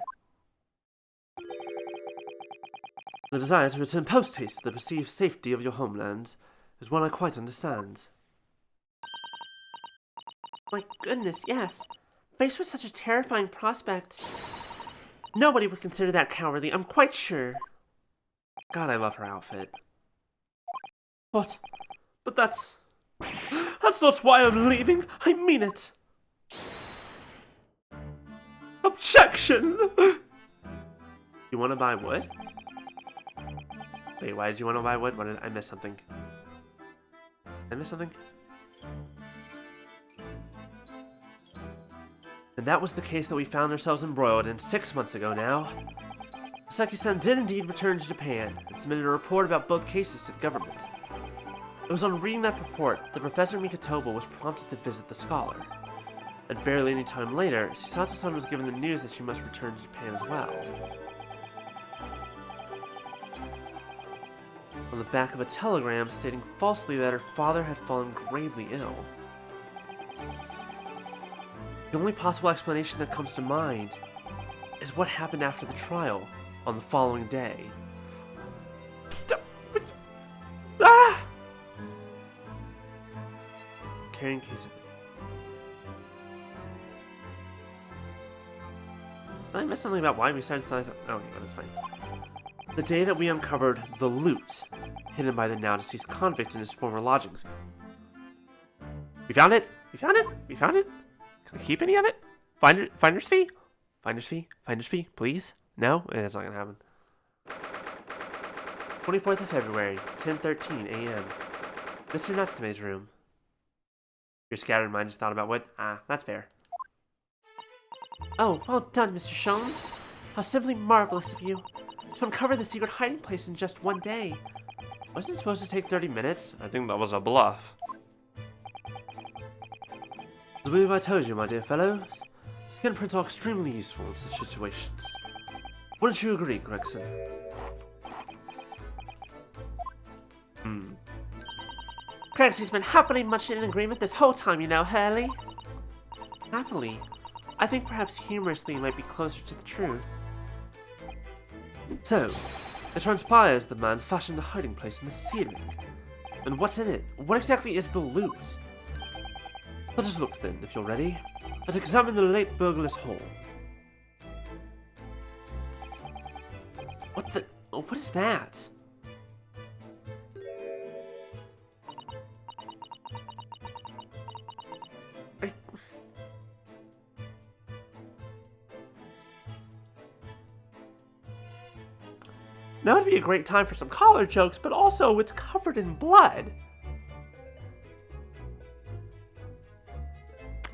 The desire to return post-haste to the perceived safety of your homeland is one I quite understand. My goodness, yes. Faced with such a terrifying prospect, nobody would consider that cowardly, I'm quite sure. God, I love her outfit. What? But that's not why I'm leaving. I mean it. Objection! You want to buy wood? Wait, why did you want to buy wood? What did I miss something? Did I miss something? And that was the case that we found ourselves embroiled in 6 months ago now. Saki-san did indeed return to Japan and submitted a report about both cases to the government. It was on reading that report that Professor Mikotoba was prompted to visit the scholar. And barely any time later, Chisato-san was given the news that she must return to Japan as well. On the back of a telegram stating falsely that her father had fallen gravely ill. The only possible explanation that comes to mind is what happened after the trial on the following day. Stop! Ah! Carrying cases. Did I miss something about why we started signing? Oh, yeah, that's fine. The day that we uncovered the loot hidden by the now deceased convict in his former lodgings. We found it! We found it! We found it! Can I keep any of it? Finder's fee? Finder's fee? Finder's fee, please? No? It's not gonna happen. 24th of February, 10:13 a.m. Mr. Natsume's room. Your scattered mind just thought about what? Ah, that's fair. Oh, well done, Mr. Sholmes. How simply marvelous of you. To uncover the secret hiding place in just one day. Wasn't it supposed to take 30 minutes? I think that was a bluff. As I believe I told you, my dear fellows, skin prints are extremely useful in such situations. Wouldn't you agree, Gregson? Greggson's been happily much in agreement this whole time, you know, Hurley. Happily? I think perhaps humorously might be closer to the truth. So, it transpires the man fashioned a hiding place in the ceiling. And what's in it? What exactly is the loot? Let us look then, if you're ready. Let's examine the late burglar's hole. What the? What is that? Now would be a great time for some collar jokes, but also it's covered in blood.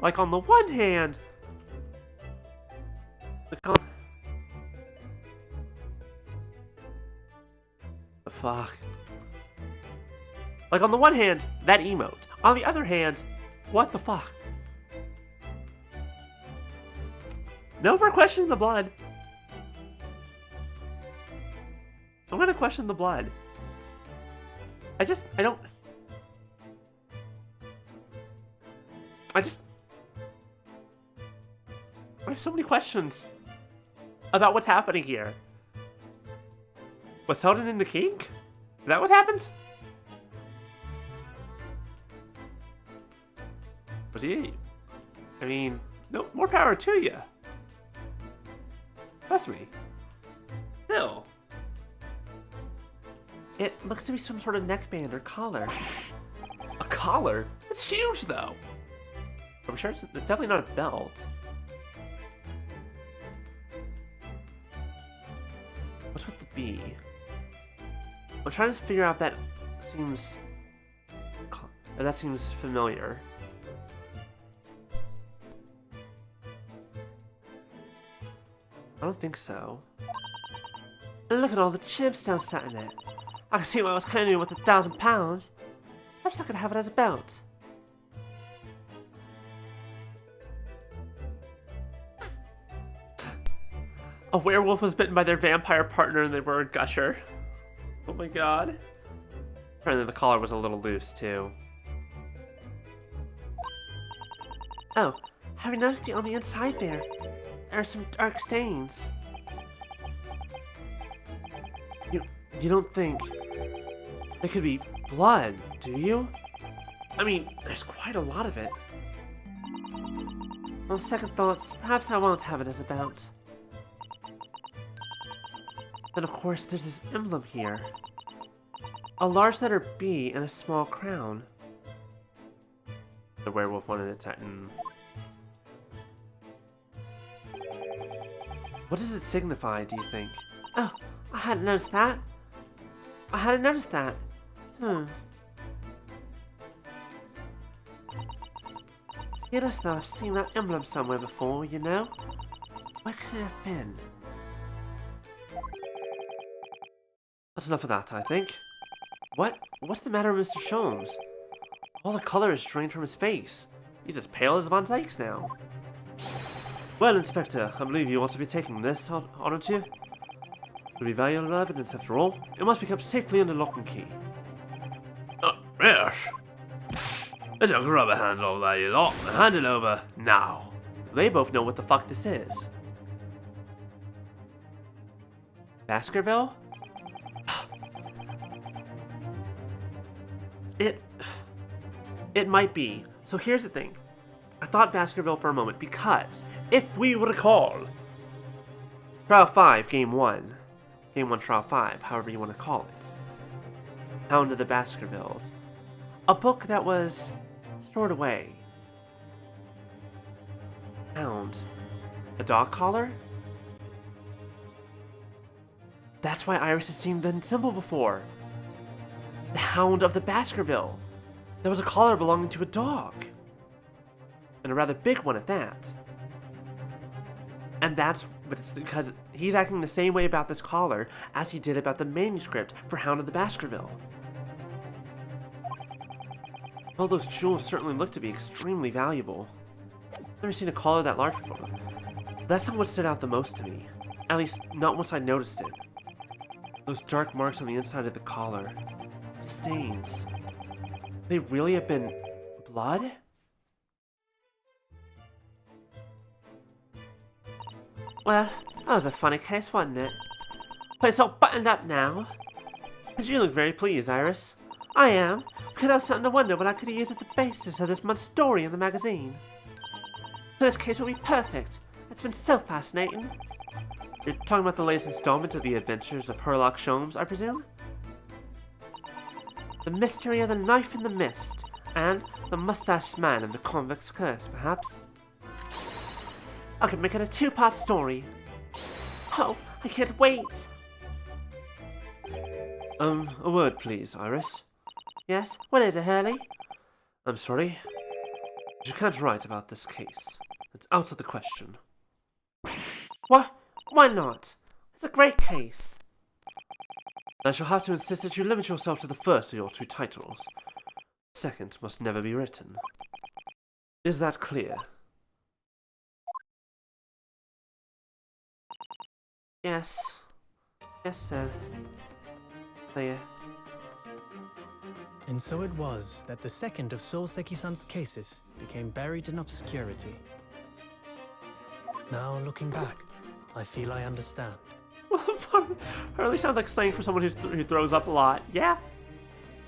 Like on the one hand, the fuck? Like on the one hand, that emote. On the other hand, what the fuck? No more questioning the blood. I'm gonna question the blood. I have so many questions about what's happening here. Was Selden in the king? Is that what happened? Was he? I mean, no, more power to you. Trust me. Still. It looks to be some sort of neckband or collar. A collar? It's huge, though. I'm sure it's definitely not a belt. What's with the B? I'm trying to figure out if that seems familiar. I don't think so. And look at all the gemstones sat in it. I can see why I was claiming with £1,000. Perhaps I could have it as a belt. A werewolf was bitten by their vampire partner and they were a gusher. Oh my god. Apparently the collar was a little loose too. Oh, have you noticed on the inside there? There are some dark stains. You don't think it could be blood, do you? I mean, there's quite a lot of it. On second thoughts, perhaps I won't have it as a belt. Then of course there's this emblem here. A large letter B and a small crown. The werewolf wanted it to... What does it signify, do you think? Oh, I hadn't noticed that. You'd as though I've seen that emblem somewhere before, you know? Where could it have been? That's enough of that, I think. What's the matter with Mr. Sholmes? All the color is drained from his face. He's as pale as Van Dyke's now. Well, Inspector, I believe you want to be taking this, aren't you? It will be valuable evidence after all. It must be kept safely under lock and key. Yes. Let's grab a handle of that, you lot, and hand it over now. They both know what the fuck this is. Baskerville? It might be. So here's the thing. I thought Baskerville for a moment because, if we recall, Trial 5, Game 1. Game 1, Trial 5, however you want to call it. Hound of the Baskervilles. A book that was stored away. Hound. A dog collar? That's why Iris has seen the symbol before. The Hound of the Baskerville. There was a collar belonging to a dog. And a rather big one at that. And but it's because he's acting the same way about this collar as he did about the manuscript for Hound of the Baskerville. All those jewels certainly look to be extremely valuable. I've never seen a collar that large before. That's not what stood out the most to me. At least, not once I noticed it. Those dark marks on the inside of the collar. Stains. They really have been blood? Well, that was a funny case, wasn't it? But it's all buttoned up now. And you look very pleased, Iris. I am, because I was starting to wonder what I could use at the basis of this month's story in the magazine. This case will be perfect. It's been so fascinating. You're talking about the latest installment of the Adventures of Sherlock Sholmes, I presume? The Mystery of the Knife in the Mist, and the Mustached Man and the Convict's Curse, perhaps? I could make it a 2-part story. Oh, I can't wait! A word please, Iris. Yes? What is it, Hurley? I'm sorry. You can't write about this case. It's out of the question. What? Why not? It's a great case. I shall have to insist that you limit yourself to the first of your two titles. The second must never be written. Is that clear? Yes. Yes, sir. Clear. And so it was that the second of Souseki-san's cases became buried in obscurity. Now, looking back, I feel I understand. Hurley sounds like slang for someone who throws up a lot. Yeah?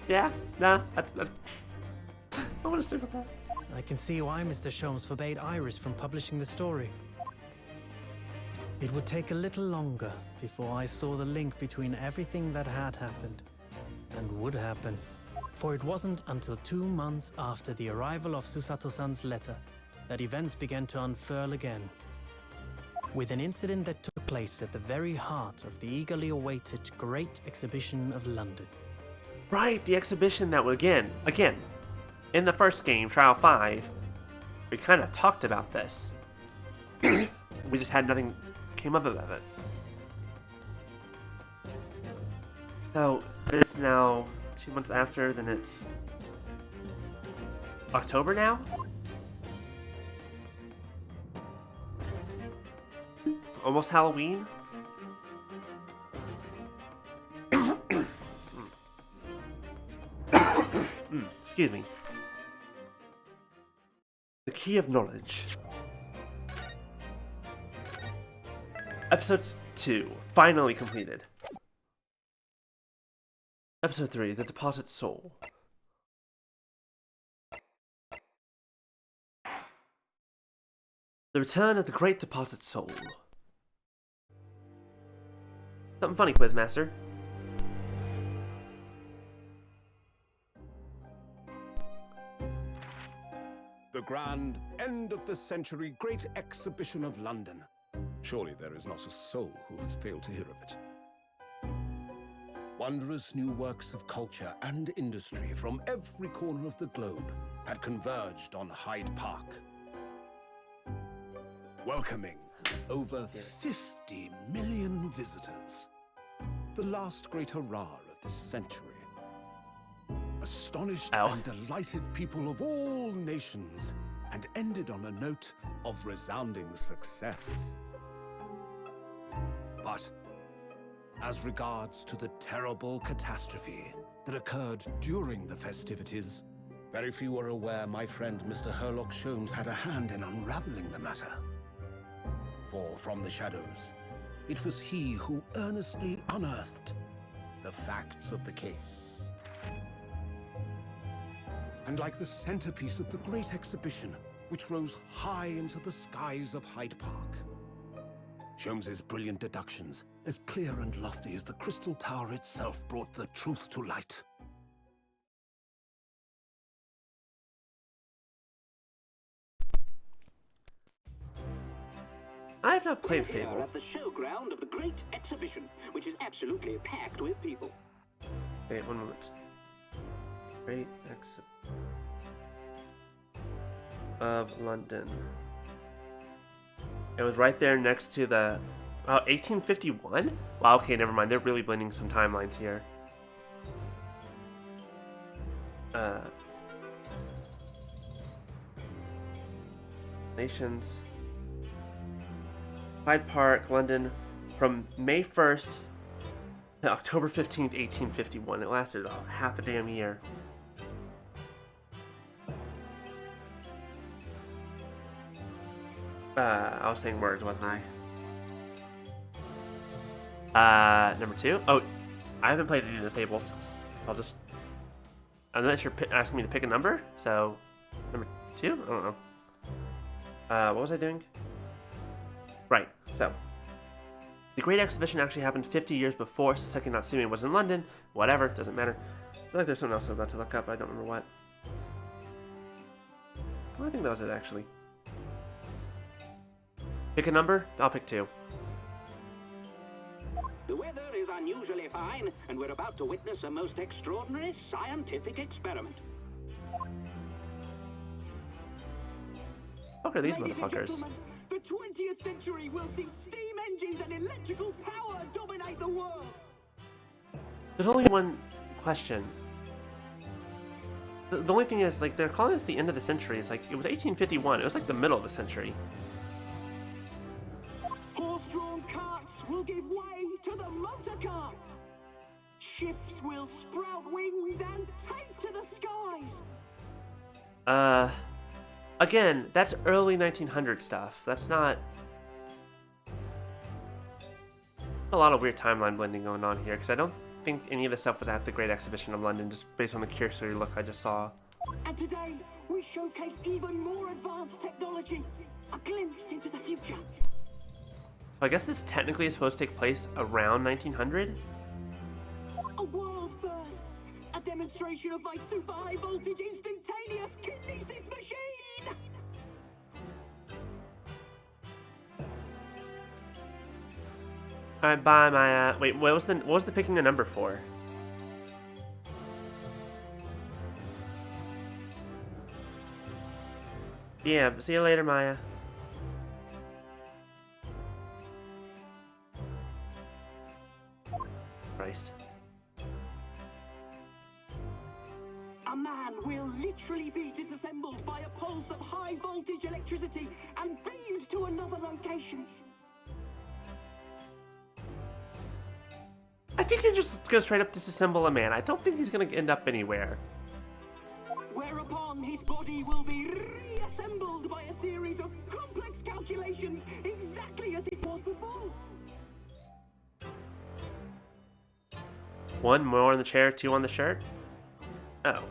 Yeah? Nah, that's I want to stick with that. I can see why Mr. Sholmes forbade Iris from publishing the story. It would take a little longer before I saw the link between everything that had happened and would happen. For it wasn't until 2 months after the arrival of Susato-san's letter that events began to unfurl again. With an incident that took place at the very heart of the eagerly awaited Great Exhibition of London. Right, the exhibition that again, in the first game, Trial 5, we kind of talked about this. We just had nothing came up about it. So, it's now 2 months after, then it's October now? Almost Halloween? Excuse me. The Key of Knowledge. Episode 2, finally completed. Episode 3, The Departed Soul. The Return of the Great Departed Soul. Something funny, Quizmaster. The grand end of the century Great Exhibition of London. Surely there is not a soul who has failed to hear of it. Wondrous new works of culture and industry from every corner of the globe had converged on Hyde Park, welcoming over 50 million visitors. The last great hurrah of this century. Astonished and delighted people of all nations, and ended on a note of resounding success. But as regards to the terrible catastrophe that occurred during the festivities, very few are aware my friend Mr. Herlock Sholmes had a hand in unraveling the matter. For from the shadows, it was he who earnestly unearthed the facts of the case. And like the centerpiece of the Great Exhibition, which rose high into the skies of Hyde Park, Sholmes's brilliant deductions, as clear and lofty as the Crystal Tower itself, brought the truth to light. I have not played We're here Fable. at the showground of the Great Exhibition, which is absolutely packed with people. Wait, one moment. Great Exhibition of London. It was right there next to the 1851? Wow, okay, never mind. They're really blending some timelines here. Nations. Hyde Park, London, from May 1st to October 15th, 1851. It lasted half a damn year. I was saying words, wasn't I? Number 2? Oh, I haven't played any of the Fables. So I'll just... Unless you're asking me to pick a number, so... Number 2? I don't know. What was I doing? Right, so... The Great Exhibition actually happened 50 years before Saseki Natsume was in London. Whatever, doesn't matter. I feel like there's something else I'm about to look up, but I don't remember what. Well, I think that was it, actually. Pick a number? I'll pick 2. The weather is unusually fine, and we're about to witness a most extraordinary scientific experiment. Fuck are these Ladies and motherfuckers? gentlemen, the 20th century will see steam engines and electrical power dominate the world. There's only one question. The only thing is, like, they're calling this the end of the century. It's like, it was 1851. It was like the middle of the century. Horse-drawn carts will give way to the motor car. Ships will sprout wings and take to the skies. Again, that's early 1900 stuff. That's not... A lot of weird timeline blending going on here, because I don't think any of the stuff was at the Great Exhibition of London, just based on the cursory look I just saw. And today, we showcase even more advanced technology. A glimpse into the future. So I guess this technically is supposed to take place around 1900? A world first. A demonstration of my super high voltage instantaneous kinesis machine. Alright, bye, Maya. Wait, what was the picking the number for? Yeah, see you later, Maya. Christ. A man will literally be disassembled by a pulse of high voltage electricity and beamed to another location. I think you're just gonna straight up disassemble a man. I don't think he's gonna end up anywhere. Whereupon his body will be reassembled by a series of complex calculations exactly as it was before. One more on the chair, two on the shirt? Oh.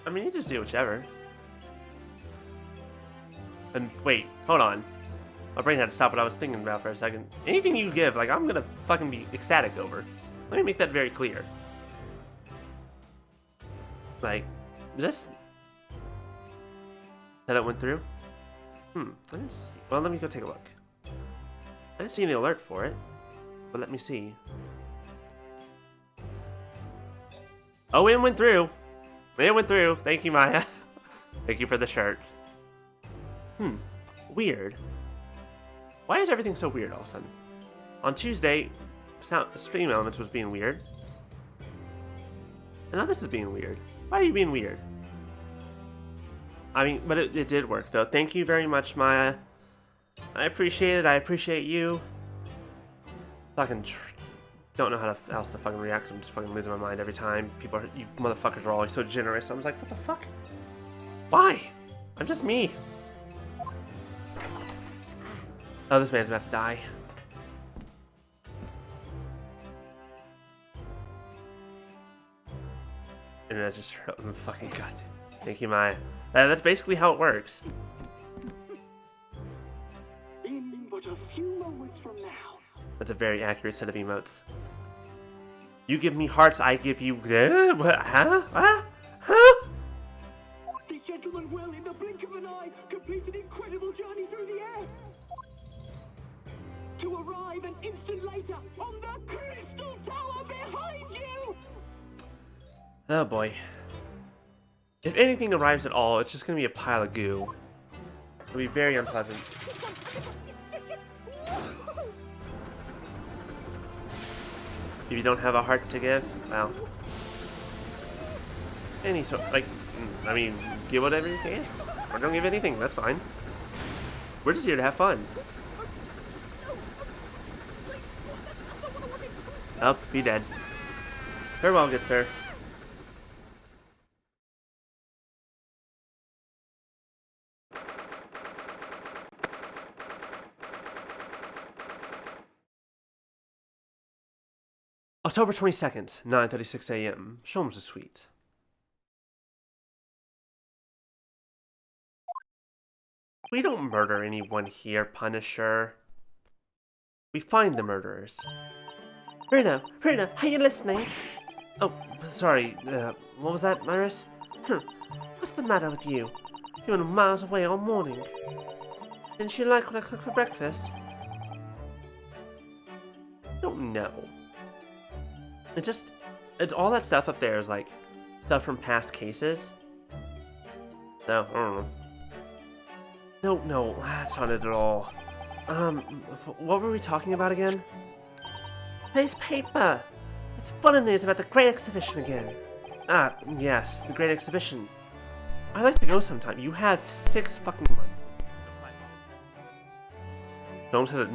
I mean, you just do whichever. And wait, hold on. My brain had to stop what I was thinking about for a second. Anything you give, like, I'm gonna fucking be ecstatic over. Let me make that very clear. Like, this? That it went through? I didn't see. Well, let me go take a look. I didn't see any alert for it, but let me see. Oh, it went through. It went through. Thank you, Maya. Thank you for the shirt. Weird. Why is everything so weird all of a sudden? On Tuesday, Stream Elements was being weird. And now this is being weird. Why are you being weird? I mean, but it did work, though. Thank you very much, Maya. I appreciate it. I appreciate you. Fucking don't know how else to fucking react. I'm just fucking losing my mind every time. You motherfuckers are always so generous. I'm just like, what the fuck? Why? I'm just me. Oh, this man's about to die. Internet's just hurting the fucking gut. Thank you, Maya. That's basically how it works. In but a few moments from now. That's a very accurate set of emotes. You give me hearts, I give you... What? Huh? Huh? Huh? These gentlemen will, in the blink of an eye, complete an incredible journey through the air. To arrive an instant later on the Crystal Tower behind you! Oh boy. If anything arrives at all, it's just gonna be a pile of goo. It'll be very unpleasant. If you don't have a heart to give, well... Any sort, like, I mean, give whatever you can. Or don't give anything, that's fine. We're just here to have fun. Oh, be dead. Farewell, good sir. October 22nd, 9:36 a.m. Shamspear Suite. We don't murder anyone here, Punisher. We find the murderers. Rena, are you listening? Oh, sorry, what was that, Iris? What's the matter with you? You were miles away all morning. Didn't you like what I cooked for breakfast? Don't know. It's all that stuff up there is like stuff from past cases. No, I don't know. No, that's not it at all. What were we talking about again? Nice paper! It's fun and news about the Great Exhibition again. Ah, yes, the Great Exhibition. I'd like to go sometime. You have 6 fucking months. Don't say that.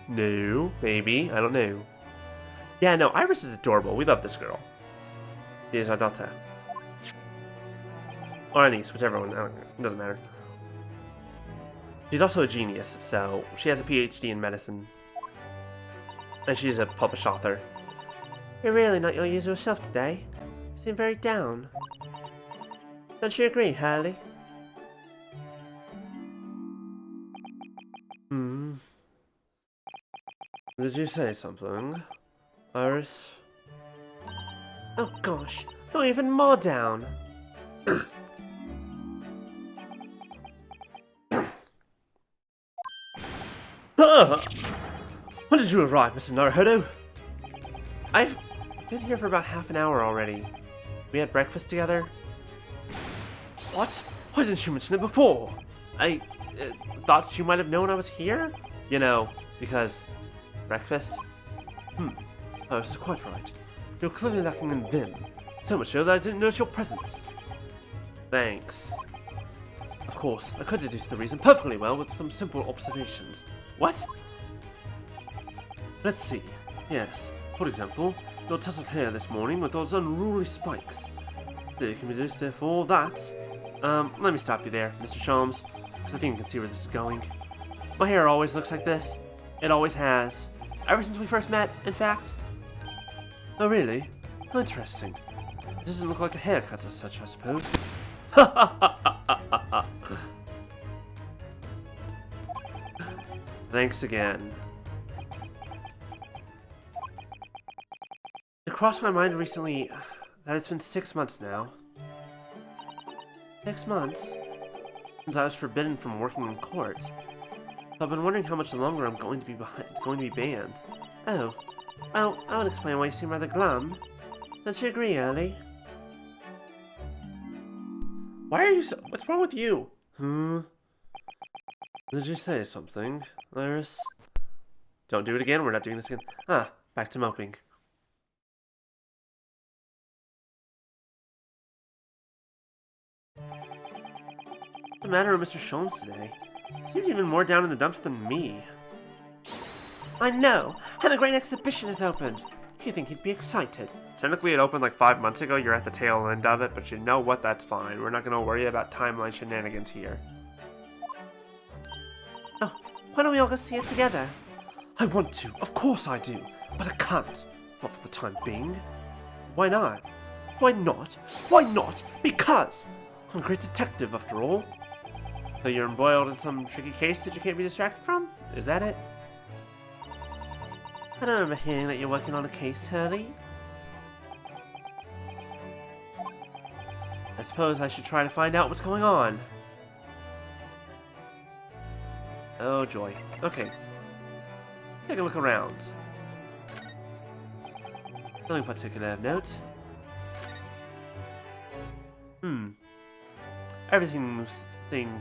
No, maybe. I don't know. Yeah, no, Iris is adorable. We love this girl. She is my daughter. Or a niece, whichever one. I don't know. It doesn't matter. She's also a genius, so she has a PhD in medicine. And she's a published author. You're really not your usual self today. You seem very down. Don't you agree, Hurley? Did you say something, Iris? Oh gosh, you're even more down. When did you arrive, Mr. Naruhodo? I've been here for about half an hour already. We had breakfast together. What? Why didn't you mention it before? I thought you might have known I was here? You know, because... breakfast? Oh, this is quite right. You're clearly lacking in vim. So much so that I didn't notice your presence. Thanks. Of course, I could deduce the reason perfectly well with some simple observations. What? Let's see. Yes, for example, your tousled hair this morning with those unruly spikes. They can be deduced therefore that... let me stop you there, Mr. Shams, because I think you can see where this is going. My hair always looks like this. It always has. Ever since we first met, in fact. Oh, really? Interesting. It doesn't look like a haircut as such, I suppose. Thanks again. It crossed my mind recently that it's been 6 months now. 6 months? Since I was forbidden from working in court. So I've been wondering how much longer I'm going to be banned. Oh. Well, I would explain why you seem rather glum. Don't you agree, Ellie? Why are you so... What's wrong with you? Did you say something, Iris? Don't do it again, we're not doing this again. Ah, back to moping. What's the matter with Mr. Sholmes today? Seems even more down in the dumps than me. I know! And the Great Exhibition is opened! You think he'd be excited? Technically it opened like 5 months ago, you're at the tail end of it, but you know what, that's fine. We're not gonna worry about timeline shenanigans here. Oh, why don't we all go see it together? I want to, of course I do, but I can't. Not for the time being. Why not? Why not? Why not? Because! I'm a great detective after all. So you're embroiled in some tricky case that you can't be distracted from? Is that it? I don't remember hearing that you're working on a case, Hurley. I suppose I should try to find out what's going on. Oh joy. Okay. Take a look around. Nothing particular of note. Everything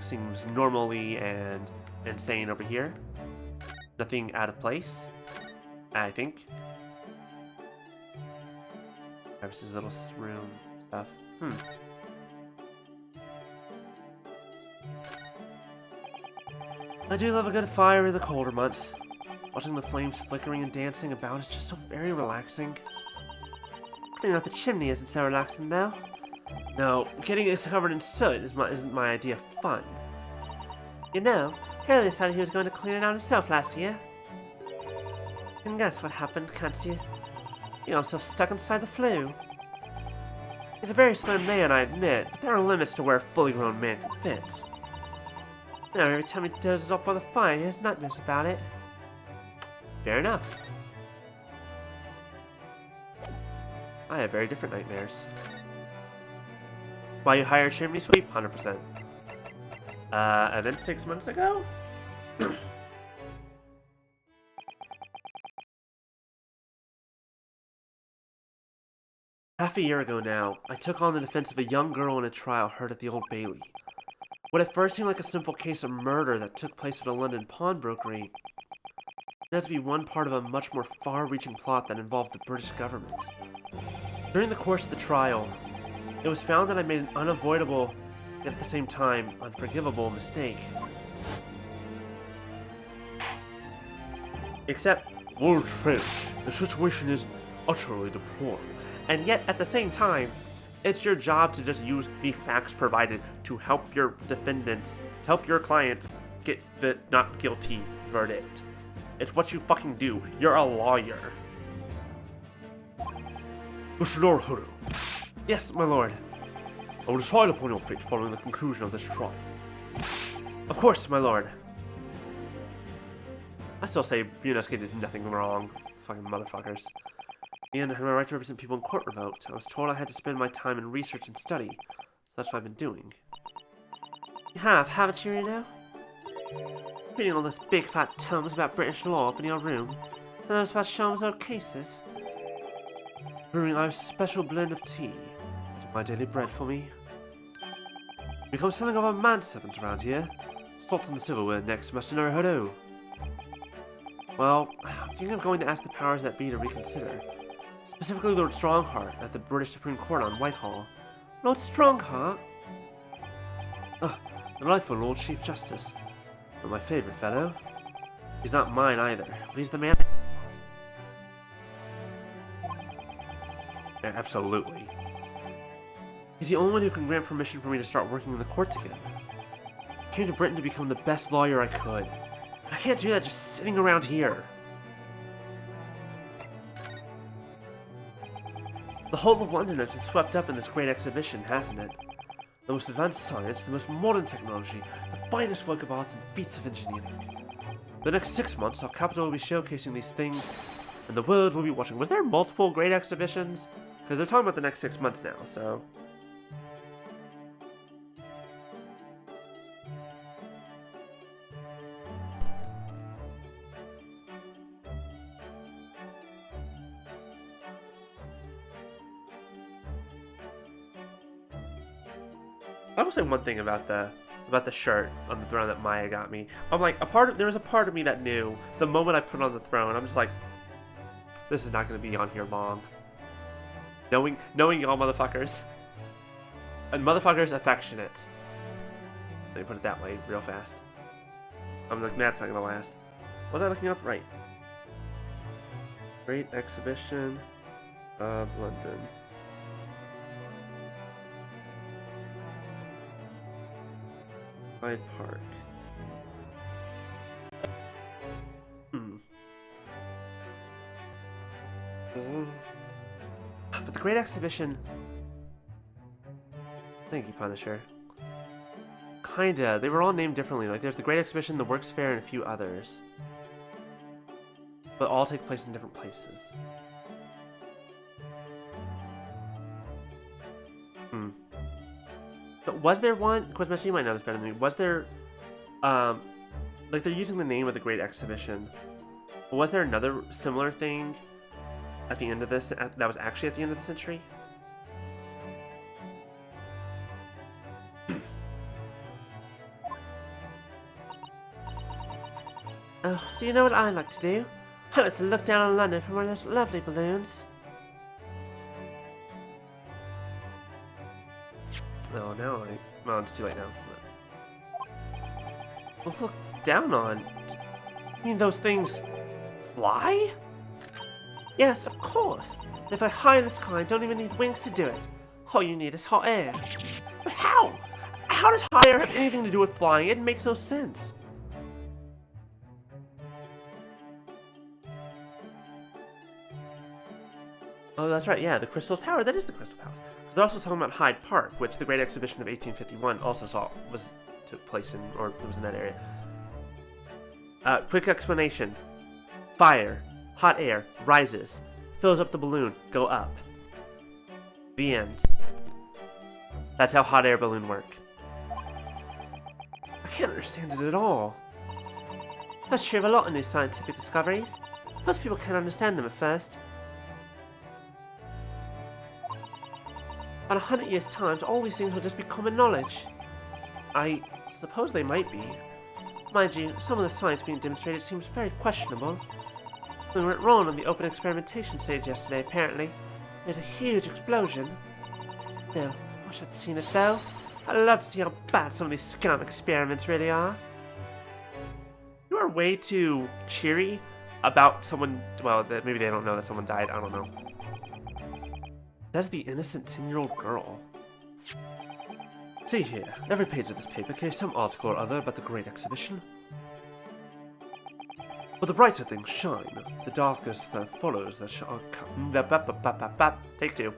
seems normally and insane over here. Nothing out of place, I think. Iris' little room stuff. I do love a good fire in the colder months. Watching the flames flickering and dancing about is just so very relaxing. Cleaning out the chimney isn't so relaxing though. No, getting it covered in soot isn't my idea of fun. You know, Harry decided he was going to clean it out himself last year. You can guess what happened, can't you? He got himself stuck inside the flue. He's a very slim man, I admit, but there are limits to where a fully grown man can fit. Now, every time he dozes off by the fire, he has nightmares about it. Fair enough. I have very different nightmares. Why you hired chimney sweep? 100%. And then 6 months ago? Half a year ago now, I took on the defense of a young girl in a trial heard at the Old Bailey. What at first seemed like a simple case of murder that took place at a London pawnbrokery turned out to be one part of a much more far-reaching plot that involved the British government. During the course of the trial, it was found that I made an unavoidable, yet at the same time, unforgivable mistake. Except, Lord Finn, the situation is utterly deplorable. and yet at the same time, it's your job to just use the facts provided to help your defendant, to help your client get the not guilty verdict. It's what you fucking do. You're a lawyer. Mr. Naruhodo, Yes, my lord. I will decide upon your fate following the conclusion of this trial. Of course, my lord. I still say Ryunosuke did nothing wrong. Fucking motherfuckers. And my right to represent people in court revoked. I was told I had to spend my time in research and study. So that's what I've been doing. You have, haven't you, Ryuno? Reading all those big fat tomes about British law up in your room. And those about Sham's old cases. Brewing our special blend of tea. My daily bread for me. Become something of a manservant around here. Salt on the silverware next, Master Naruhodo. Well, I think I'm going to ask the powers that be to reconsider. Specifically Lord Strongheart at the British Supreme Court on Whitehall. Lord Strongheart? Delightful Lord Chief Justice. Not my favorite fellow. He's not mine either, but he's the man. Yeah, absolutely. He's the only one who can grant permission for me to start working in the courts again. I came to Britain to become the best lawyer I could. I can't do that just sitting around here. The whole of London has been swept up in this great exhibition, hasn't it? The most advanced science, the most modern technology, the finest work of arts and feats of engineering. The next 6 months, our capital will be showcasing these things, and the world will be watching. Was there multiple great exhibitions? Because they're talking about the next 6 months now, so... I will say one thing about the shirt on the throne that Maya got me. I'm like, there was a part of me that knew the moment I put it on the throne, I'm just like, this is not going to be on here long. Knowing y'all motherfuckers. And motherfuckers affectionate. Let me put it that way real fast. I'm like, that's not going to last. What was I looking up? Right. Great Exhibition of London. Hyde Park. But the Great Exhibition... Thank you, Punisher. Kinda. They were all named differently. Like, there's the Great Exhibition, the Works Fair, and a few others. But all take place in different places. But was there one... Of course, you might know this better than me. Was there... like, they're using the name of the Great Exhibition. But was there another similar thing at the end of this... that was actually at the end of the century? Oh, do you know what I like to do? I like to look down on London from one of those lovely balloons. Oh, no, well, it's too late now. Well, look down on... You mean those things fly? Yes, of course. They're the highest kind, don't even need wings to do it. All you need is hot air. But how? How does hot air have anything to do with flying? It makes no sense. Oh, that's right, yeah, the Crystal Tower, that is the Crystal Palace. They're also talking about Hyde Park, which the Great Exhibition of 1851 also took place in, or it was in that area. Quick explanation. Fire, hot air, rises, fills up the balloon, go up. The end. That's how hot air balloon work. I can't understand it at all. That's true of a lot of new scientific discoveries. Most people can't understand them at first. In 100 years' time, all these things will just be common knowledge. I suppose they might be. Mind you, some of the science being demonstrated seems very questionable. We went wrong on the open experimentation stage yesterday, apparently. There's a huge explosion. Still, wish I'd seen it though. I'd love to see how bad some of these scum experiments really are. You are way too cheery about someone, well, maybe they don't know that someone died, I don't know. That's the innocent 10-year-old girl. See here, every page of this paper carries some article or other about the Great Exhibition. But the brighter things shine, the darkest that follows the Take two.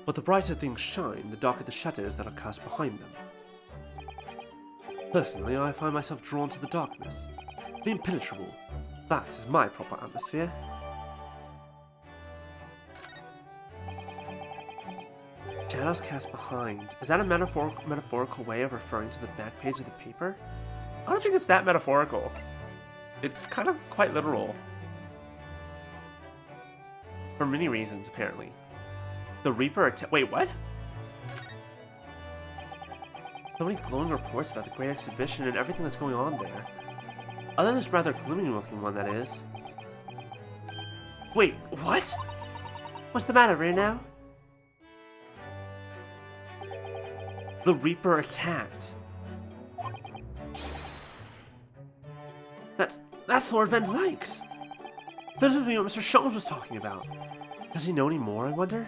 But the brighter things shine, the darker the shadows that are cast behind them. Personally, I find myself drawn to the darkness, the impenetrable. That is my proper atmosphere. Shadows cast behind. Is that a metaphorical way of referring to the back page of the paper? I don't think it's that metaphorical. It's kind of quite literal. For many reasons, apparently. The Reaper wait, what? So many glowing reports about the Great Exhibition and everything that's going on there. Other than this rather gloomy looking one, that is. Wait, what? What's the matter right now? The Reaper attacked. That's Lord Van Zykes. This would be what Mr. Sholmes was talking about. Does he know any more, I wonder?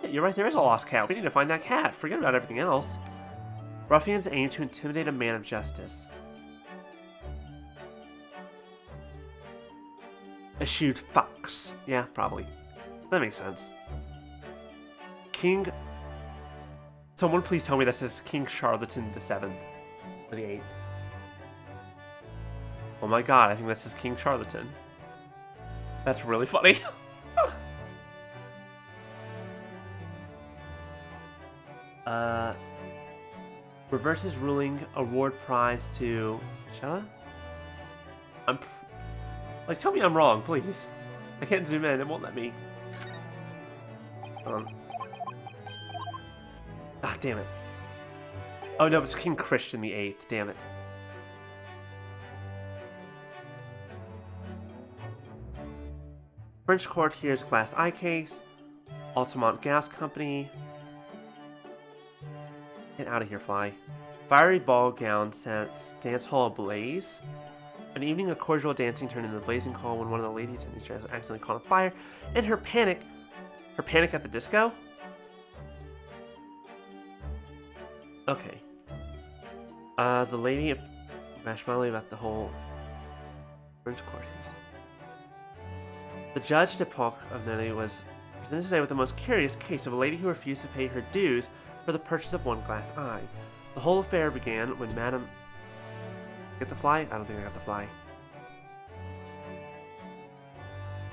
Yeah, you're right, there is a lost cat. We need to find that cat. Forget about everything else. Ruffians aim to intimidate a man of justice. Eschewed fox. Yeah, probably. That makes sense. King... Someone please tell me that says King Charlatan the 7th. Or the 8th. Oh my god, I think that says King Charlatan. That's really funny. Reverses ruling, award prize to... Shall I? Like, tell me I'm wrong, please. I can't zoom in, it won't let me. Ah, damn it. Oh no, it's King Christian the 8th, damn it. French court hears glass eye case. Altamont Gas Company. Get out of here, fly. Fiery ball gown sets dance hall ablaze. An evening of cordial dancing turned into a blazing call when one of the ladies in these dresses accidentally caught on fire. And her panic at the disco? Okay. The lady Marshmallow about the whole French court hears. The judge Depoc of Nelly was presented today with the most curious case of a lady who refused to pay her dues for the purchase of one glass eye. The whole affair began when Madame... Get the fly? I don't think I got the fly.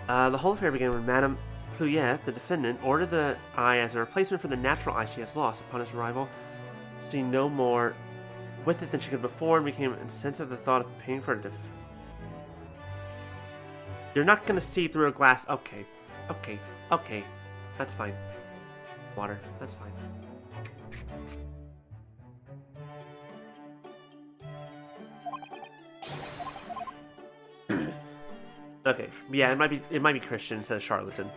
The whole affair began when Madame Pluyet, the defendant, ordered the eye as a replacement for the natural eye she has lost. Upon his arrival, she no more with it than she could before and became insensitive at the thought of paying for it. You're not gonna see through a glass. Okay. Okay. Okay. That's fine. Water. That's fine. Okay. Yeah, it might be Christian instead of charlatan.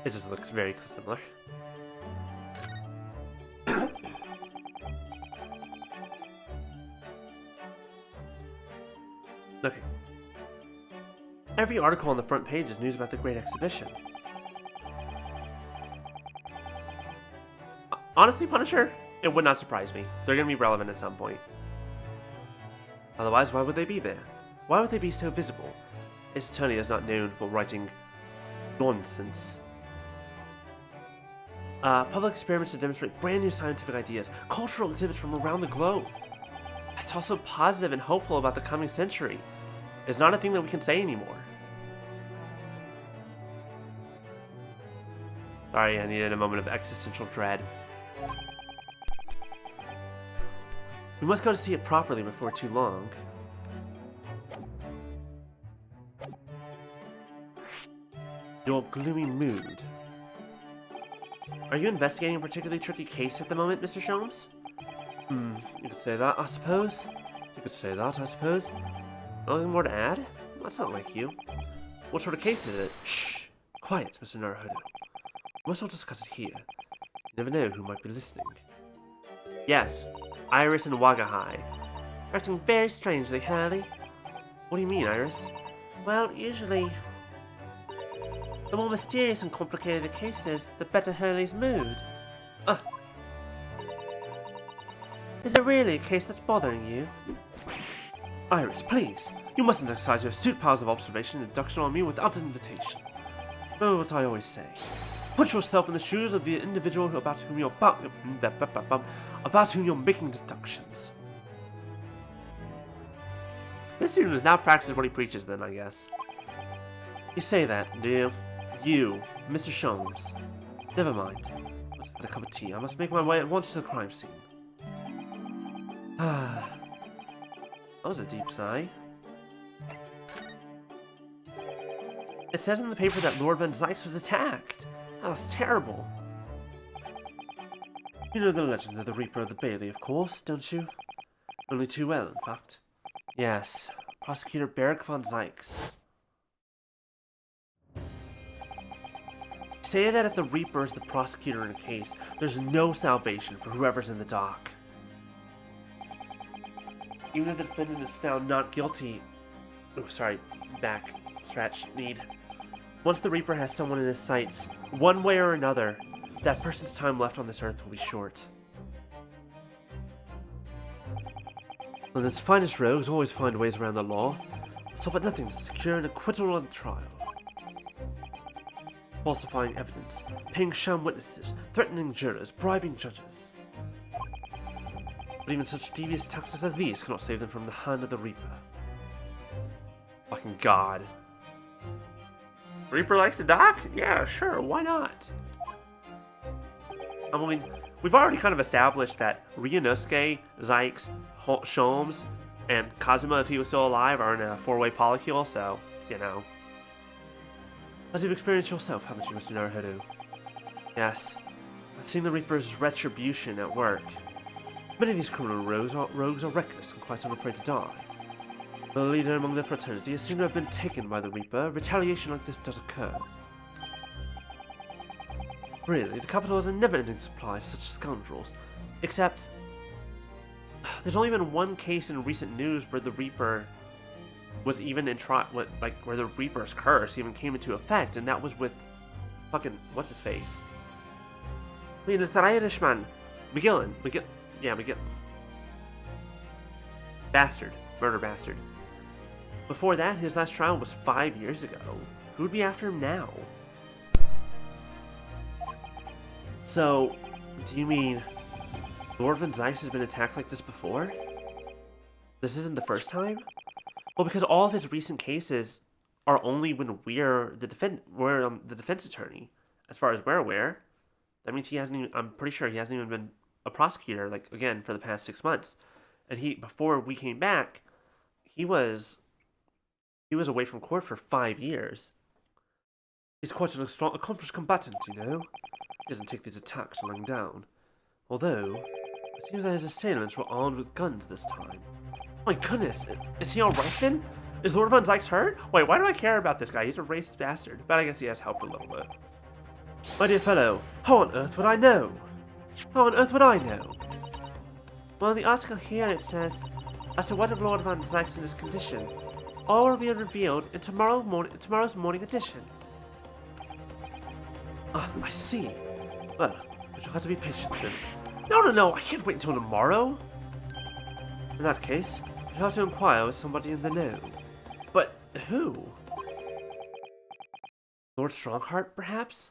It just looks very similar. Okay. Every article on the front page is news about the Great Exhibition. Honestly, Punisher, it would not surprise me. They're going to be relevant at some point. Otherwise, why would they be there? Why would they be so visible? His attorney is not known for writing nonsense. Public experiments to demonstrate brand new scientific ideas. Cultural exhibits from around the globe. It's also positive and hopeful about the coming century. It's not a thing that we can say anymore. Sorry, I needed a moment of existential dread. We must go to see it properly before too long. Your gloomy mood. Are you investigating a particularly tricky case at the moment, Mr. Sholmes? You could say that, I suppose. Nothing more to add? That's not like you. What sort of case is it? Shh! Quiet, Mr. Naruhodo. We must not discuss it here. You never know who might be listening. Yes, Iris and Wagahai. Acting very strangely, Hurley. What do you mean, Iris? Well, usually, the more mysterious and complicated a case is, the better Hurley's mood. Is it really a case that's bothering you? Iris, please! You mustn't exercise your astute powers of observation and deduction on me without an invitation. Remember what I always say. Put yourself in the shoes of the individual about whom you're making deductions. This student is now practicing what he preaches then, I guess. You say that, do you? You, Mr. Sholmes. Never mind. Let's have a cup of tea. I must make my way at once to the crime scene. That was a deep sigh. It says in the paper that Lord Van Zykes was attacked. That was terrible. You know the legend of the Reaper of the Bailey, of course, don't you? Only too well, in fact. Yes, Prosecutor Beric Van Zykes. Say that if the Reaper is the prosecutor in a case, there's no salvation for whoever's in the dock. Even if the defendant is found not guilty... Oh, sorry, back stretch, need. Once the Reaper has someone in his sights, one way or another, that person's time left on this earth will be short. And its finest rogues always find ways around the law. So but nothing to secure an acquittal on trial. Falsifying evidence, paying sham witnesses, threatening jurors, bribing judges. But even such devious tactics as these cannot save them from the hand of the Reaper. Fucking God. Reaper likes to dock? Yeah, sure, why not? I mean, we've already kind of established that Ryunosuke, Zykes, Sholmes, and Kazuma, if he was still alive, are in a four-way polycule, so, you know. As you've experienced yourself, haven't you, Mr. Naruhodo? Yes. I've seen the Reaper's retribution at work. Many of these criminal rogues are reckless and quite unafraid to die. The leader among their fraternity is seen to have been taken by the Reaper. Retaliation like this does occur. Really, the capital has a never-ending supply of such scoundrels. Except, there's only been one case in recent news where the Reaper was even in where the Reaper's curse even came into effect, and that was with fucking what's his face? I mean, it's that Irishman, McGillen. Bastard, murder bastard. Before that, his last trial was 5 years ago. Who would be after him now? So, do you mean Lord Van Zykes has been attacked like this before? This isn't the first time? Well, because all of his recent cases are only when we're the defense attorney. As far as we're aware, that means he hasn't even, I'm pretty sure he hasn't even been a prosecutor, like, again, for the past 6 months. And before we came back, he was away from court for 5 years. He's quite an accomplished combatant, you know. He doesn't take these attacks lying down. Although, it seems that his assailants were armed with guns this time. My goodness, is he alright then? Is Lord Van Zykes hurt? Wait, why do I care about this guy? He's a racist bastard. But I guess he has helped a little bit. My dear fellow, how on earth would I know? How on earth would I know? Well, in the article here it says, as to what of Lord Van Zykes in his condition, all will be revealed in tomorrow's morning edition. Ah, I see. Well, but you'll have to be patient then. No, I can't wait until tomorrow. In that case, you'll have to inquire with somebody in the know. But who? Lord Strongheart, perhaps?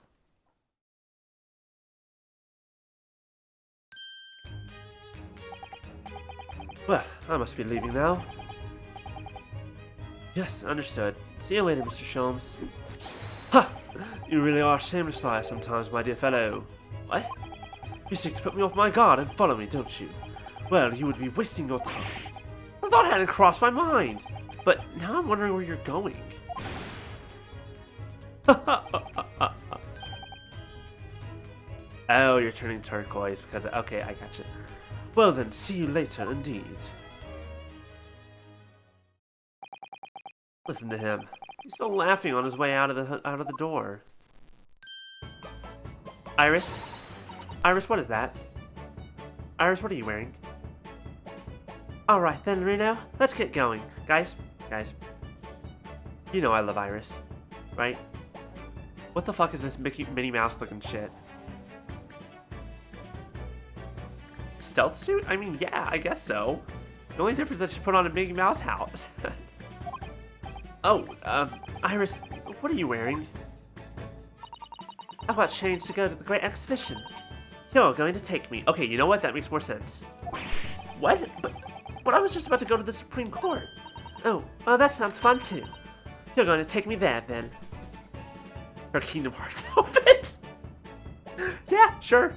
Well, I must be leaving now. Yes, understood. See you later, Mr. Sholmes. Ha! You really are a shameless liar sometimes, my dear fellow. What? You seek to put me off my guard and follow me, don't you? Well, you would be wasting your time. The thought hadn't crossed my mind. But now I'm wondering where you're going. Oh, you're turning turquoise because... Okay, I got you. Well then, see you later, indeed. Listen to him. He's still laughing on his way out of the door. Iris? Iris, what is that? Iris, what are you wearing? Alright then, Reno. Let's get going. Guys. You know I love Iris. Right? What the fuck is this Minnie Mouse looking shit? Stealth suit? I mean, yeah, I guess so. The only difference is that she put on a Mickey Mouse house. Oh, Iris, what are you wearing? I got changed to go to the Great Exhibition. You're going to take me. Okay, you know what? That makes more sense. What? But I was just about to go to the Supreme Court. Oh, well, that sounds fun too. You're going to take me there, then. Her Kingdom Hearts outfit? Yeah, sure.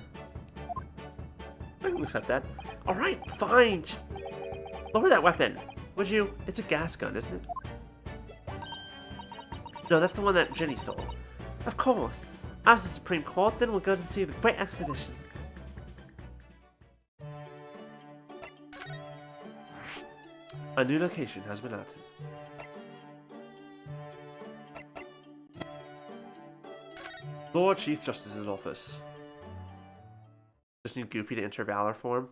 I can accept that. Alright, fine. Just lower that weapon. Would you? It's a gas gun, isn't it? No, that's the one that Jenny stole. Of course. After the Supreme Court, then we'll go to see the Great Exhibition. A new location has been added. Lord Chief Justice's office. Just need Goofy to enter Valor form.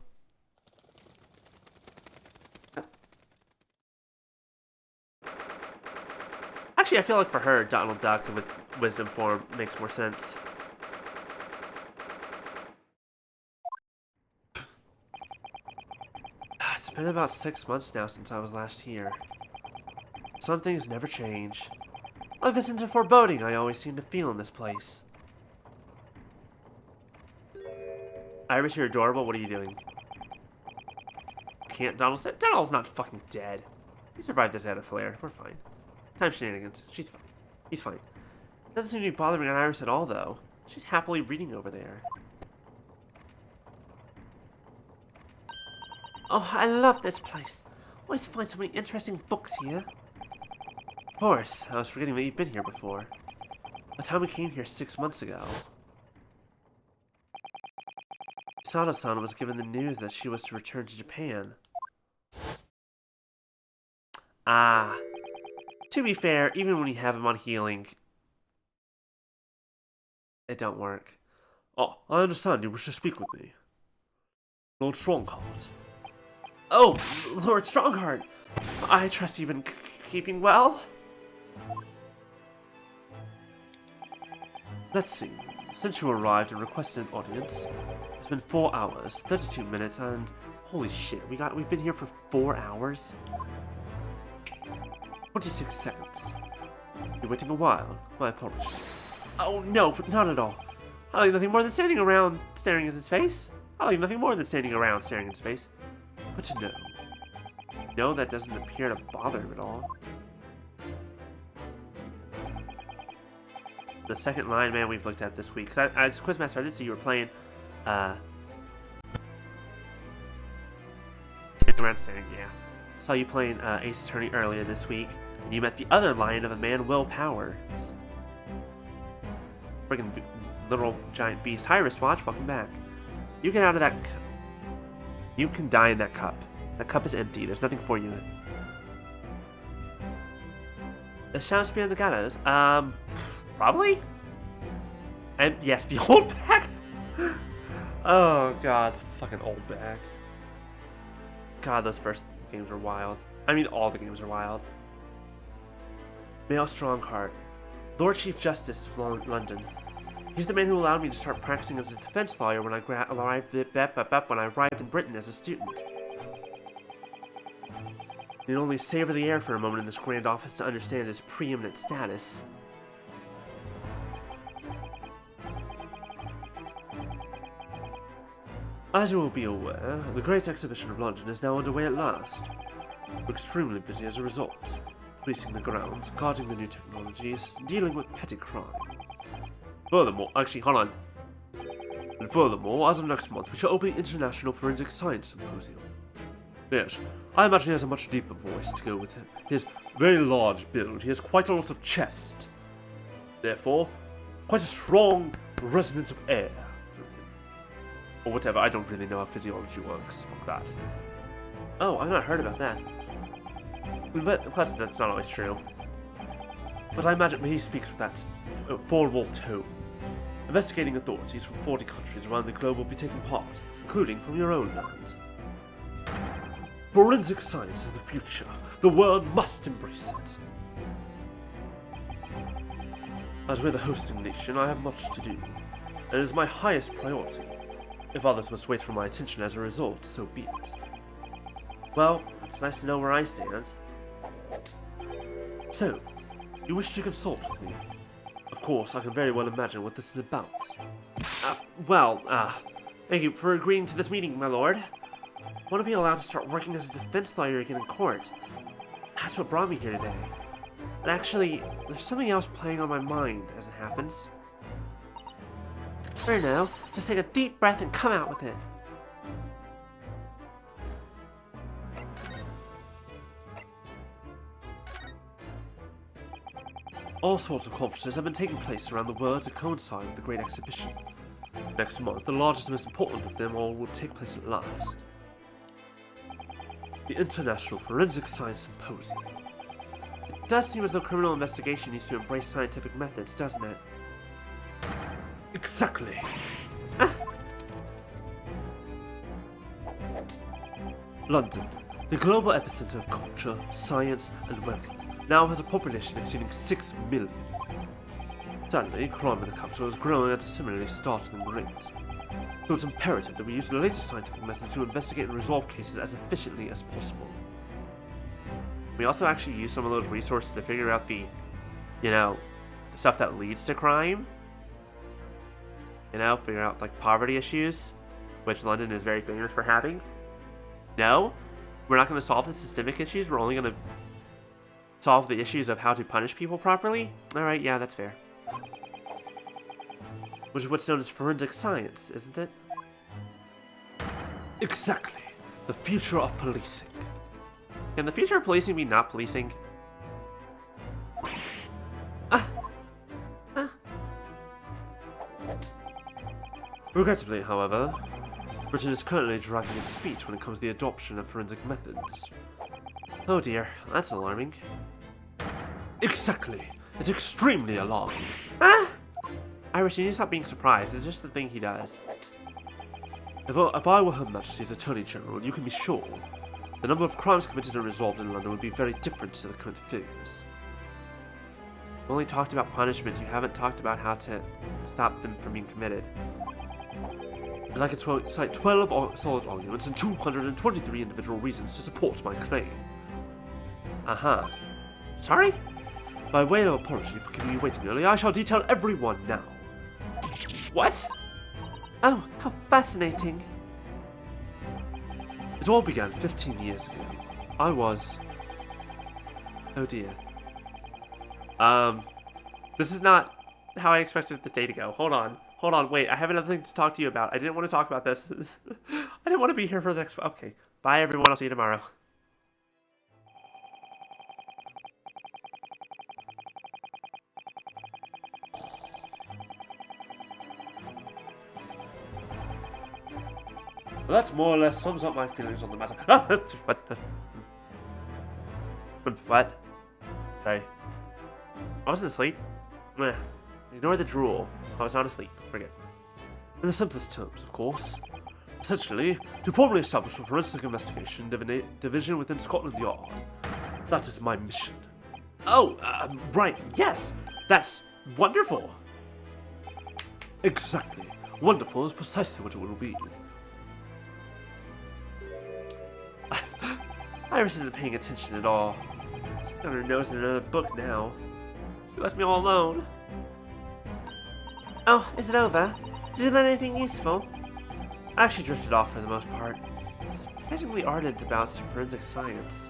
Actually, I feel like for her, Donald Duck with Wisdom form makes more sense. It's been about 6 months now since I was last here. Some things never change. Like the sense of foreboding I always seem to feel in this place. Iris, you're adorable. What are you doing? Can't Donald say? Donald's not fucking dead. He survived this out of flare. We're fine. Time shenanigans. She's fine. He's fine. Doesn't seem to be bothering Iris at all, though. She's happily reading over there. Oh, I love this place. Always find so many interesting books here. Of course, I was forgetting that you've been here before. By the time we came here 6 months ago, Sato-san was given the news that she was to return to Japan. Ah. To be fair, even when you have him on healing, it don't work. Oh, I understand you wish to speak with me. Lord Strongheart. Oh, Lord Strongheart! I trust you've been keeping well? Let's see. Since you arrived and requested an audience, it's been 4 hours, 32 minutes, and holy shit, we've been here for 4 hours? 26 seconds. You're waiting a while. My apologies. Oh no, not at all. I like nothing more than standing around staring into space. I like nothing more than standing around staring into space. But to know. No, that doesn't appear to bother him at all. The second line man we've looked at this week. As Quizmaster, I did see you were playing, around staring, yeah. Saw you playing Ace Attorney earlier this week, and you met the other lion of a man, Will Powers. Friggin' literal giant beast. Hi, wristwatch. Welcome back. You get out of that. You can die in that cup. That cup is empty. There's nothing for you in it. Is Shamspear in the gallows? Probably. And yes, the old bag. Oh god, the fucking old bag. God, those first games were wild. I mean, all the games are wild. Male Strongheart, Lord Chief Justice of London. He's the man who allowed me to start practicing as a defense lawyer when I arrived in Britain as a student. You'd only savor the air for a moment in this grand office to understand his preeminent status. As you will be aware, the Great Exhibition of London is now underway at last. We're extremely busy as a result, policing the grounds, guarding the new technologies, dealing with petty crime. Furthermore, actually, hold on. And furthermore, as of next month, we shall open the International Forensic Science Symposium. Yes, I imagine he has a much deeper voice to go with his very large build. He has quite a lot of chest. Therefore, quite a strong resonance of air through him. Or whatever, I don't really know how physiology works. Fuck that. Oh, I've not heard about that. But that's not always true. But I imagine he speaks with that formal tone. Investigating authorities from 40 countries around the globe will be taking part, including from your own land. Forensic science is the future. The world must embrace it. As we're the hosting nation, I have much to do, and it is my highest priority. If others must wait for my attention as a result, so be it. Well, it's nice to know where I stand. So, you wish to consult with me? Of course, I can very well imagine what this is about. Thank you for agreeing to this meeting, my lord. I want to be allowed to start working as a defense lawyer again in court. That's what brought me here today. But actually, there's something else playing on my mind as it happens. Or no, just take a deep breath and come out with it. All sorts of conferences have been taking place around the world to coincide with the Great Exhibition. Next month, the largest and most important of them all will take place at last. The International Forensic Science Symposium. It does seem as though criminal investigation needs to embrace scientific methods, doesn't it? Exactly. London, the global epicenter of culture, science, and wealth, now has a population exceeding 6 million. Sadly, crime in the capital is growing at a similarly startling rate. So it's imperative that we use the latest scientific methods to investigate and resolve cases as efficiently as possible. We also actually use some of those resources to figure out the stuff that leads to crime. Figure out, like, poverty issues, which London is very famous for having. No, we're not going to solve the systemic issues, we're only going to solve the issues of how to punish people properly? Alright, yeah, that's fair. Which is what's known as forensic science, isn't it? Exactly. The future of policing. Can the future of policing be not policing? Regrettably, however, Britain is currently dragging its feet when it comes to the adoption of forensic methods. Oh dear, that's alarming. Exactly! It's extremely alarming. Irish, you need to stop being surprised. It's just the thing he does. If I were Her Majesty's Attorney General, you can be sure the number of crimes committed and resolved in London would be very different to the current figures. You only talked about punishment, you haven't talked about how to stop them from being committed. And I could cite 12 solid arguments and 223 individual reasons to support my claim. Sorry? By way of apology for keeping you waiting early, I shall detail every one now. What? Oh, how fascinating. It all began 15 years ago. I was... Oh dear. This is not how I expected this day to go. Hold on, wait, I have another thing to talk to you about. I didn't want to talk about this. I didn't want to be here for the next... Okay, bye everyone, I'll see you tomorrow. Well, that more or less sums up my feelings on the matter. What? Sorry. I wasn't asleep. Ignore the drool. I was not asleep. We're good. In the simplest terms, of course. Essentially, to formally establish a forensic investigation division within Scotland Yard. That is my mission. Oh, right, yes! That's wonderful! Exactly. Wonderful is precisely what it will be. Iris isn't paying attention at all. She's got her nose in another book now. She left me all alone. Oh, is it over? Did you learn anything useful? I actually drifted off for the most part. I'm surprisingly ardent about some forensic science.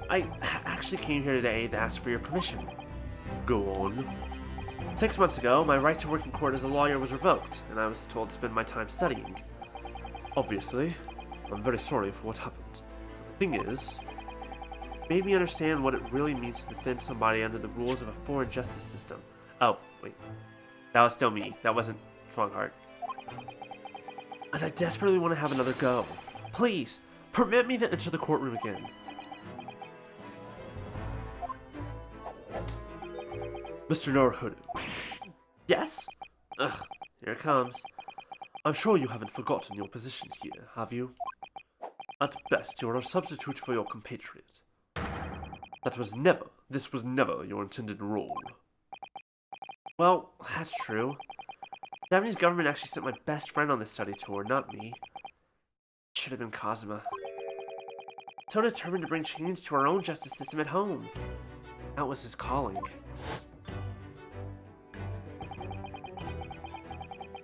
I actually came here today to ask for your permission. Go on. 6 months ago, my right to work in court as a lawyer was revoked, and I was told to spend my time studying. Obviously, I'm very sorry for what happened. The thing is, it made me understand what it really means to defend somebody under the rules of a foreign justice system. Oh, wait. That was still me. That wasn't Strongheart. And I desperately want to have another go. Please, permit me to enter the courtroom again. Mr. Naruhodo. Yes? Ugh, here it comes. I'm sure you haven't forgotten your position here, have you? At best, you are a substitute for your compatriot. This was never your intended role. Well, that's true. The Japanese government actually sent my best friend on this study tour, not me. It should have been Kazuma. So determined to bring change to our own justice system at home. That was his calling.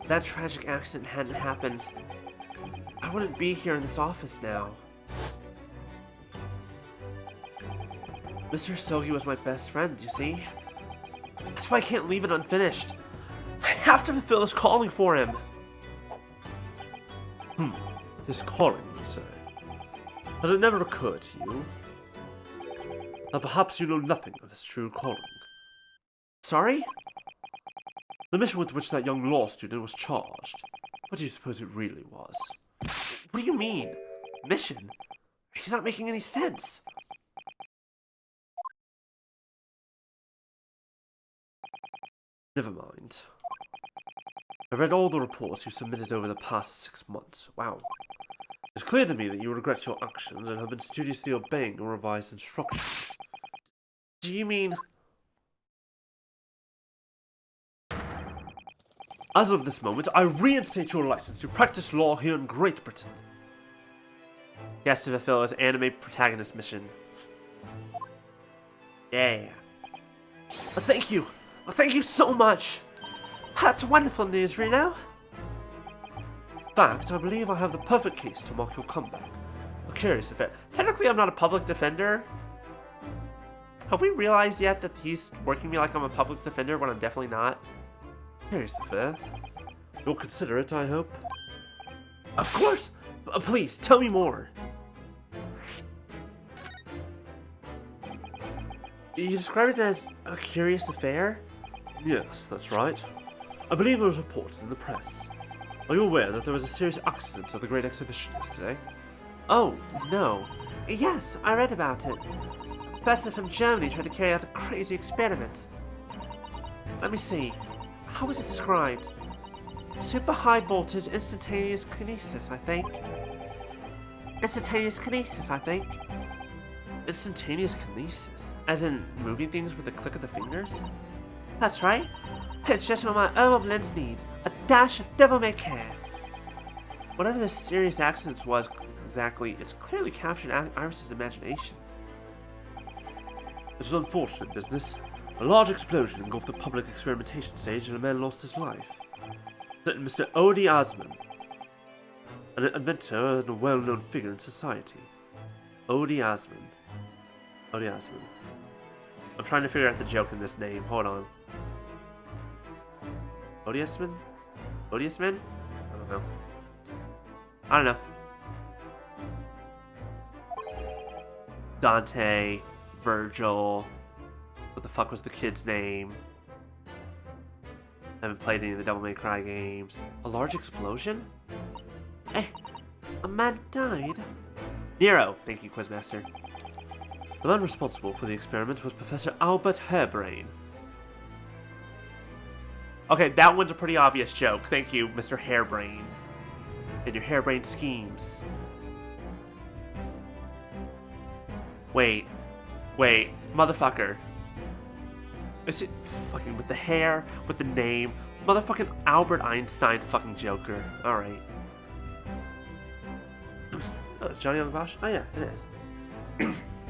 If that tragic accident hadn't happened, I wouldn't be here in this office now. Mr. Sogi was my best friend, you see? That's why I can't leave it unfinished. I have to fulfill his calling for him. His calling, you say? Has it never occurred to you that perhaps you know nothing of his true calling? Sorry? The mission with which that young law student was charged, what do you suppose it really was? What do you mean? Mission? He's not making any sense. Never mind. I read all the reports you submitted over the past 6 months. Wow. It's clear to me that you regret your actions and have been studiously obeying your revised instructions. Do you mean... As of this moment, I reinstate your license to practice law here in Great Britain. He has to fulfill his anime protagonist mission. Yeah. Well, thank you. Well, thank you so much. That's wonderful news, Reno. In fact, I believe I have the perfect case to mark your comeback. I'm curious if it... Technically, I'm not a public defender. Have we realized yet that he's working me like I'm a public defender when I'm definitely not? Curious affair. You'll consider it, I hope. Of course! Please, tell me more. You described it as a curious affair? Yes, that's right. I believe there was reports in the press. Are you aware that there was a serious accident at the Great Exhibition yesterday? Oh, no. Yes, I read about it. A professor from Germany tried to carry out a crazy experiment. Let me see. How was it described? Super high voltage instantaneous kinesis, I think. Instantaneous kinesis, I think. Instantaneous kinesis? As in moving things with a click of the fingers? That's right. It's just what my herbal blends need. A dash of devil-may-care. Whatever this serious accident was exactly, it's clearly captured Iris's imagination. It's an unfortunate business. A large explosion engulfed the public experimentation stage and a man lost his life. Certain Mr. Odi Asman, an inventor and a well-known figure in society. Odi Asman. Odi Asman. I'm trying to figure out the joke in this name. Hold on. Odiasman? Odiasman? I don't know. I don't know. Dante, Virgil. What the fuck was the kid's name? I haven't played any of the Devil May Cry games. A large explosion? Eh, a man died? Nero! Thank you, Quizmaster. The man responsible for the experiment was Professor Albert Hairbrain. Okay, that one's a pretty obvious joke. Thank you, Mr. Hairbrain. And your hairbrain schemes. Wait, motherfucker. Is it fucking with the hair, with the name? Motherfucking Albert Einstein fucking Joker. Alright. Oh, it's Johnny on the Bosch? Oh yeah, it is.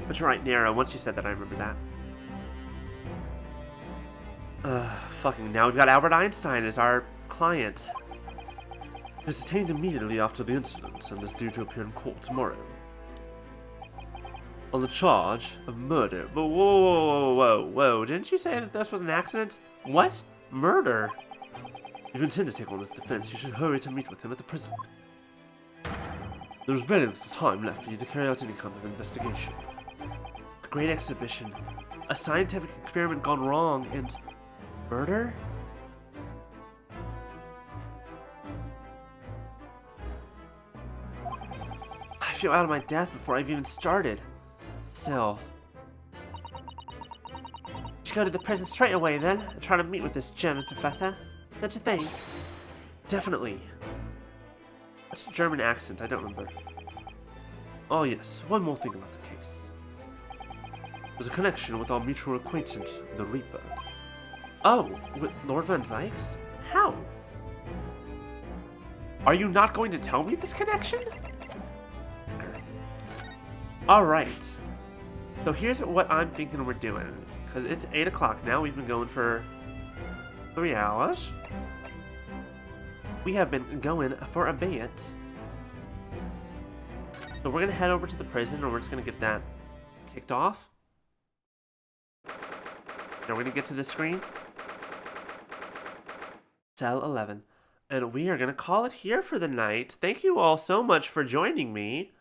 But you're right, Nero. Once you said that, I remember that. Fucking now we've got Albert Einstein as our client. He was detained immediately after the incident and is due to appear in court tomorrow. On the charge of murder. But whoa. Didn't you say that this was an accident? What? Murder? If you intend to take on his defense, you should hurry to meet with him at the prison. There is very little time left for you to carry out any kind of investigation. A great exhibition. A scientific experiment gone wrong and... murder? curfew out of my death before I've even started. Still. We should go to the prison straight away then, and try to meet with this German professor. Don't you think? Definitely. What's a German accent? I don't remember. Oh yes, one more thing about the case. There's a connection with our mutual acquaintance, the Reaper. Oh, with Lord Van Zykes? How? Are you not going to tell me this connection? Alright. So here's what I'm thinking we're doing. Because it's 8 o'clock now. We've been going for 3 hours. We have been going for a bit. So we're going to head over to the prison, and we're just going to get that kicked off. Now we're going to get to the screen. Cell 11. And we are going to call it here for the night. Thank you all so much for joining me.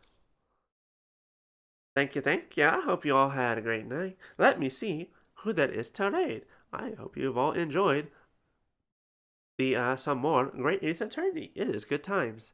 Thank you, thank you. I hope you all had a great night. Let me see who that is to raid. I hope you've all enjoyed the some more Great Ace Attorney. It is good times.